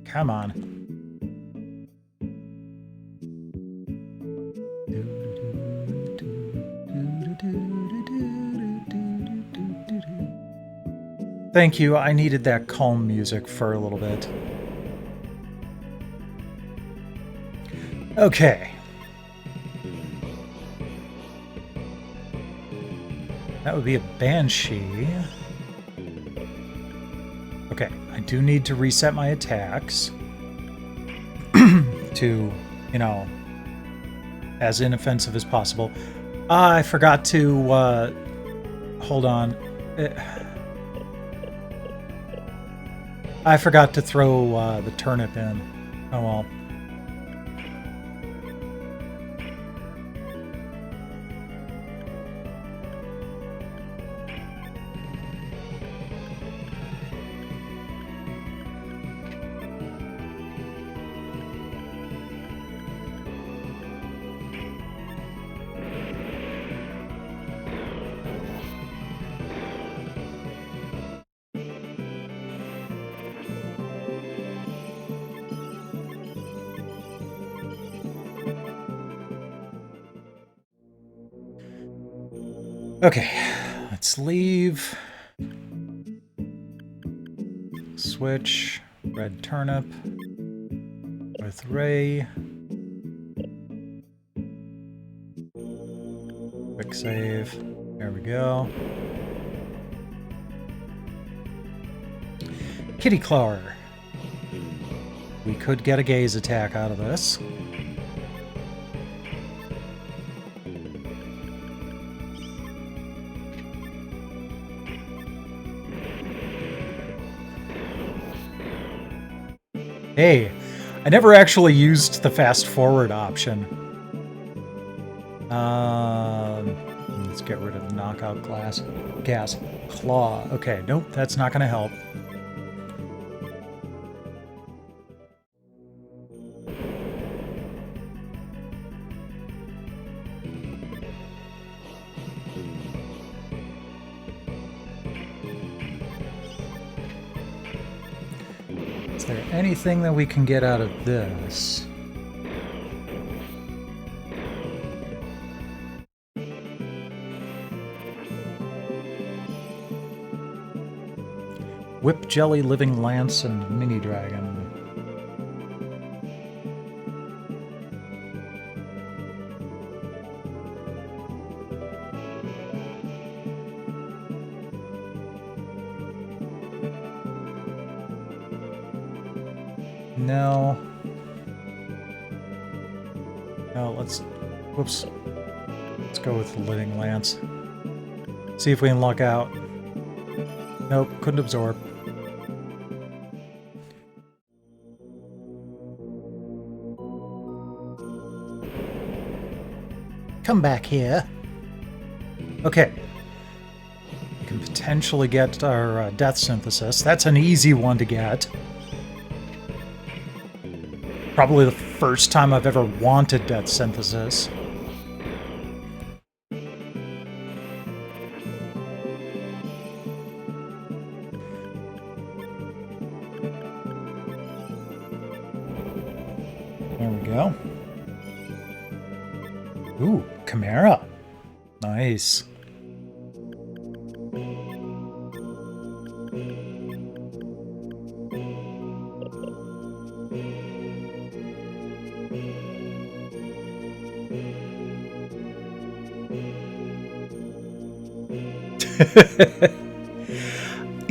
Come on. Thank you. I needed that calm music for a little bit. Okay. That would be a Banshee. Okay, I do need to reset my attacks to, you know, as inoffensive as possible. I forgot to, hold on. I forgot to throw the turnip in. Oh well. Okay, let's leave. Switch red turnip with Ray. Quick save. There we go. Kitty Clawer. We could get a gaze attack out of this. Hey, I never actually used the fast forward option. Let's get rid of the knockout gas. Claw. Okay, nope, that's not going to help. Is there anything that we can get out of this? Whip Jelly, Living Lance, and Mini Dragon. No. No, let's... Whoops. Let's go with the Living Lance. See if we can luck out. Nope, couldn't absorb. Come back here. Okay. We can potentially get our death synthesis. That's an easy one to get. Probably the first time I've ever wanted death synthesis. There we go. Ooh, Chimera. Nice.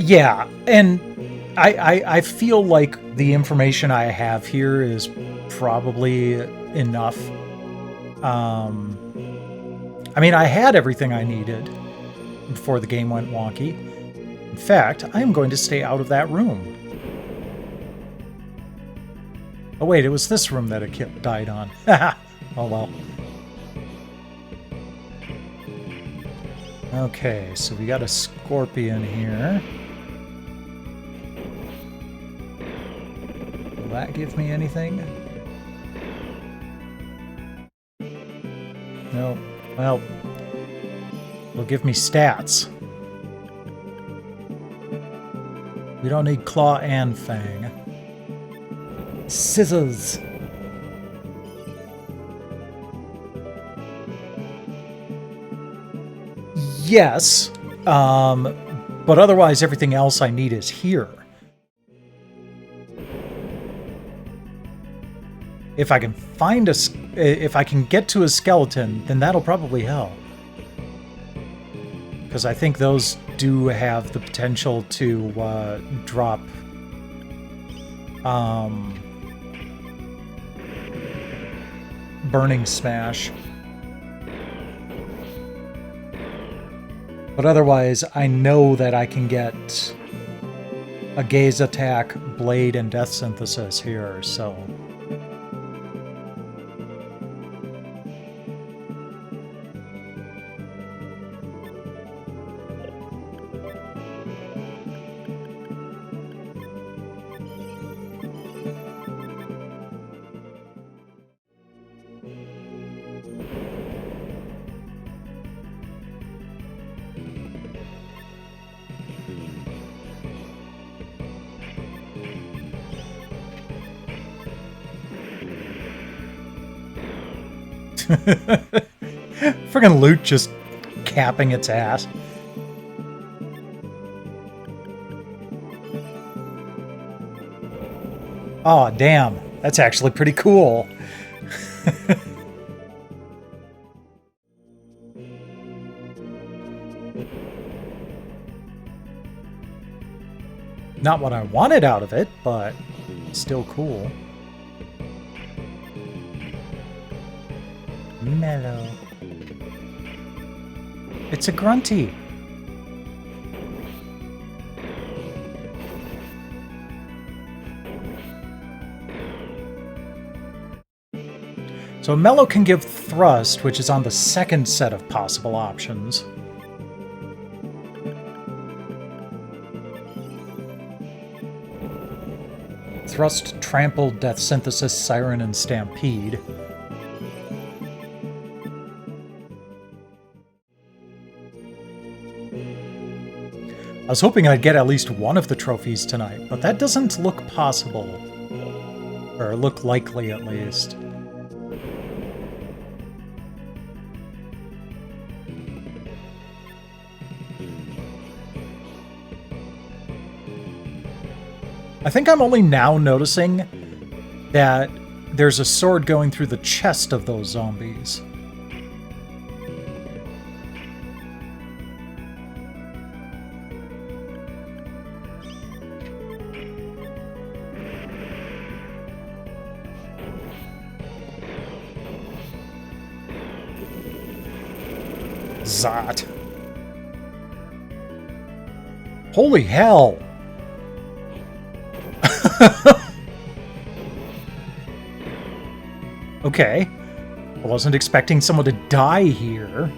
Yeah, and I feel like the information I have here is probably enough. I mean, I had everything I needed before the game went wonky. In fact, I am going to stay out of that room. Oh wait, it was this room that it died on. Oh well. Okay, so we got a scorpion here. Will that give me anything? No. Well, it'll give me stats. We don't need claw and fang. Scissors. Yes, but otherwise everything else I need is here. If I can find if I can get to a skeleton, then that'll probably help. Because I think those do have the potential to drop Burning Smash. But otherwise, I know that I can get a Gaze Attack, Blade, and Death Synthesis here, so... Friggin' loot just capping its ass. Oh, damn. That's actually pretty cool. Not what I wanted out of it, but still cool. Mellow. It's a grunty. So Mellow can give Thrust, which is on the second set of possible options. Thrust, Trample, Death Synthesis, Siren, and Stampede. I was hoping I'd get at least one of the trophies tonight, but that doesn't look possible. Or look likely, at least. I think I'm only now noticing that there's a sword going through the chest of those zombies. Zot. Holy hell! Okay. I wasn't expecting someone to die here.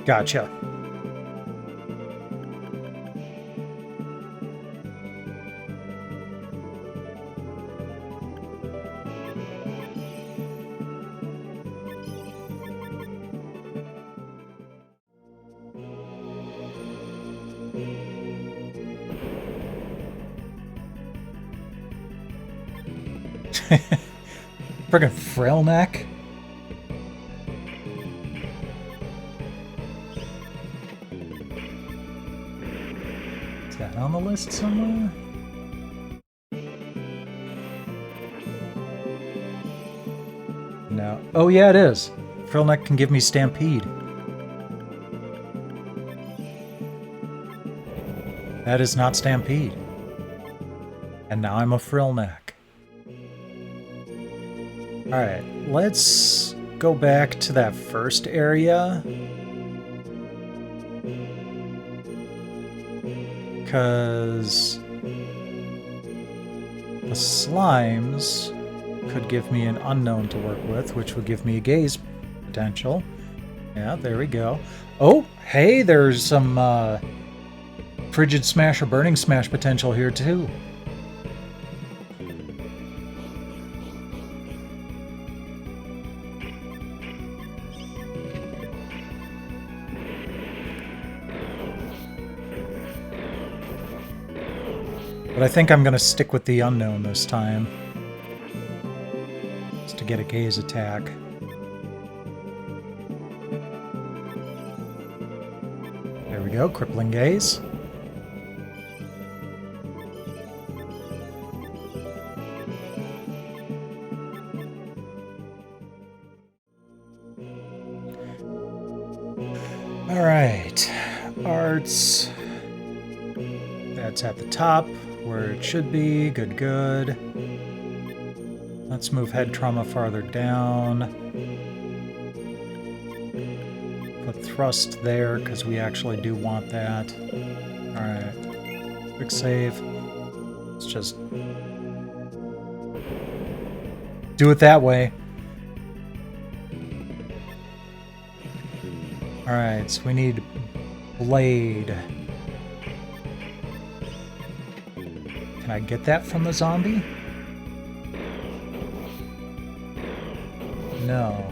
Gotcha. Friggin' frail neck. that on the list somewhere? No. Oh yeah, it is. Frillneck can give me Stampede. That is not Stampede. And now I'm a Frillneck. Alright, let's go back to that first area. Because the slimes could give me an unknown to work with, which would give me a gaze potential. Yeah, there we go. Oh, hey, there's some frigid smash or burning smash potential here too. But I think I'm going to stick with the unknown this time. Just to get a gaze attack. There we go, crippling gaze. Alright, arts. That's at the top, where it should be. Good, good. Let's move head trauma farther down. Put thrust there, because we actually do want that. Alright. Quick save. Let's just do it that way. Alright, so we need blade. Can I get that from the zombie? No.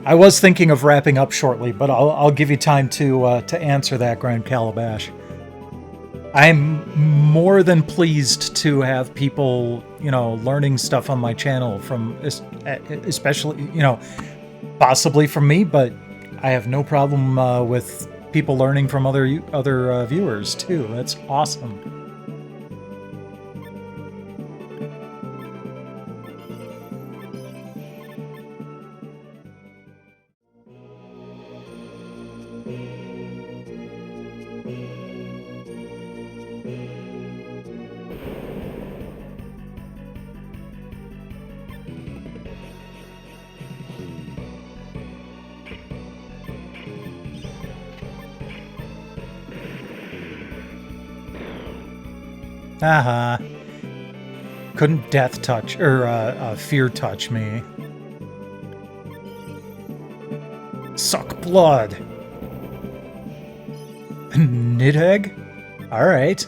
I was thinking of wrapping up shortly, but I'll give you time to answer that, Grand Calabash. I'm more than pleased to have people, you know, learning stuff on my channel from, especially, you know, possibly from me, but I have no problem with people learning from other viewers too. That's awesome. Haha. Couldn't death touch, or fear touch me. Suck blood. Nidhegg? Alright.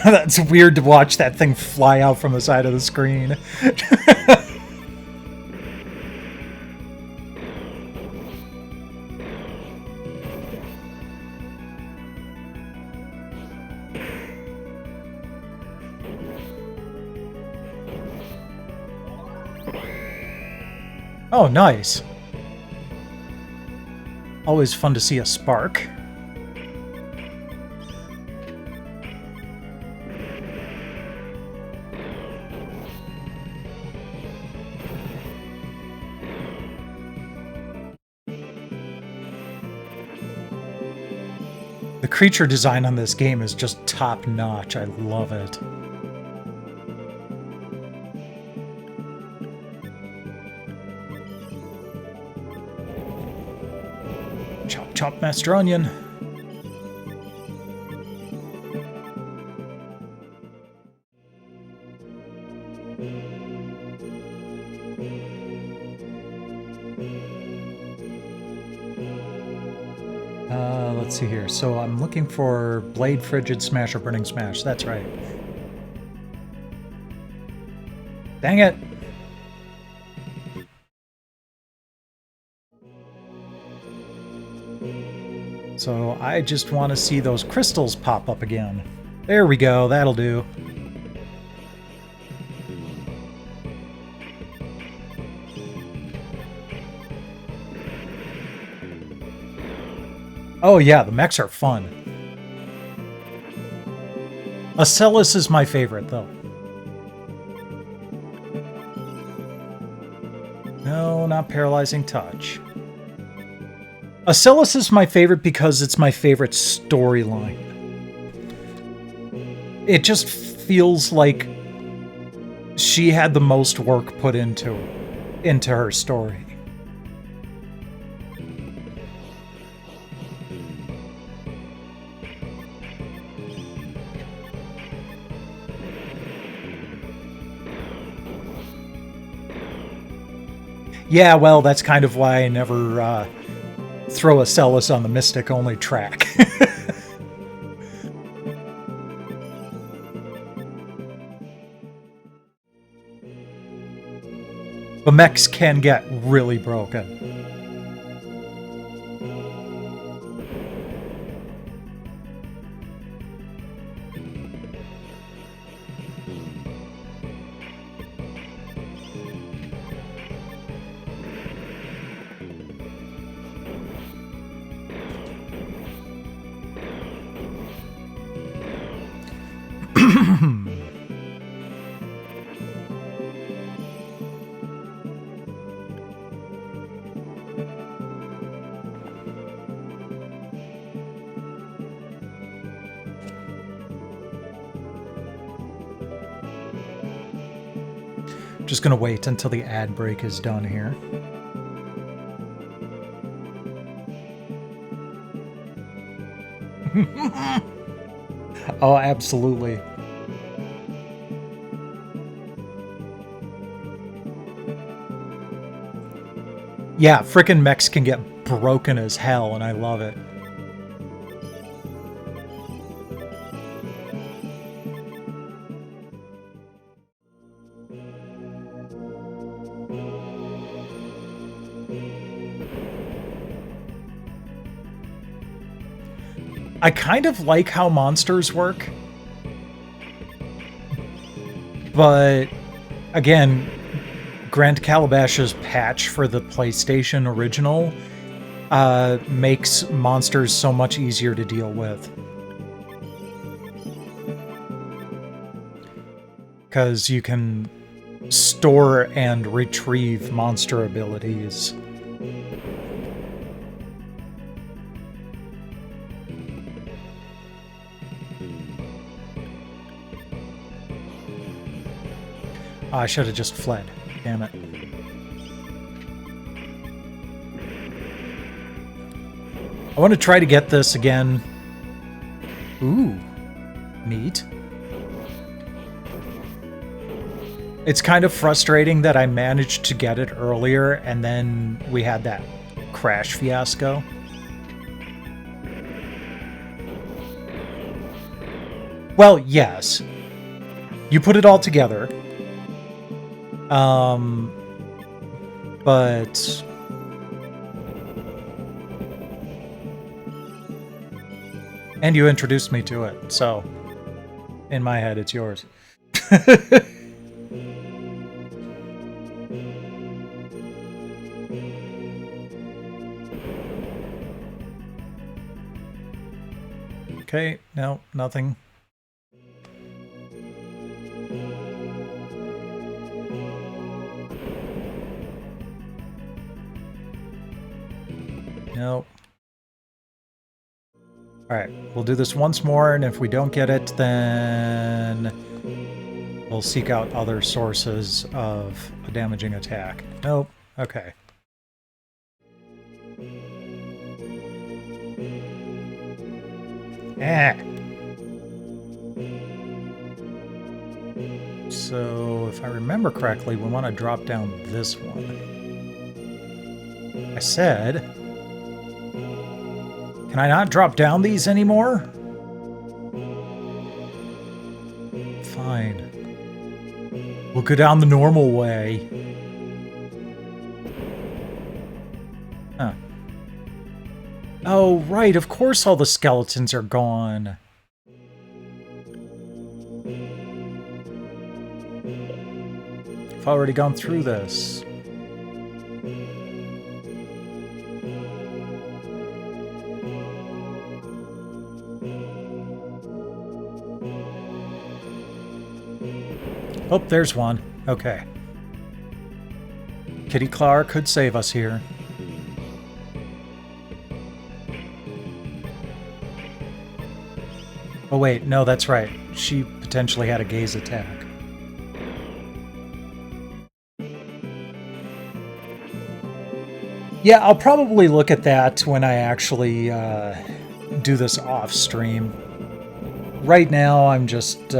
That's weird to watch that thing fly out from the side of the screen. Oh, nice. Always fun to see a spark. The creature design on this game is just top-notch. I love it. Chop, chop, Master Onion. Let's see here. So I'm looking for Blade, Frigid Smash, or Burning Smash. That's right. Dang it. So I just want to see those crystals pop up again. There we go, that'll do. Oh yeah, the mechs are fun. Acellus is my favorite, though. No, not Paralyzing Touch. Acellus is my favorite because it's my favorite storyline. It just feels like she had the most work put into her story. Yeah, well, that's kind of why I never throw Acellus on the Mystic-only track. The mechs can get really broken. Just gonna wait until the ad break is done here. Oh, absolutely. Yeah, frickin' mechs can get broken as hell, and I love it. I kind of like how monsters work. But, again, Grant Calabash's patch for the PlayStation original makes monsters so much easier to deal with. Because you can store and retrieve monster abilities. I should have just fled. Damn it. I want to try to get this again. Ooh. Neat. It's kind of frustrating that I managed to get it earlier and then we had that crash fiasco. Well, yes. You put it all together. But and you introduced me to it, so in my head it's yours. Okay, no, nothing. Nope. Alright, we'll do this once more, and if we don't get it, then we'll seek out other sources of a damaging attack. Nope. Okay. So, if I remember correctly, we want to drop down this one. I said... Can I not drop down these anymore? Fine. We'll go down the normal way. Huh. Oh, right. Of course all the skeletons are gone. I've already gone through this. Oh, there's one. Okay. Kitty Clar could save us here. Oh wait, no, that's right. She potentially had a gaze attack. Yeah, I'll probably look at that when I actually do this off stream. Right now, I'm just...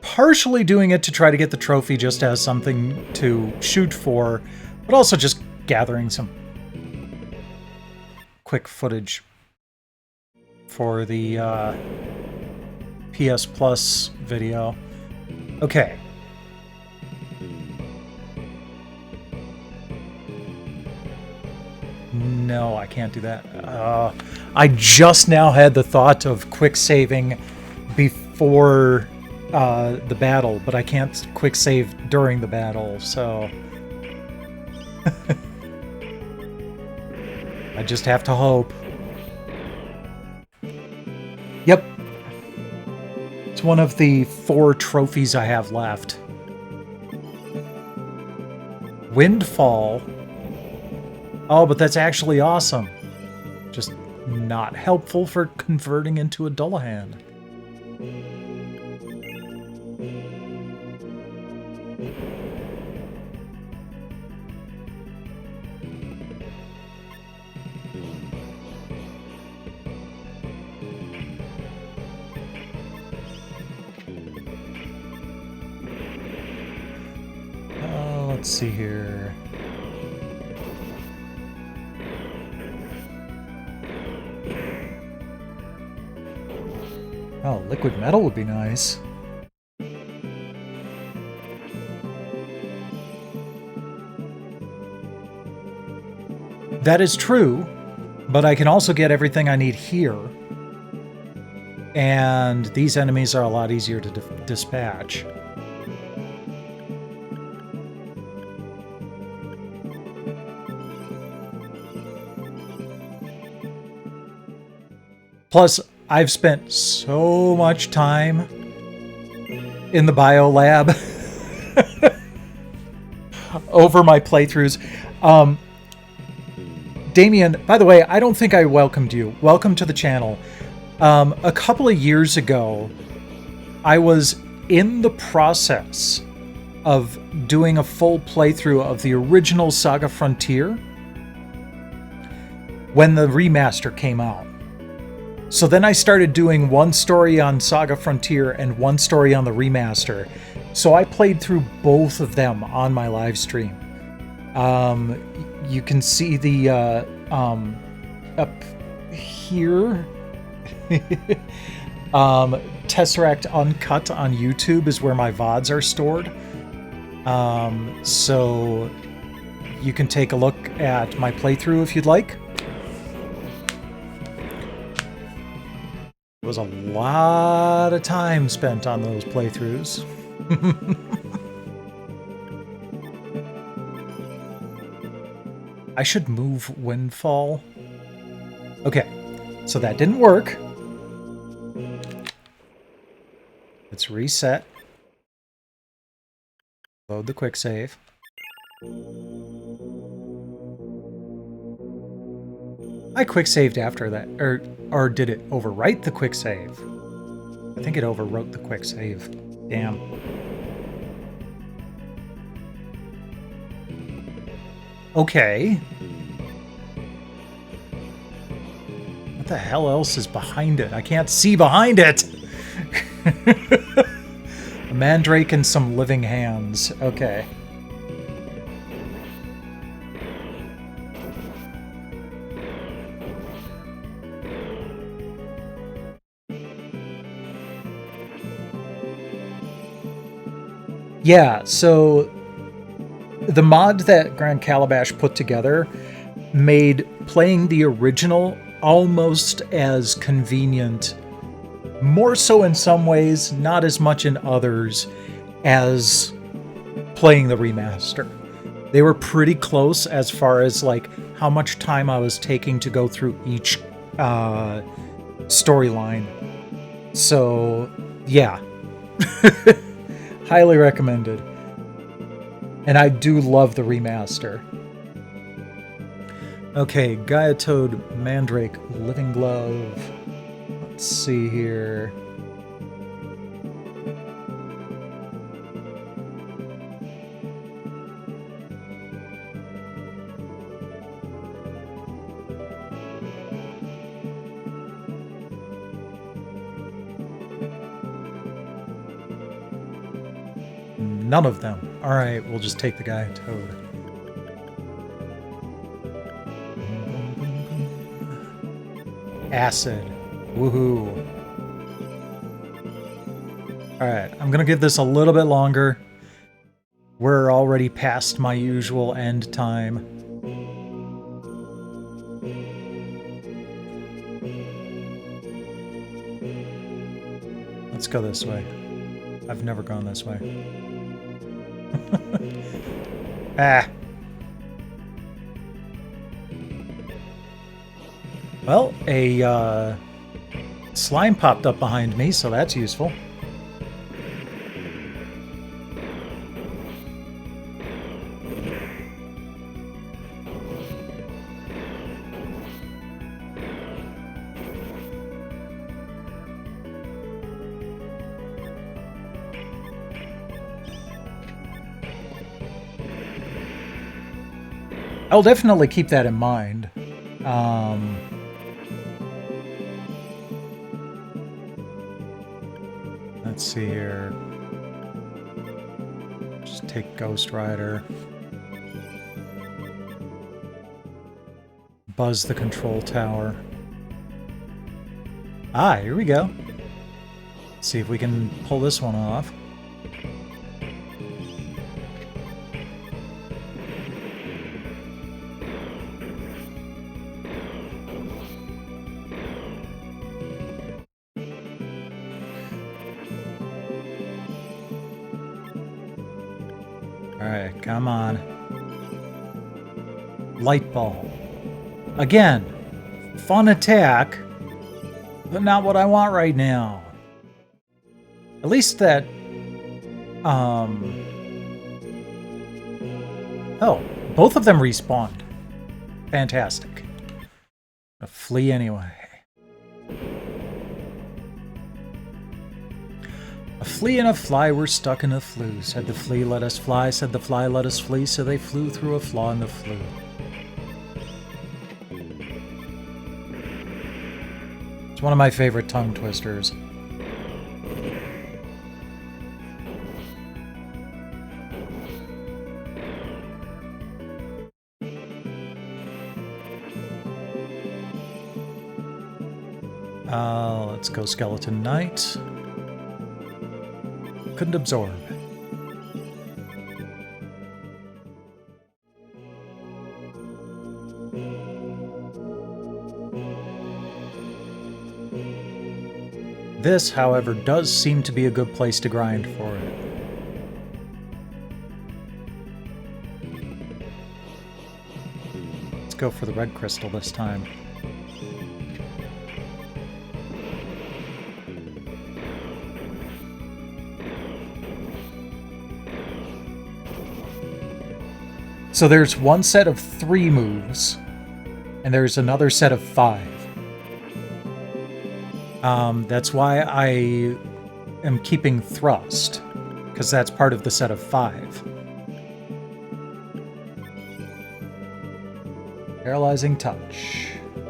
partially doing it to try to get the trophy just as something to shoot for, but also just gathering some quick footage for the PS Plus video. Okay. No, I can't do that. I just now had the thought of quick saving before the battle, but I can't quick save during the battle, so I just have to hope. Yep. It's one of the 4 trophies I have left. Windfall. Oh, but that's actually awesome. Just not helpful for converting into a Dullahan. Let's see here. Oh, liquid metal would be nice. That is true, but I can also get everything I need here. And these enemies are a lot easier to dispatch. Plus, I've spent so much time in the bio lab over my playthroughs. Damien, by the way, I don't think I welcomed you. Welcome to the channel. A couple of years ago, I was in the process of doing a full playthrough of the original Saga Frontier when the remaster came out. So then I started doing one story on Saga Frontier and one story on the remaster. So I played through both of them on my live stream. You can see the up here. Tesseract Uncut on YouTube is where my VODs are stored. So you can take a look at my playthrough if you'd like. It was a lot of time spent on those playthroughs. I should move Windfall. Okay, so that didn't work. Let's reset. Load the quick save. I quick saved after that, or did it overwrite the quick save? I think it overwrote the quick save. Damn. Okay. What the hell else is behind it? I can't see behind it! A mandrake and some living hands. Okay. Yeah, so the mod that Grand Calabash put together made playing the original almost as convenient, more so in some ways, not as much in others, as playing the remaster. They were pretty close as far as like how much time I was taking to go through each storyline. So, yeah. Highly recommended. And I do love the remaster. Okay, Gaia Toad, Mandrake, Living Glove. Let's see here. None of them. Alright, we'll just take the Gaia Toad. Acid. Woohoo. Alright, I'm gonna give this a little bit longer. We're already past my usual end time. Let's go this way. I've never gone this way. Ah. Well, a slime popped up behind me, so that's useful. I'll definitely keep that in mind. Let's see here. Just take Ghost Rider. Buzz the control tower. Ah, here we go. See if we can pull this one off. Alright, come on. Light ball. Again, fun attack, but not what I want right now. At least that... Oh, both of them respawned. Fantastic. A flea anyway. A flea and a fly were stuck in a flue. Said the flea, let us fly. Said the fly, let us flee. So they flew through a flaw in the flue. It's one of my favorite tongue twisters. Let's go Skeleton Knight. Couldn't absorb. This, however, does seem to be a good place to grind for it. Let's go for the red crystal this time. So there's one set of 3 moves, and there's another set of 5. That's why I am keeping Thrust, because that's part of the set of 5. Paralyzing Touch.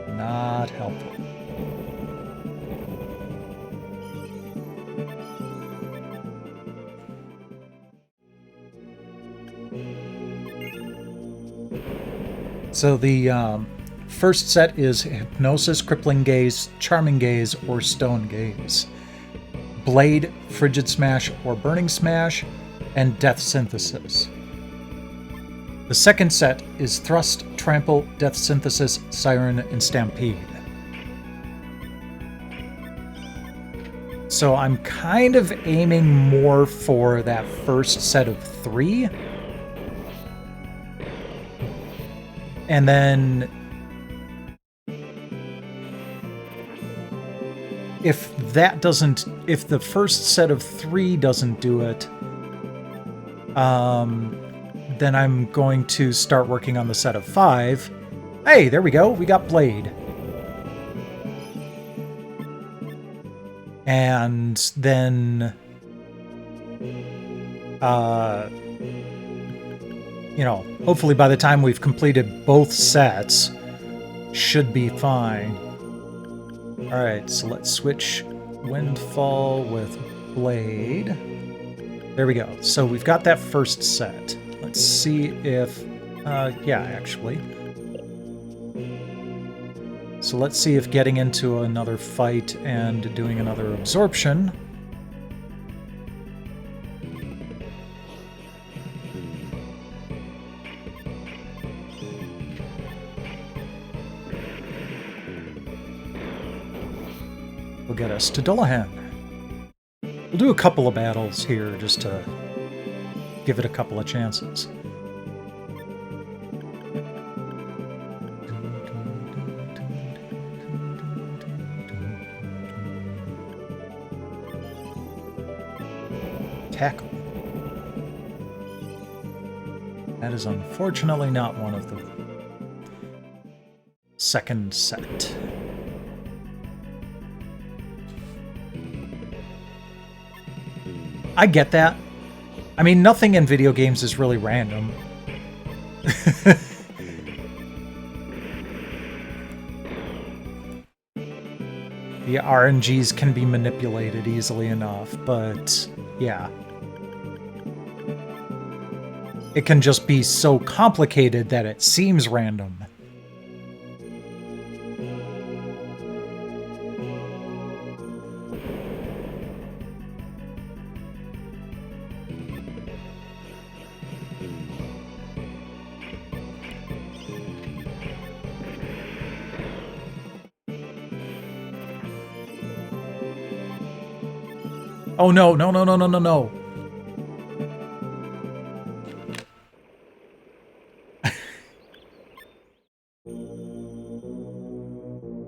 Not helpful. So the first set is Hypnosis, Crippling Gaze, Charming Gaze, or Stone Gaze. Blade, Frigid Smash, or Burning Smash. and Death Synthesis. The second set is Thrust, Trample, Death Synthesis, Siren, and Stampede. So I'm kind of aiming more for that first set of 3. And then if the first set of 3 doesn't do it, then I'm going to start working on the set of 5. Hey, there we go. We got Blade. And then, hopefully by the time we've completed both sets, should be fine. Alright, so let's switch Windfall with Blade. There we go. So we've got that first set. Let's see if... yeah, actually. So let's see if getting into another fight and doing another absorption... will get us to Dullahan. We'll do a couple of battles here just to give it a couple of chances. Tackle. That is unfortunately not one of the second set. I get that. I mean, nothing in video games is really random. The RNGs can be manipulated easily enough, but yeah. It can just be so complicated that it seems random. Oh no, no, no, no, no, no, no.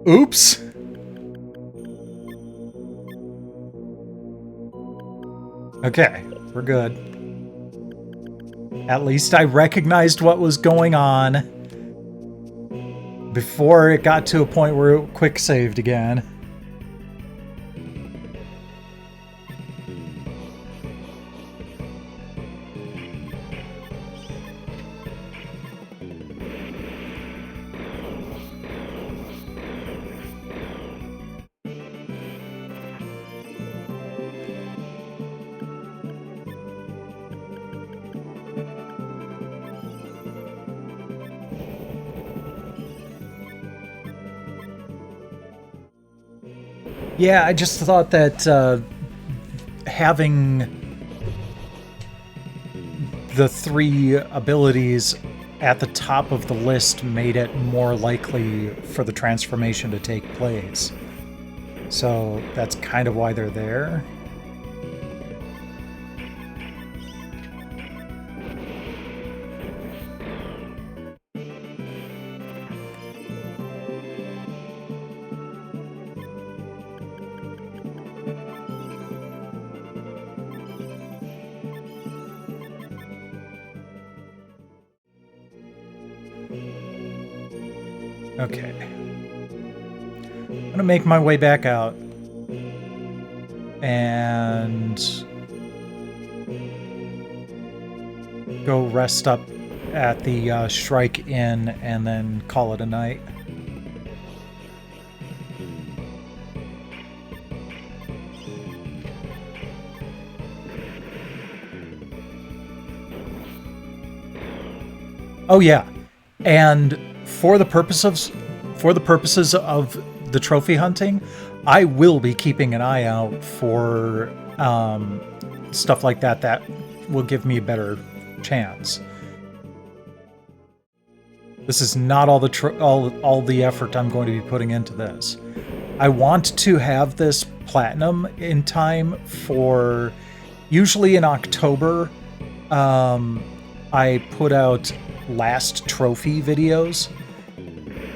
Oops. Okay, we're good. At least I recognized what was going on before it got to a point where it quick saved again. Yeah, I just thought that having the 3 abilities at the top of the list made it more likely for the transformation to take place. So that's kind of why they're there. Okay. I'm gonna make my way back out. And go rest up at the Shrike Inn and then call it a night. Oh yeah. And for the purposes of the trophy hunting, I will be keeping an eye out for stuff like that will give me a better chance. This is not all the effort I'm going to be putting into this. I want to have this platinum in time for, usually in October, I put out last trophy videos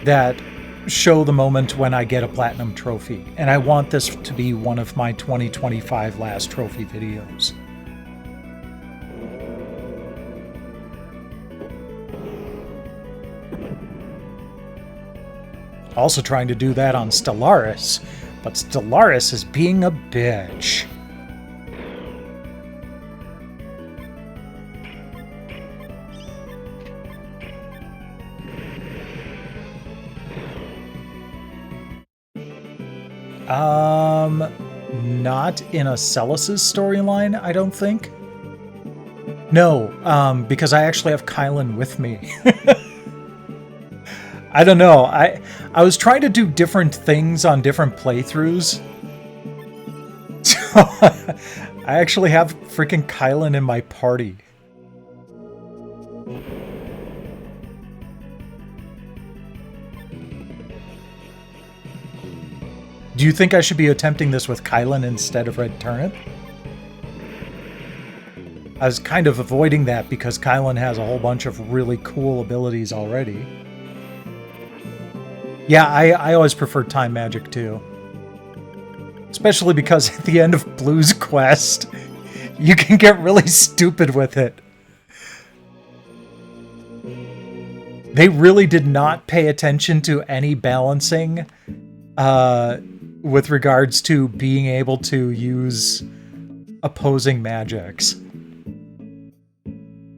that show the moment when I get a platinum trophy. And I want this to be one of my 2025 last trophy videos. Also trying to do that on Stellaris, but Stellaris is being a bitch. Not in a Celis's storyline, I don't think. No, because I actually have Kylan with me. I don't know. I was trying to do different things on different playthroughs. So I actually have freaking Kylan in my party. Do you think I should be attempting this with Kylan instead of Red Turnip? I was kind of avoiding that because Kylan has a whole bunch of really cool abilities already. Yeah, I always prefer Time Magic too. Especially because at the end of Blue's quest, you can get really stupid with it. They really did not pay attention to any balancing with regards to being able to use opposing magics.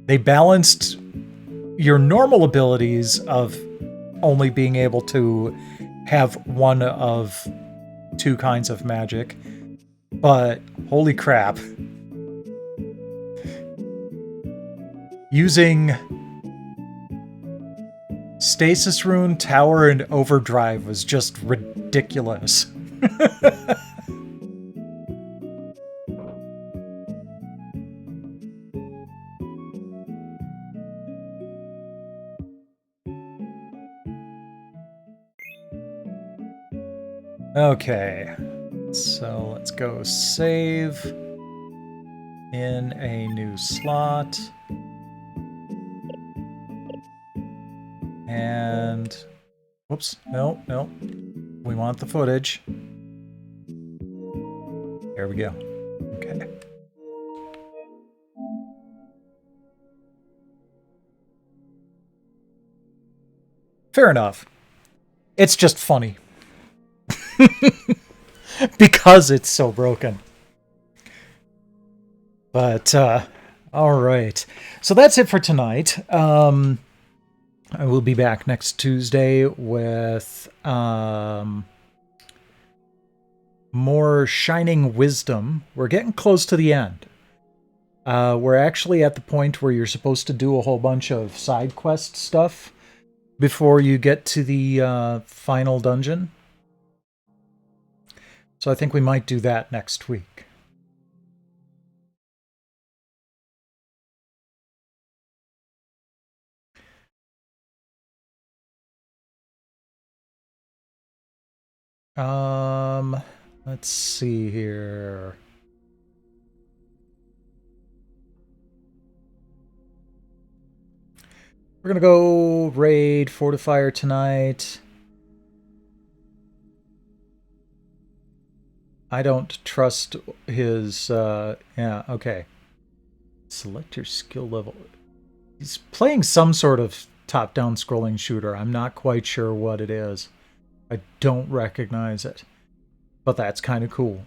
They balanced your normal abilities of only being able to have one of two kinds of magic, but holy crap. Using Stasis Rune, Tower, and Overdrive was just ridiculous. Okay, so let's go save in a new slot. And, whoops, no, we want the footage. There we go. Okay. Fair enough. It's just funny. Because it's so broken. But, all right. So that's it for tonight. I will be back next Tuesday with more Shining Wisdom. We're getting close to the end. We're actually at the point where you're supposed to do a whole bunch of side quest stuff before you get to the final dungeon. So I think we might do that next week. Let's see here. We're gonna go raid Fortifier tonight. I don't trust his, yeah, okay. Select your skill level. He's playing some sort of top-down scrolling shooter. I'm not quite sure what it is. I don't recognize it. But that's kind of cool.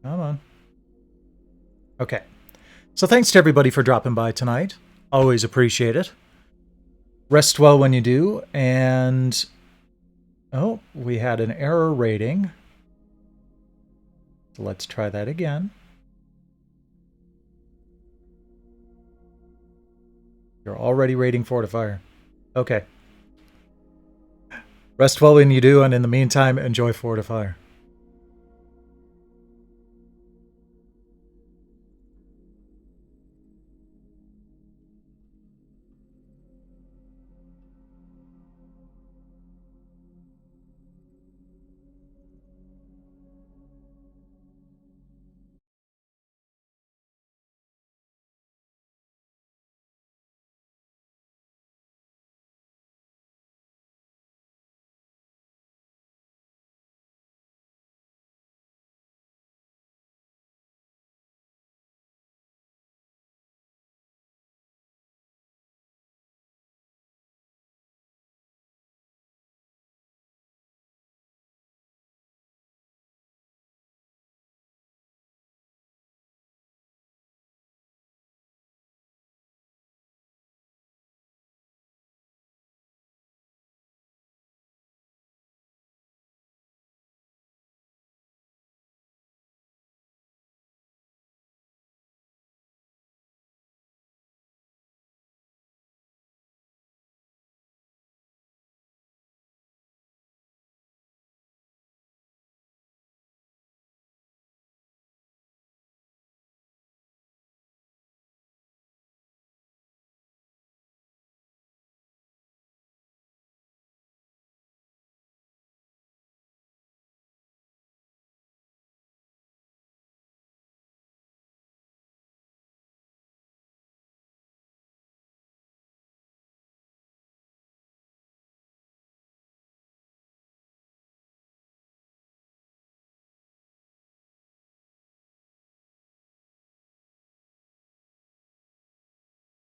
Come on. Okay. So thanks to everybody for dropping by tonight. Always appreciate it. Rest well when you do. And, oh, we had an error rating. So let's try that again. You're already raiding Fortifier. Okay. Rest well when you do, and in the meantime, enjoy Fortifier.